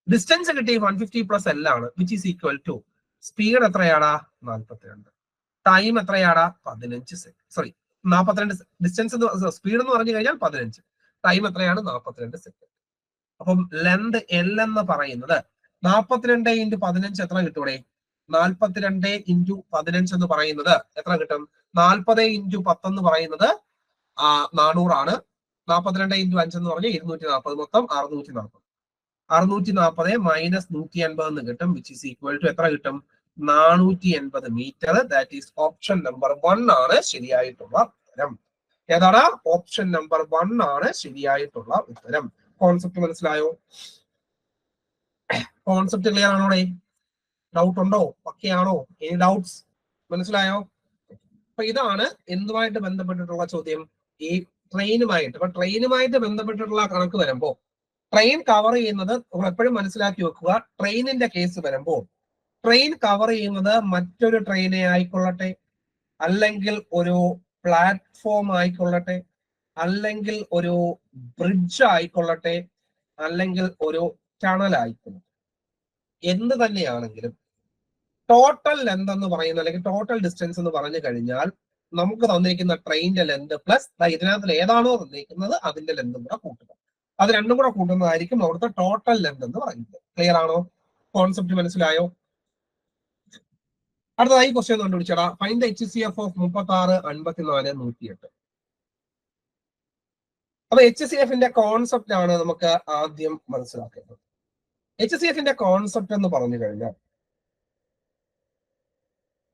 ഡിസ്റ്റൻസ് കിട്ടി 150 പ്ലസ് എൽ ആണ്, which is equal to speed എത്രയാടാ? 42. ടൈം എത്രയാടാ? 15 സെക്കൻഡ്. സോറി 42. ഡിസ്റ്റൻസ് സ്പീഡ് എന്ന് പറഞ്ഞു കഴിഞ്ഞാൽ 15, ടൈം എത്രയാണ്? 42 സെക്കൻഡ്. അപ്പം ലെന്ത് എൽ എന്ന് പറയുന്നത് 42 ഇൻറ്റു 15 എത്ര കിട്ടൂടെ? 42 ഇൻറ്റു 15 എന്ന് പറയുന്നത് എത്ര കിട്ടും? 40 ഇൻറ്റു 10 എന്ന് പറയുന്നത് 400 ആണ്. 42 ഇൻറ്റു 5 എന്ന് പറഞ്ഞാൽ 240, മൊത്തം 640. 640 മൈനസ് 180 എന്ന് കിട്ടും, വിച്ച് ഈസ് ഈക്വൽ ടു എത്ര കിട്ടും? 480 metre. That is option number 1 ആണ് ശരിയായിട്ടുള്ള ഉത്തരം. ഏതാണ്? ഓപ്ഷൻ നമ്പർ 1 ആണ് ശരിയായിട്ടുള്ള ഉത്തരം. കോൺസെപ്റ്റ് മനസ്സിലായോ? കോൺസെപ്റ്റ് ക്ലിയർ ആണോടെ? ഡൗട്ട് ഉണ്ടോ? പക്കയാണോ? Any doubts? മനസ്സിലായോ? അപ്പൊ ഇതാണ് എന്തുമായിട്ട് ബന്ധപ്പെട്ടിട്ടുള്ള ചോദ്യം, ഈ ട്രെയിനുമായിട്ട്. അപ്പൊ ട്രെയിനുമായിട്ട് ബന്ധപ്പെട്ടിട്ടുള്ള കണക്ക് വരുമ്പോ ട്രെയിൻ കവർ ചെയ്യുന്നത് നമ്മൾ എപ്പോഴും മനസ്സിലാക്കി വെക്കുക. ട്രെയിനിന്റെ കേസ് വരുമ്പോൾ ട്രെയിൻ കവർ ചെയ്യുന്നത് മറ്റൊരു ട്രെയിനെ ആയിക്കൊള്ളട്ടെ, അല്ലെങ്കിൽ ഒരു പ്ലാറ്റ്ഫോം ആയിക്കൊള്ളട്ടെ, അല്ലെങ്കിൽ ഒരു ബ്രിഡ്ജ് ആയിക്കൊള്ളട്ടെ, അല്ലെങ്കിൽ ഒരു ടണൽ ആയിക്കൊള്ളട്ടെ, എന്ത് തന്നെയാണെങ്കിലും ടോട്ടൽ ലെന്ത് എന്ന് പറയുന്നത് അല്ലെങ്കിൽ ടോട്ടൽ ഡിസ്റ്റൻസ് എന്ന് പറഞ്ഞു കഴിഞ്ഞാൽ നമുക്ക് തന്നിരിക്കുന്ന ട്രെയിനിന്റെ ലെന്ത് പ്ലസ് ഇതിനകത്ത് ഏതാണോ തന്നിരിക്കുന്നത് അതിന്റെ ലെന്തും കൂടെ കൂട്ടുക. അത് രണ്ടും കൂടെ കൂട്ടുന്നതായിരിക്കും അവിടുത്തെ ടോട്ടൽ ലെന്ത് എന്ന് പറയുന്നത്. ക്ലിയർ ആണോ? കോൺസെപ്റ്റ് മനസ്സിലായോ? അടുത്തതായി ക്വസ്റ്റ്യൻ കണ്ടുപിടിച്ചടാ. Find the HCF of 36, 54, 108. അപ്പൊ HCFന്റെ കോൺസെപ്റ്റ് ആണ് നമുക്ക് ആദ്യം മനസ്സിലാക്കേണ്ടത്. HCFന്റെ കോൺസെപ്റ്റ് എന്ന് പറഞ്ഞു കഴിഞ്ഞാൽ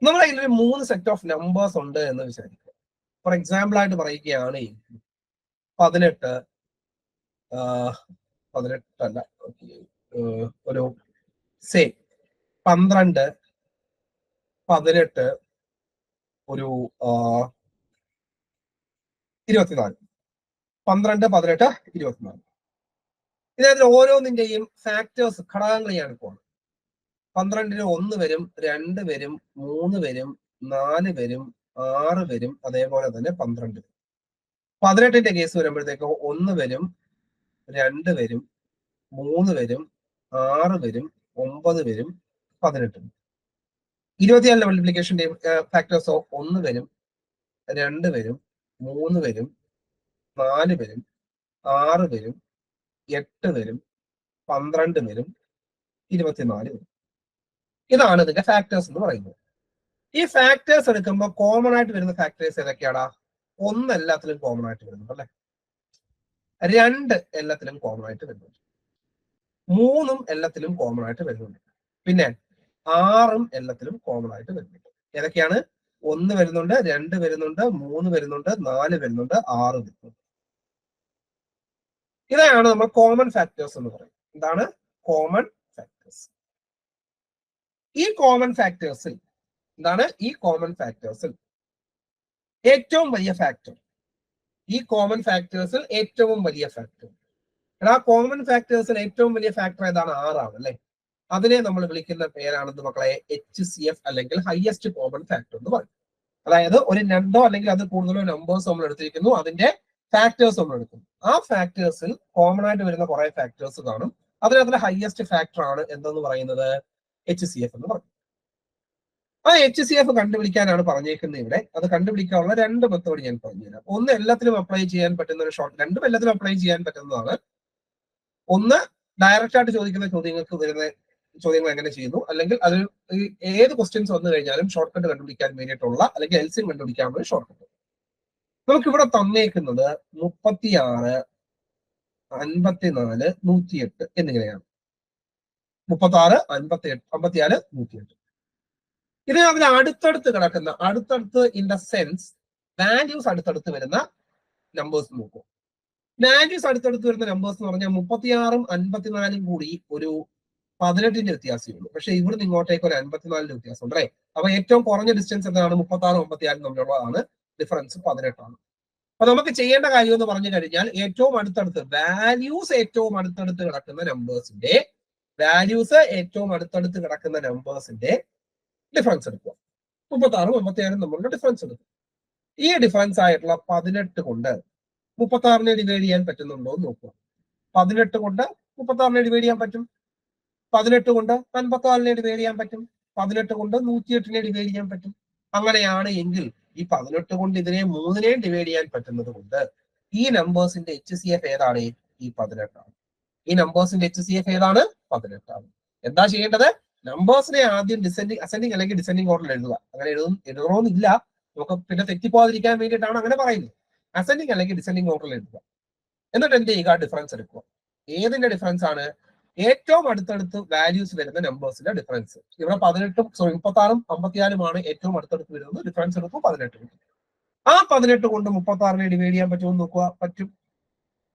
നമ്മളെ കയ്യിൽ ഒരു 3 സെറ്റ് ഓഫ് നമ്പേഴ്സ് ഉണ്ട് എന്ന് വിചാരിക്കുക. ഫോർ എക്സാമ്പിൾ ആയിട്ട് പറയുകയാണ് 18 അല്ല, ഒരു 12, 18, ഒരു 24, 12, 18, 24. ഇതിനകത്ത് ഓരോന്നിന്റെയും ഫാക്ടേഴ്സ് ഘടകങ്ങൾ ഞാൻ പോകുന്നത്. 12-ന് 1 വരും, 2 വരും, 3 വരും, 4 വരും, 6 വരും, അതേപോലെ തന്നെ 12 വരും. 18ന്റെ കേസ് വരുമ്പോഴത്തേക്ക് 1 വരും, 2 വരും, 3 വരും, 6 വരും, 9 വരും, 18 വരും. 24 മൾട്ടിപ്ലിക്കേഷന്റെ ഫാക്ടേഴ്സോ 1 വരും, 2 വരും, 3 വരും, 4 വരും, 6 വരും, 8 വരും, 12 വരും, 24 വരും. ഇതാണ് ഇതിന്റെ ഫാക്ടേഴ്സ് എന്ന് പറയുന്നത്. ഈ ഫാക്ടേഴ്സ് എടുക്കുമ്പോൾ കോമൺ ആയിട്ട് വരുന്ന ഫാക്ടേഴ്സ് ഏതൊക്കെയാടാ? 1 എല്ലാത്തിലും കോമൺ ആയിട്ട് വരുന്നുണ്ട് അല്ലെ, 2 എല്ലാത്തിലും കോമൺ ആയിട്ട് വരുന്നുണ്ട്, 3 എല്ലാത്തിലും കോമൺ ആയിട്ട് വരുന്നുണ്ട്, പിന്നെ 6 എല്ലാത്തിലും കോമൺ ആയിട്ട് വരുന്നുണ്ട്. ഏതൊക്കെയാണ്? 1 വരുന്നുണ്ട്, 2 വരുന്നുണ്ട്, 3 വരുന്നുണ്ട്, 4 വരുന്നുണ്ട്, 6 വരുന്നുണ്ട്. ഇതാണ് നമ്മൾ കോമൺ ഫാക്ടേഴ്സ് എന്ന് പറയുന്നത്. എന്താണ് കോമൺ ഫാക്ടേഴ്സ്? ഈ കോമൺ ഫാക്ടേഴ്സിൽ എന്താണ് ഈ കോമൺ ഫാക്ടേഴ്സിൽ ഏറ്റവും വലിയ ഫാക്ടർ, ഈ കോമൺ ഫാക്ടേഴ്സിൽ ഏറ്റവും വലിയ ഫാക്ടർ, ആ കോമൺ ഫാക്ടേഴ്സിൽ ഏറ്റവും വലിയ ഫാക്ടർ ഏതാണ്? 6 ആണ് അല്ലെ. അതിനെ നമ്മൾ വിളിക്കുന്ന പേരാണെന്ന് മക്കളെ HCF അല്ലെങ്കിൽ ഹയസ്റ്റ് കോമൺ ഫാക്ടർ എന്ന് പറയും. അതായത് ഒരു രണ്ടോ അല്ലെങ്കിൽ അത് കൂടുതലോ നമ്പേഴ്സ് നമ്മൾ എടുത്തിരിക്കുന്നു, അതിന്റെ ഫാക്ടേഴ്സ് നമ്മൾ എടുക്കുന്നു. ആ ഫാക്ടേഴ്സിൽ കോമൺ ആയിട്ട് വരുന്ന കുറെ ഫാക്ടേഴ്സ് കാണും. അതിനകത്ത് ഹയസ്റ്റ് ഫാക്ടർ ആണ് എന്തെന്ന് പറയുന്നത്? HCF എന്ന് പറയും. ആ HCF കണ്ടുപിടിക്കാനാണ് പറഞ്ഞേക്കുന്നത് ഇവിടെ. അത് കണ്ടുപിടിക്കാനുള്ള 2 മെത്തേഡ് ഞാൻ പറഞ്ഞുതരാം. ഒന്ന് എല്ലാത്തിലും അപ്ലൈ ചെയ്യാൻ പറ്റുന്ന ഒരു ഷോർട്ട്, രണ്ടും എല്ലാത്തിലും അപ്ലൈ ചെയ്യാൻ പറ്റുന്നതാണ്. ഒന്ന് ഡയറക്റ്റ് ആയിട്ട് ചോദിക്കുന്ന ചോദ്യങ്ങൾക്ക് വരുന്ന ചോദ്യങ്ങൾ എങ്ങനെ ചെയ്യുന്നു, അല്ലെങ്കിൽ അതിൽ ഏത് ക്വസ്റ്റ്യൻസ് വന്നു കഴിഞ്ഞാലും ഷോർട്ട് കട്ട് കണ്ടുപിടിക്കാൻ വേണ്ടിയിട്ടുള്ള അല്ലെങ്കിൽ LCM കണ്ടുപിടിക്കാനുള്ള ഷോർട്ട് കട്ട്. നമുക്കിവിടെ തന്നേക്കുന്നത് 36, 54, 108 എന്നിങ്ങനെയാണ്. 36, 58, 54, 108. ഇത് അതിന് അടുത്തടുത്ത് കിടക്കുന്ന, അടുത്തടുത്ത് ഇൻ ദ സെൻസ് വാല്യൂസ് അടുത്തടുത്ത് വരുന്ന നമ്പേഴ്സ് നോക്കും. വാല്യൂസ് അടുത്തടുത്ത് വരുന്ന നമ്പേഴ്സ് എന്ന് പറഞ്ഞാൽ 36ഉം 54ഉം കൂടി ഒരു 18ന്റെ വ്യത്യാസമേ ഉള്ളൂ. പക്ഷെ ഇവിടുന്ന് ഇങ്ങോട്ടേക്ക് ഒരു 54ന്റെ വ്യത്യാസം ഉണ്ട് അല്ലേ. അപ്പൊ ഏറ്റവും കുറഞ്ഞ ഡിസ്റ്റൻസ് എന്താണ്? 36ഉം 54ഉം തമ്മിലുള്ളതാണ്. ഡിഫറൻസ് 18ആണ്. അപ്പൊ നമുക്ക് ചെയ്യേണ്ട കാര്യം എന്ന് പറഞ്ഞു കഴിഞ്ഞാൽ ഏറ്റവും അടുത്തടുത്ത് വാല്യൂസ് ഏറ്റവും അടുത്തടുത്ത് കിടക്കുന്ന നമ്പേഴ്സിന്റെ ഡിഫറൻസ് എടുക്കുക. 36ഉം 56ഉം തമ്മിലുള്ള ഡിഫറൻസ് എടുക്കുക. ഈ ഡിഫറൻസ് ആയിട്ടുള്ള 18 കൊണ്ട് 36നെ ഡിവൈഡ് ചെയ്യാൻ പറ്റുന്നുണ്ടോ എന്ന് നോക്കുക. 18 കൊണ്ട് 36നെ ഡിവൈഡ് ചെയ്യാൻ പറ്റും, 18 കൊണ്ട് 54നെ ഡിവൈഡ് ചെയ്യാൻ പറ്റും, 18 കൊണ്ട് 108നെ ഡിവൈഡ് ചെയ്യാൻ പറ്റും. അങ്ങനെയാണ് എങ്കിൽ ഈ 18 കൊണ്ട് ഇതിനെ 3നെയും ഡിവൈഡ് ചെയ്യാൻ പറ്റുന്നത് കൊണ്ട് ഈ നമ്പേഴ്സിന്റെ HCF ഏതാണ്? ഈ 18ആണ്. ഈ നമ്പേഴ്സിന്റെ HCF ഏതാണ്? 18ആണ്. എന്താ ചെയ്യേണ്ടത്? നമ്പേഴ്സിനെ ആദ്യം അസെൻഡിങ് അല്ലെങ്കിൽ ഡിസെൻഡിങ് ഓർഡറിൽ എഴുതുക. അങ്ങനെ എഴുതണമെന്നില്ല, നമുക്ക് പിന്നെ തെറ്റിപ്പോകാതിരിക്കാൻ വേണ്ടിയിട്ടാണ് അങ്ങനെ പറയുന്നത്. അസെൻഡിങ് അല്ലെങ്കിൽ ഡിസെൻഡിങ് ഓർഡറിൽ എഴുതുക. എന്നിട്ട് എന്ത് ചെയ്യുക? ഡിഫറൻസ് എടുക്കുക. ഏതിന്റെ ഡിഫറൻസ് ആണ്? ഏറ്റവും അടുത്തടുത്ത് വാല്യൂസ് വരുന്ന നമ്പേഴ്സിന്റെ ഡിഫറൻസ്. ഇവിടെ 36ഉം 54ഉമാണ് ഏറ്റവും അടുത്തടുത്ത് വരുന്നത്. ഡിഫറൻസ് എടുക്കും 18. ആ 18 കൊണ്ട് 36നെ ഡിവൈഡ് ചെയ്യാൻ പറ്റുമോ നോക്കുക. പറ്റും.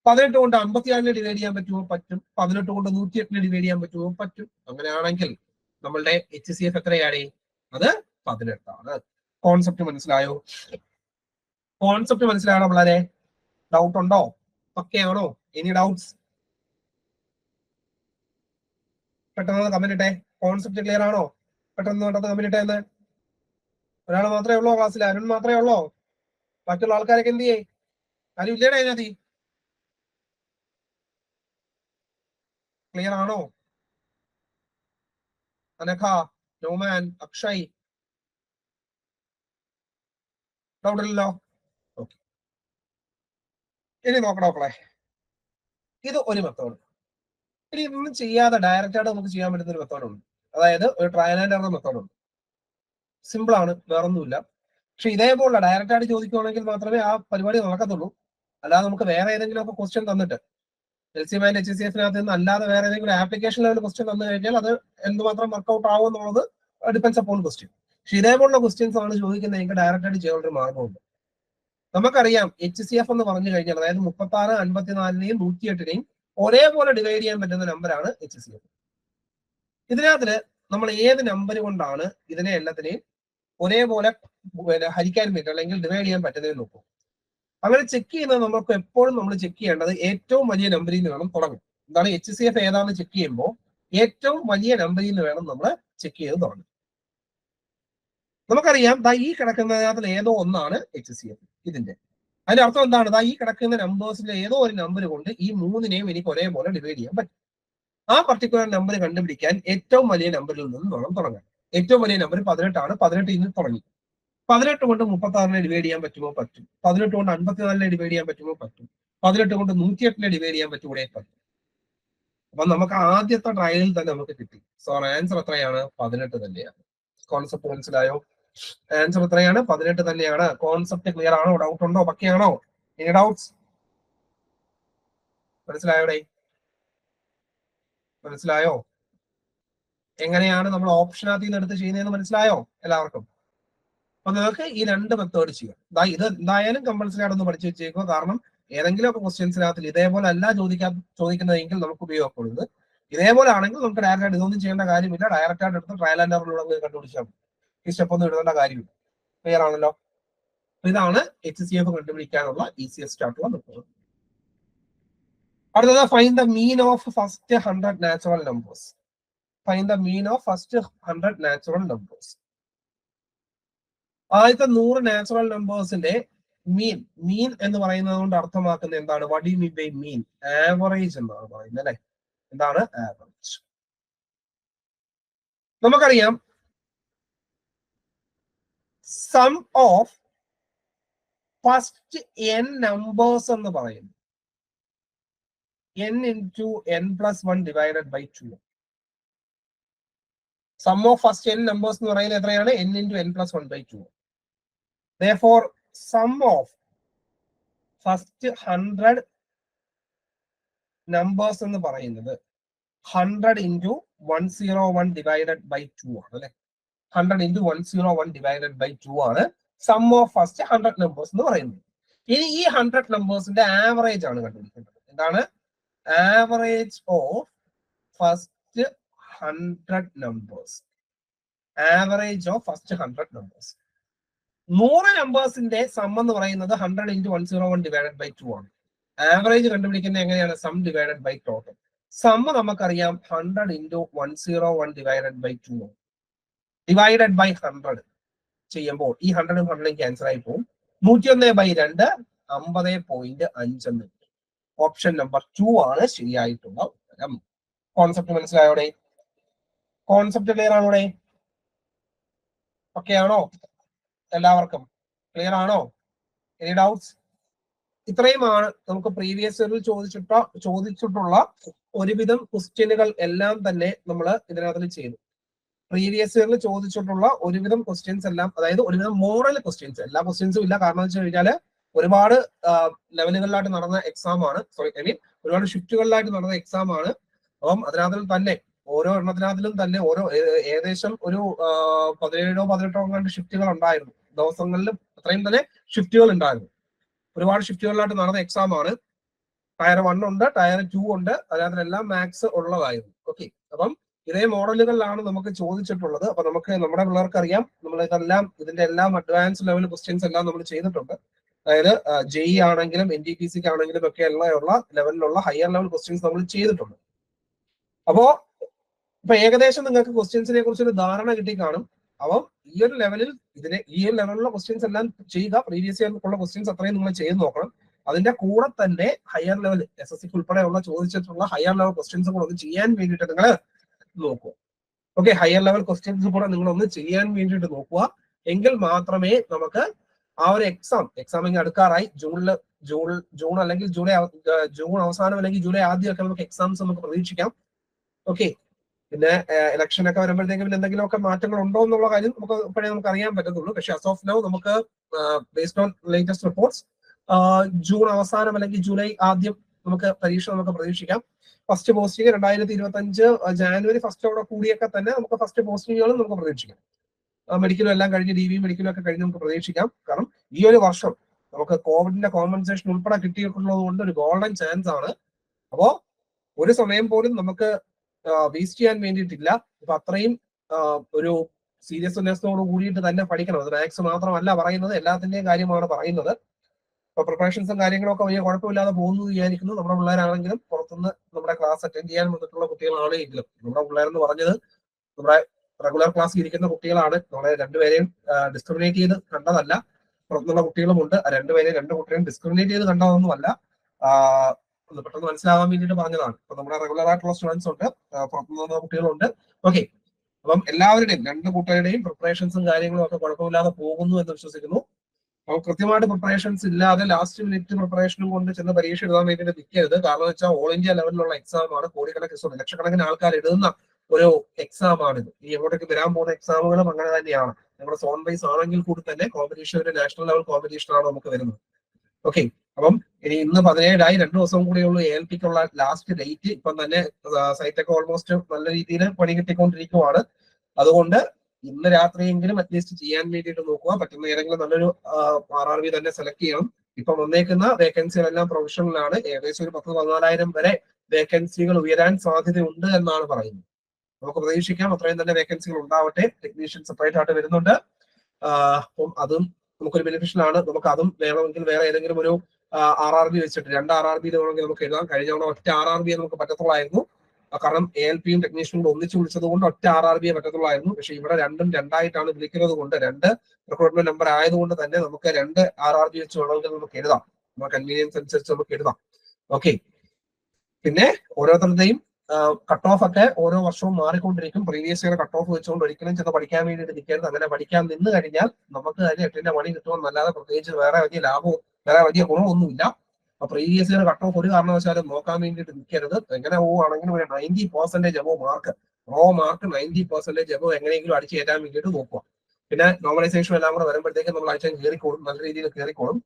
18 കൊണ്ട് 56നെ ഡിവൈഡ് ചെയ്യാൻ പറ്റുമോ? പറ്റും. 18 കൊണ്ട് 108നെ ഡിവൈഡ് ചെയ്യാൻ പറ്റുമോ? പറ്റും. അങ്ങനെയാണെങ്കിൽ നമ്മളുടെ HCF എത്രയാണ്? അത് 18ആണ്. കോൺസെപ്റ്റ് മനസ്സിലായോ? കോൺസെപ്റ്റ് മനസ്സിലായോ വളരെ? ഡൗട്ട് ഉണ്ടോ? പക്കയാണോ? Any doubts? പെട്ടെന്ന് കമന്റ് ഇട്ടെ. കോൺസെപ്റ്റ് ക്ലിയർ ആണോ? പെട്ടെന്ന് കമന്റ് ഇട്ടെ. എന്ന് ഒരാൾ മാത്രമേ ഉള്ളോ ക്ലാസ്സിൽ? അരുൺ മാത്രമേ ഉള്ളോ? ബാക്കിയുള്ള ആൾക്കാരൊക്കെ എന്ത് ചെയ്യേ? ആരും ഇല്ലേടെ അതിനകത്ത്? ക്ലിയർ ആണോ? അനഘ, നോമാൻ, അക്ഷയ്, ഡൗട്ട് ഇല്ലല്ലോ? ഓക്കെ, ഇനി നോക്കണം മക്കളെ. ഇത് ഒരു മെത്തേഡ്. ഇനി ഇതൊന്നും ചെയ്യാതെ ഡയറക്റ്റ് ആയിട്ട് നമുക്ക് ചെയ്യാൻ പറ്റുന്ന ഒരു മെത്തേഡ് ഉണ്ട്. അതായത് ഒരു ട്രയൽ ആൻഡ് എറർ മെത്തേഡ് ഉണ്ട്. സിമ്പിൾ ആണ്, വേറൊന്നുമില്ല. പക്ഷെ ഇതേപോലുള്ള ഡയറക്റ്റ് ആയിട്ട് ചോദിക്കുകയാണെങ്കിൽ മാത്രമേ ആ പരിപാടി നടക്കത്തുള്ളൂ. അല്ലാതെ നമുക്ക് വേറെ ഏതെങ്കിലും ഒക്കെ ക്വസ്റ്റ്യൻ തന്നിട്ട് LCM ആൻഡ് HCFനകത്ത് നിന്ന് അല്ലാതെ വേറെ ഏതെങ്കിലും ആപ്ലിക്കേഷൻ ലെവൽ ക്വസ്റ്റ്യൻ തന്നു കഴിഞ്ഞാൽ അത് എന്തുമാത്രം വർക്ക്ഔട്ട് ആവും എന്നുള്ളത് ഡിപ്പെൻസ് അപ്പോൺ ക്വസ്റ്റ്യൻ. പക്ഷെ ഇതേപോലുള്ള ക്വസ്റ്റ്യൻസ് ആണ് ചോദിക്കുന്നതെങ്കിൽ ഡയറക്റ്റ് ആയിട്ട് ചെയ്യാനുള്ള ഒരു മാർഗമുണ്ട്. നമുക്കറിയാം HCF എന്ന് പറഞ്ഞു കഴിഞ്ഞാൽ അതായത് 36, 54നെയും 108നെയും ഒരേപോലെ ഡിവൈഡ് ചെയ്യാൻ പറ്റുന്ന നമ്പറാണ് HCF. ഇതിനകത്ത് നമ്മൾ ഏത് നമ്പർ കൊണ്ടാണ് ഇതിനെ എല്ലാത്തിനെയും ഒരേപോലെ ഹരിക്കാൻ പറ്റും അല്ലെങ്കിൽ ഡിവൈഡ് ചെയ്യാൻ പറ്റുന്നതെന്ന് നോക്കും. അങ്ങനെ ചെക്ക് ചെയ്യുന്നത് നമുക്ക് എപ്പോഴും നമ്മൾ ചെക്ക് ചെയ്യേണ്ടത് ഏറ്റവും വലിയ നമ്പറിൽ നിന്ന് വേണം തുടങ്ങും. എന്താണ് HCF ഏതാണെന്ന് ചെക്ക് ചെയ്യുമ്പോൾ ഏറ്റവും വലിയ നമ്പറിൽ നിന്ന് വേണം നമ്മൾ ചെക്ക് ചെയ്ത് തുടങ്ങും. നമുക്കറിയാം ഈ കിടക്കുന്നതിനകത്ത് ഏതോ ഒന്നാണ് HCF. ഇതിന്റെ അതിന്റെ അർത്ഥം എന്താണ്? ഈ കിടക്കുന്ന നമ്പേഴ്സിലെ ഏതോ ഒരു നമ്പർ കൊണ്ട് ഈ മൂന്നിനെയും എനിക്ക് ഒരേപോലെ ഡിവൈഡ് ചെയ്യാൻ പറ്റും. ആ പർട്ടിക്കുലർ നമ്പർ കണ്ടുപിടിക്കാൻ ഏറ്റവും വലിയ നമ്പറിൽ നിന്നും വേണം തുടങ്ങാൻ. ഏറ്റവും വലിയ നമ്പർ 18 ആണ്. 18 നിന്ന് തുടങ്ങി. 18 കൊണ്ട് 36നെ ഡിവൈഡ് ചെയ്യാൻ പറ്റുമോ? പറ്റും. 18 കൊണ്ട് 54നെ ഡിവൈഡ് ചെയ്യാൻ പറ്റുമോ? പറ്റും. 18 കൊണ്ട് 108നെ ഡിവൈഡ് ചെയ്യാൻ പറ്റൂടെ? പറ്റും. അപ്പൊ നമുക്ക് ആദ്യത്തെ ട്രയലിൽ തന്നെ നമുക്ക് കിട്ടി. സോ ആൻസർ എത്രയാണ്? 18 തന്നെയാണ്. കോൺസെപ്റ്റ് മനസ്സിലായോ? ആൻസർ എത്രയാണ്? 18 തന്നെയാണ്. കോൺസെപ്റ്റ് ക്ലിയർ ആണോ? ഡൗട്ട് ഉണ്ടോ? പക്കയാണോ? Any doubts? മനസ്സിലായോടെ? മനസ്സിലായോ? എങ്ങനെയാണ് നമ്മൾ ഓപ്ഷനകത്ത് നിന്ന് എടുത്ത് ചെയ്യുന്നതെന്ന് മനസ്സിലായോ എല്ലാവർക്കും? അപ്പൊ നിങ്ങൾക്ക് ഈ രണ്ട് മെത്തേഡ് ചെയ്യാം. ഇത് എന്തായാലും കമ്പൽസറി ആയിട്ടൊന്ന് പഠിച്ചു വെച്ചേക്കുക. കാരണം ഏതെങ്കിലും ഒക്കെ ക്വസ്റ്റ്യൻസിനകത്തിൽ ഇതേപോലെ അല്ല ചോദിക്കുന്നതെങ്കിൽ നമുക്ക് ഉപയോഗപ്പെടുന്നത്. ഇതേപോലെ ആണെങ്കിൽ നമുക്ക് ഡയറക്റ്റ് ആയിട്ട് ഇതൊന്നും ചെയ്യേണ്ട കാര്യമില്ല. ഡയറക്റ്റ് ആയിട്ട് എടുത്ത് ട്രയൽ ആൻഡ് എററിലൂടെ കണ്ടുപിടിച്ചാൽ മതി. ഈ സ്റ്റെപ്പ് ഒന്നും എഴുതേണ്ട കാര്യമില്ല. ക്ലിയർ ആണല്ലോ? ഇതാണ് HCF കണ്ടുപിടിക്കാനുള്ള ഈസിയസ്റ്റ് ആയിട്ടുള്ള മെത്തേഡ്. അടുത്തത് find the mean of first 100 natural numbers. Find the mean of first 100 natural numbers. ആദ്യത്തെ 100 നാച്ചുറൽ നമ്പേഴ്സിന്റെ മീൻ എന്ന് പറയുന്നത് കൊണ്ട് അർത്ഥമാക്കുന്നത് എന്താണ്? What do you mean by mean? Average എന്നാണ് പറയുന്നത് അല്ലെ? എന്താണ് ആവറേജ്? നമുക്കറിയാം sum of first n numbers എന്ന് പറയുന്നത് n into n+1 divided by 2. Sum of first n numbers എന്ന് പറയുന്നത് എത്രയാണ്? n into n+1 by 2. Therefore, sum of first 100 numbers എന്ന് പറയുന്നത് 100 into 101 divided by 2 ആണ് അല്ലെ? 100 into 101 divided by 2 ആണ് സം ഓഫ് ഫസ്റ്റ് 100 നമ്പേഴ്സ് എന്ന് പറയുന്നത്. ഇനി ഈ 100 നമ്പേഴ്സിന്റെ ആവറേജ് ആണ് കണ്ടുപിടിക്കേണ്ടത്. എന്താണ്? Average of first 100 numbers. Average of first 100 numbers. 100 നമ്പേഴ്സിന്റെ സം എന്ന് പറയുന്നത് 100 into 101 divided by 2 ആണ്. ആവറേജ് കണ്ടുപിടിക്കുന്നത് എങ്ങനെയാണ്? Sum divided by total. Sum നമുക്കറിയാം 100 into 101 divided by 2 divided by 100 ചെയ്യുമ്പോൾ ഈ 100 ഉം 100 ക്യാൻസൽ ആയി പോകും. 101/2 50.5 എന്ന്. ഓപ്ഷൻ നമ്പർ 2 ആണ് ശരിയായിട്ടുള്ള ഉത്തരം. കോൺസെപ്റ്റ് മനസ്സിലായോടെ? കോൺസെപ്റ്റ് ക്ലിയർ ആണോടെ? ഓക്കെ ആണോ? എല്ലാവർക്കും ക്ലിയർ ആണോ? Any doubts? ഇത്രയുമാണ് നമുക്ക് പ്രീവിയസ് ഇയറിൽ ചോദിച്ചിട്ടുള്ള ഒരുവിധം ക്വസ്റ്റ്യനുകൾ എല്ലാം തന്നെ നമ്മൾ ഇതിനകത്ത് ചെയ്തു. പ്രീവിയസ് ഇയറിൽ ചോദിച്ചിട്ടുള്ള ഒരുവിധം ക്വസ്റ്റ്യൻസ് എല്ലാം, അതായത് ഒരുവിധം മോഡൽ ക്വസ്റ്റ്യൻസ്, എല്ലാ ക്വസ്റ്റ്യൻസും ഇല്ല. കാരണം എന്ന് വെച്ച് കഴിഞ്ഞാൽ ഒരുപാട് ലെവലുകളിലായിട്ട് നടന്ന എക്സാം ആണ്. ഒരുപാട് ഷിഫ്റ്റുകളിലായിട്ട് നടന്ന എക്സാം ആണ്. അപ്പം അതിനകത്തിൽ തന്നെ ഓരോ എണ്ണത്തിനകത്തിലും തന്നെ ഏകദേശം ഒരു 17-18 ഷിഫ്റ്റുകൾ ഉണ്ടായിരുന്നു. ദിവസങ്ങളിലും അത്രയും തന്നെ ഷിഫ്റ്റുകൾ ഉണ്ടായിരുന്നു. ഒരുപാട് ഷിഫ്റ്റുകളിലായിട്ട് നടന്ന എക്സാം ആണ്. ടയർ 1 ഉണ്ട്, ടയർ 2 ഉണ്ട്. അതിനകത്തെല്ലാം മാത്സ് ഉള്ളതായിരുന്നു. ഓക്കെ, അപ്പം ഇതേ മോഡലുകളിലാണ് നമുക്ക് ചോദിച്ചിട്ടുള്ളത്. അപ്പൊ നമുക്ക് നമ്മുടെ പിള്ളേർക്ക് അറിയാം, നമ്മൾ ഇതിന്റെ എല്ലാം അഡ്വാൻസ് ലെവൽ ക്വസ്റ്റ്യൻസ് എല്ലാം നമ്മൾ ചെയ്തിട്ടുണ്ട്. അതായത് JEE ആണെങ്കിലും NTPC ആണെങ്കിലും ഒക്കെ ഉള്ള ലെവലിലുള്ള ഹയർ ലെവൽ ക്വസ്റ്റ്യൻസ് നമ്മൾ ചെയ്തിട്ടുണ്ട്. അപ്പോ ഇപ്പൊ ഏകദേശം നിങ്ങൾക്ക് ക്വസ്റ്റ്യൻസിനെ കുറിച്ചൊരു ധാരണ കിട്ടി കാണും. അപ്പം ഈ ഒരു ലെവലിൽ ഈ ഒരു ലെവലിലുള്ള ക്വസ്റ്റ്യൻസ് എല്ലാം ചെയ്യുക. പ്രീവിയസ് ഇയറിലുള്ള ക്വസ്റ്റ്യൻസ് അത്രയും നിങ്ങൾ ചെയ്ത് നോക്കണം. അതിന്റെ കൂടെ തന്നെ ഹയർ ലെവൽ SSC ഉൾപ്പെടെയുള്ള ചോദിച്ചിട്ടുള്ള ഹയർ ലെവൽ ക്വസ്റ്റ്യൻസ് കൂടെ ഒന്ന് ചെയ്യാൻ വേണ്ടിയിട്ട് നിങ്ങൾ നോക്കുക. ഓക്കെ, ഹയർ ലെവൽ ക്വസ്റ്റ്യൻസ് കൂടെ നിങ്ങൾ ഒന്ന് ചെയ്യാൻ വേണ്ടിയിട്ട് നോക്കുക. എങ്കിൽ മാത്രമേ നമുക്ക് ആ ഒരു എക്സാം ഇങ്ങനെ അടുക്കാറായി. ജൂൺ അല്ലെങ്കിൽ ജൂൺ അവസാനം അല്ലെങ്കിൽ ജൂലൈ ആദ്യമൊക്കെ നമുക്ക് എക്സാംസ് നമുക്ക് പ്രതീക്ഷിക്കാം. ഓക്കെ, പിന്നെ ഇലക്ഷൻ ഒക്കെ വരുമ്പോഴത്തേക്കും എന്തെങ്കിലുമൊക്കെ മാറ്റങ്ങൾ ഉണ്ടോ എന്നുള്ള കാര്യം നമുക്ക് അറിയാൻ പറ്റത്തുള്ളൂ. പക്ഷെ as of now നമുക്ക് based on latest reports June അവസാനം അല്ലെങ്കിൽ ജൂലൈ ആദ്യം നമുക്ക് പരീക്ഷ നമുക്ക് പ്രതീക്ഷിക്കാം. ഫസ്റ്റ് പോസ്റ്റിംഗ് 2025 ജാനുവരി ഫസ്റ്റോടെ കൂടിയൊക്കെ തന്നെ നമുക്ക് ഫസ്റ്റ് പോസ്റ്റിങ്ങുകളും നമുക്ക് പ്രതീക്ഷിക്കാം. മെഡിക്കലും എല്ലാം കഴിഞ്ഞ് DV മെഡിക്കലും ഒക്കെ കഴിഞ്ഞ് നമുക്ക് പ്രതീക്ഷിക്കാം. കാരണം ഈ ഒരു വർഷം നമുക്ക് കോവിഡിന്റെ കോമ്പൻസേഷൻ ഉൾപ്പെടെ കിട്ടിയിട്ടുള്ളത് കൊണ്ട് ഒരു ഗോൾഡൻ ചാൻസ് ആണ്. അപ്പോ ഒരു സമയം പോലും നമുക്ക് വേസ്റ്റ് ചെയ്യാൻ വേണ്ടിയിട്ടില്ല. ഇപ്പൊ അത്രയും ഒരു സീരിയസ്നെസ്സോട് കൂടിയിട്ട് തന്നെ പഠിക്കണം. അത് മാത്സ് മാത്രമല്ല പറയുന്നത്, എല്ലാത്തിന്റെയും കാര്യമാണ് പറയുന്നത്. അപ്പൊ പ്രിപ്പറേഷൻസും കാര്യങ്ങളൊക്കെ വലിയ കുഴപ്പമില്ലാതെ പോകുന്നു വിചാരിക്കുന്നു. നമ്മുടെ പിള്ളേരാണെങ്കിലും പുറത്തുനിന്ന് നമ്മുടെ ക്ലാസ് അറ്റൻഡ് ചെയ്യാൻ വന്നിട്ടുള്ള കുട്ടികളാണെങ്കിലും, നമ്മുടെ പിള്ളേരെന്ന് പറഞ്ഞത് നമ്മുടെ റെഗുലർ ക്ലാസ്സിൽ ഇരിക്കുന്ന കുട്ടികളാണ്. നമ്മളെ രണ്ടുപേരെയും ഡിസ്ക്രിമിനേറ്റ് ചെയ്ത് കണ്ടതല്ല. പുറത്തുനിന്നുള്ള കുട്ടികളുമുണ്ട്. രണ്ടുപേരെയും രണ്ട് കുട്ടികളെയും ഡിസ്ക്രിമിനേറ്റ് ചെയ്ത് കണ്ടതൊന്നുമല്ല. ഒന്ന് പെട്ടെന്ന് മനസ്സിലാവാൻ വേണ്ടിയിട്ട് പറഞ്ഞതാണ്. ഇപ്പൊ നമ്മുടെ റെഗുലർ ആയിട്ടുള്ള സ്റ്റുഡൻസ് ഉണ്ട്, പുറത്തുനിന്ന് കുട്ടികളുണ്ട്. ഓക്കെ, അപ്പം എല്ലാവരുടെയും രണ്ട് കൂട്ടരുടെയും പ്രിപ്പറേഷൻസും കാര്യങ്ങളും ഒക്കെ കുഴപ്പമില്ലാതെ പോകുന്നു എന്ന് വിശ്വസിക്കുന്നു. അപ്പോൾ കൃത്യമായിട്ട് പ്രിപ്പറേഷൻസ് ഇല്ലാതെ ലാസ്റ്റ് മിനിറ്റ് പ്രിപ്പറേഷനും കൊണ്ട് ചെന്ന് പരീക്ഷ എഴുതാൻ വേണ്ടിയിട്ട് നിൽക്കരുത്. കാരണം വെച്ചാൽ ഓൾ ഇന്ത്യ ലെവലിലുള്ള എക്സാം ആണ്. കോടിക്കണക്കിന് ലക്ഷക്കണക്കിന് ആൾക്കാർ എഴുതുന്ന ഒരു എക്സാം ആണിത്. ഈ എങ്ങോട്ടേക്ക് വരാൻ പോകുന്ന എക്സാമുകളും അങ്ങനെ തന്നെയാണ്. നമ്മുടെ സോൺ വൈസ് ആണെങ്കിൽ കൂടി തന്നെ കോമ്പറ്റീഷൻ ഒരു നാഷണൽ ലെവൽ കോമ്പറ്റീഷൻ ആണ് നമുക്ക് വരുന്നത്. ഓക്കെ, അപ്പം ഇനി ഇന്ന് 17 2 ദിവസം കൂടിയുള്ളൂ ALPക്കുള്ള ലാസ്റ്റ് ഡേറ്റ്. ഇപ്പം തന്നെ സൈറ്റൊക്കെ ഓൾമോസ്റ്റ് നല്ല രീതിയിൽ പണി കിട്ടിക്കൊണ്ടിരിക്കുവാണ്. അതുകൊണ്ട് ഇന്ന് രാത്രിയെങ്കിലും അറ്റ്ലീസ്റ്റ് ചെയ്യാൻ വേണ്ടിയിട്ട് നോക്കുക. പറ്റുന്ന ഏതെങ്കിലും നല്ലൊരു RRB തന്നെ സെലക്ട് ചെയ്യണം. ഇപ്പൊ വന്നേക്കുന്ന വേക്കൻസികളെല്ലാം പ്രൊഫഷണലാണ്. ഏകദേശം ഒരു 10-14,000 വരെ വേക്കൻസികൾ ഉയരാൻ സാധ്യതയുണ്ട് എന്നാണ് പറയുന്നത്. നമുക്ക് പ്രതീക്ഷിക്കാം അത്രയും തന്നെ വേക്കൻസികൾ ഉണ്ടാവട്ടെ. ടെക്നീഷ്യൻ സെപ്പറേറ്റ് ആയിട്ട് വരുന്നുണ്ട്. അപ്പം അതും നമുക്കൊരു ബെനിഫിഷ്യൽ ആണ്. നമുക്ക് അതും വേണമെങ്കിൽ വേറെ ഏതെങ്കിലും ഒരു RRB വെച്ചിട്ട് 2 RRB വേണമെങ്കിൽ നമുക്ക് എഴുതാം. കഴിഞ്ഞ തവണ ഒറ്റ RRB നമുക്ക് പറ്റത്തുള്ളായിരുന്നു. കാരണം ALPയും ടെക്നീഷ്യനും കൂടെ ഒന്നിച്ച് വിളിച്ചത് കൊണ്ട് ഒറ്റ RRB പറ്റത്തുള്ളായിരുന്നു. പക്ഷെ ഇവിടെ രണ്ടും രണ്ടായിട്ടാണ് വിളിക്കുന്നത് കൊണ്ട്, 2 റിക്രൂട്ട്മെന്റ് നമ്പർ ആയതുകൊണ്ട് തന്നെ നമുക്ക് 2 RRB വെച്ച് വേണമെങ്കിൽ നമുക്ക് എഴുതാം. നമ്മുടെ കൺവീനിയൻസ് അനുസരിച്ച് നമുക്ക് എഴുതാം. ഓക്കെ, പിന്നെ ഓരോരുത്തരുടെയും കട്ട് ഓഫ് ഒക്കെ ഓരോ വർഷവും മാറിക്കൊണ്ടിരിക്കും. പ്രീവിയസ് ഇയർ കട്ട് ഓഫ് വെച്ചുകൊണ്ട് ഒരിക്കലും ചെന്ന് പഠിക്കാൻ വേണ്ടിയിട്ട് നിൽക്കരുത്. അങ്ങനെ പഠിക്കാൻ നിന്ന് കഴിഞ്ഞാൽ നമുക്ക് അതിന് 8ന്റെ പണി കിട്ടുമെന്നല്ലാതെ പ്രത്യേകിച്ച് വേറെ വലിയ ലാഭവും വേറെ വലിയ ഗുണമൊന്നുമില്ല. അപ്പൊ പ്രീവിയസ് ഇയർ കട്ട് ഓഫ് ഒരു കാരണവശാലും നോക്കാൻ വേണ്ടിയിട്ട് നിൽക്കരുത്. എങ്ങനെ പോവുകയാണെങ്കിലും ഒരു 90% above mark, raw mark 90% above എങ്ങനെയെങ്കിലും അടിച്ചു കയറ്റാൻ വേണ്ടിയിട്ട് നോക്കുക. പിന്നെ നോർമലൈസേഷൻ എല്ലാം കൂടെ വരുമ്പോഴത്തേക്കും നമ്മൾ അടിച്ചാൽ കയറിക്കോളും, നല്ല രീതിയിൽ കയറിക്കോളും.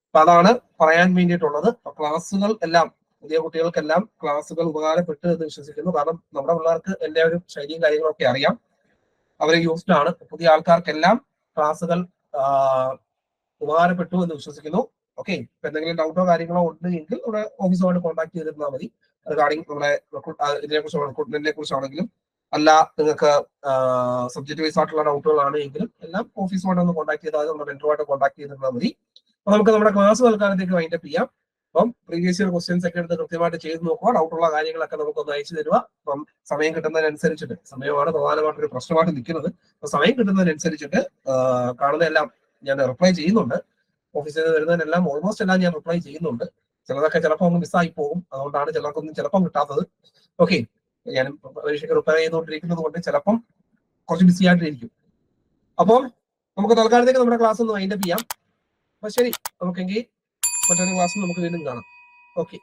അപ്പൊ അതാണ് പറയാൻ വേണ്ടിയിട്ടുള്ളത്. ക്ലാസ്സുകൾ എല്ലാം പുതിയ കുട്ടികൾക്കെല്ലാം ക്ലാസ്സുകൾ ഉപകാരപ്പെട്ടു എന്ന് വിശ്വസിക്കുന്നു. കാരണം നമ്മുടെ പിള്ളേർക്ക് എല്ലാ ഒരു ശൈലിയും കാര്യങ്ങളൊക്കെ അറിയാം, അവർ യൂസ്ഡ് ആണ്. പുതിയ ആൾക്കാർക്കെല്ലാം ക്ലാസ്സുകൾ ഉപകാരപ്പെട്ടു എന്ന് വിശ്വസിക്കുന്നു. ഓക്കെ, ഇപ്പൊ എന്തെങ്കിലും ഡൗട്ടോ കാര്യങ്ങളോ ഉണ്ട് എങ്കിൽ നമ്മുടെ ഓഫീസുമായിട്ട് കോൺടാക്ട് ചെയ്തിരുന്നാൽ മതി. റിഗാർഡിങ് നമ്മുടെ ഇതിനെക്കുറിച്ച് റിക്രൂട്ട്മെന്റിനെ കുറിച്ചാണെങ്കിലും അല്ല നിങ്ങൾക്ക് സബ്ജക്ട് വൈസ് ആയിട്ടുള്ള ഡൗട്ടുകളാണ് എങ്കിലും എല്ലാം ഓഫീസുമായിട്ട് ഒന്ന് കോൺടാക്ട് ചെയ്താൽ നമ്മുടെ മെന്ററുമായിട്ട് കോൺടാക്ട് ചെയ്തിരുന്നാൽ മതി. അപ്പൊ നമുക്ക് നമ്മുടെ ക്ലാസ് തൽക്കാലത്തേക്ക് വൈൻഡപ്പ് ചെയ്യാം. അപ്പം പ്രീവിയസ് ഇയർ ക്വസ്റ്റ്യൻസ് ഒക്കെ എടുത്ത് കൃത്യമായിട്ട് ചെയ്ത് നോക്കുക. ഡൗട്ടുള്ള കാര്യങ്ങളൊക്കെ നമുക്കൊന്ന് അയച്ചു തരിക. അപ്പം സമയം കിട്ടുന്നതിനനുസരിച്ചിട്ട്, സമയമാണ് പ്രധാനമായിട്ടൊരു പ്രശ്നമായിട്ട് നിൽക്കുന്നത്. അപ്പൊ സമയം കിട്ടുന്നതിനനുസരിച്ചിട്ട് കാണുന്ന എല്ലാം ഞാൻ റിപ്ലൈ ചെയ്യുന്നുണ്ട്. ഓഫീസിൽ നിന്ന് വരുന്നതിനെല്ലാം ഓൾമോസ്റ്റ് എല്ലാം ഞാൻ റിപ്ലൈ ചെയ്യുന്നുണ്ട്. ചിലതൊക്കെ ചിലപ്പോൾ ഒന്ന് മിസ്സായി പോകും. അതുകൊണ്ടാണ് ചിലർക്കൊന്നും ചിലപ്പം കിട്ടാത്തത്. ഓക്കെ, ഞാൻ പരീക്ഷയ്ക്ക് പ്രിപ്പയർ ചെയ്തുകൊണ്ടിരിക്കുന്നത് കൊണ്ട് ചിലപ്പം കുറച്ച് ബിസി ആയിട്ടിരിക്കും. അപ്പം നമുക്ക് തൽക്കാലത്തേക്ക് നമ്മുടെ ക്ലാസ് ഒന്ന് വൈൻഡപ്പ് ചെയ്യാം. അപ്പൊ ശരി, നമുക്കെങ്കിൽ മറ്റൊരു ക്ലാസ് നമുക്ക് വീണ്ടും കാണാം. ഓക്കെ.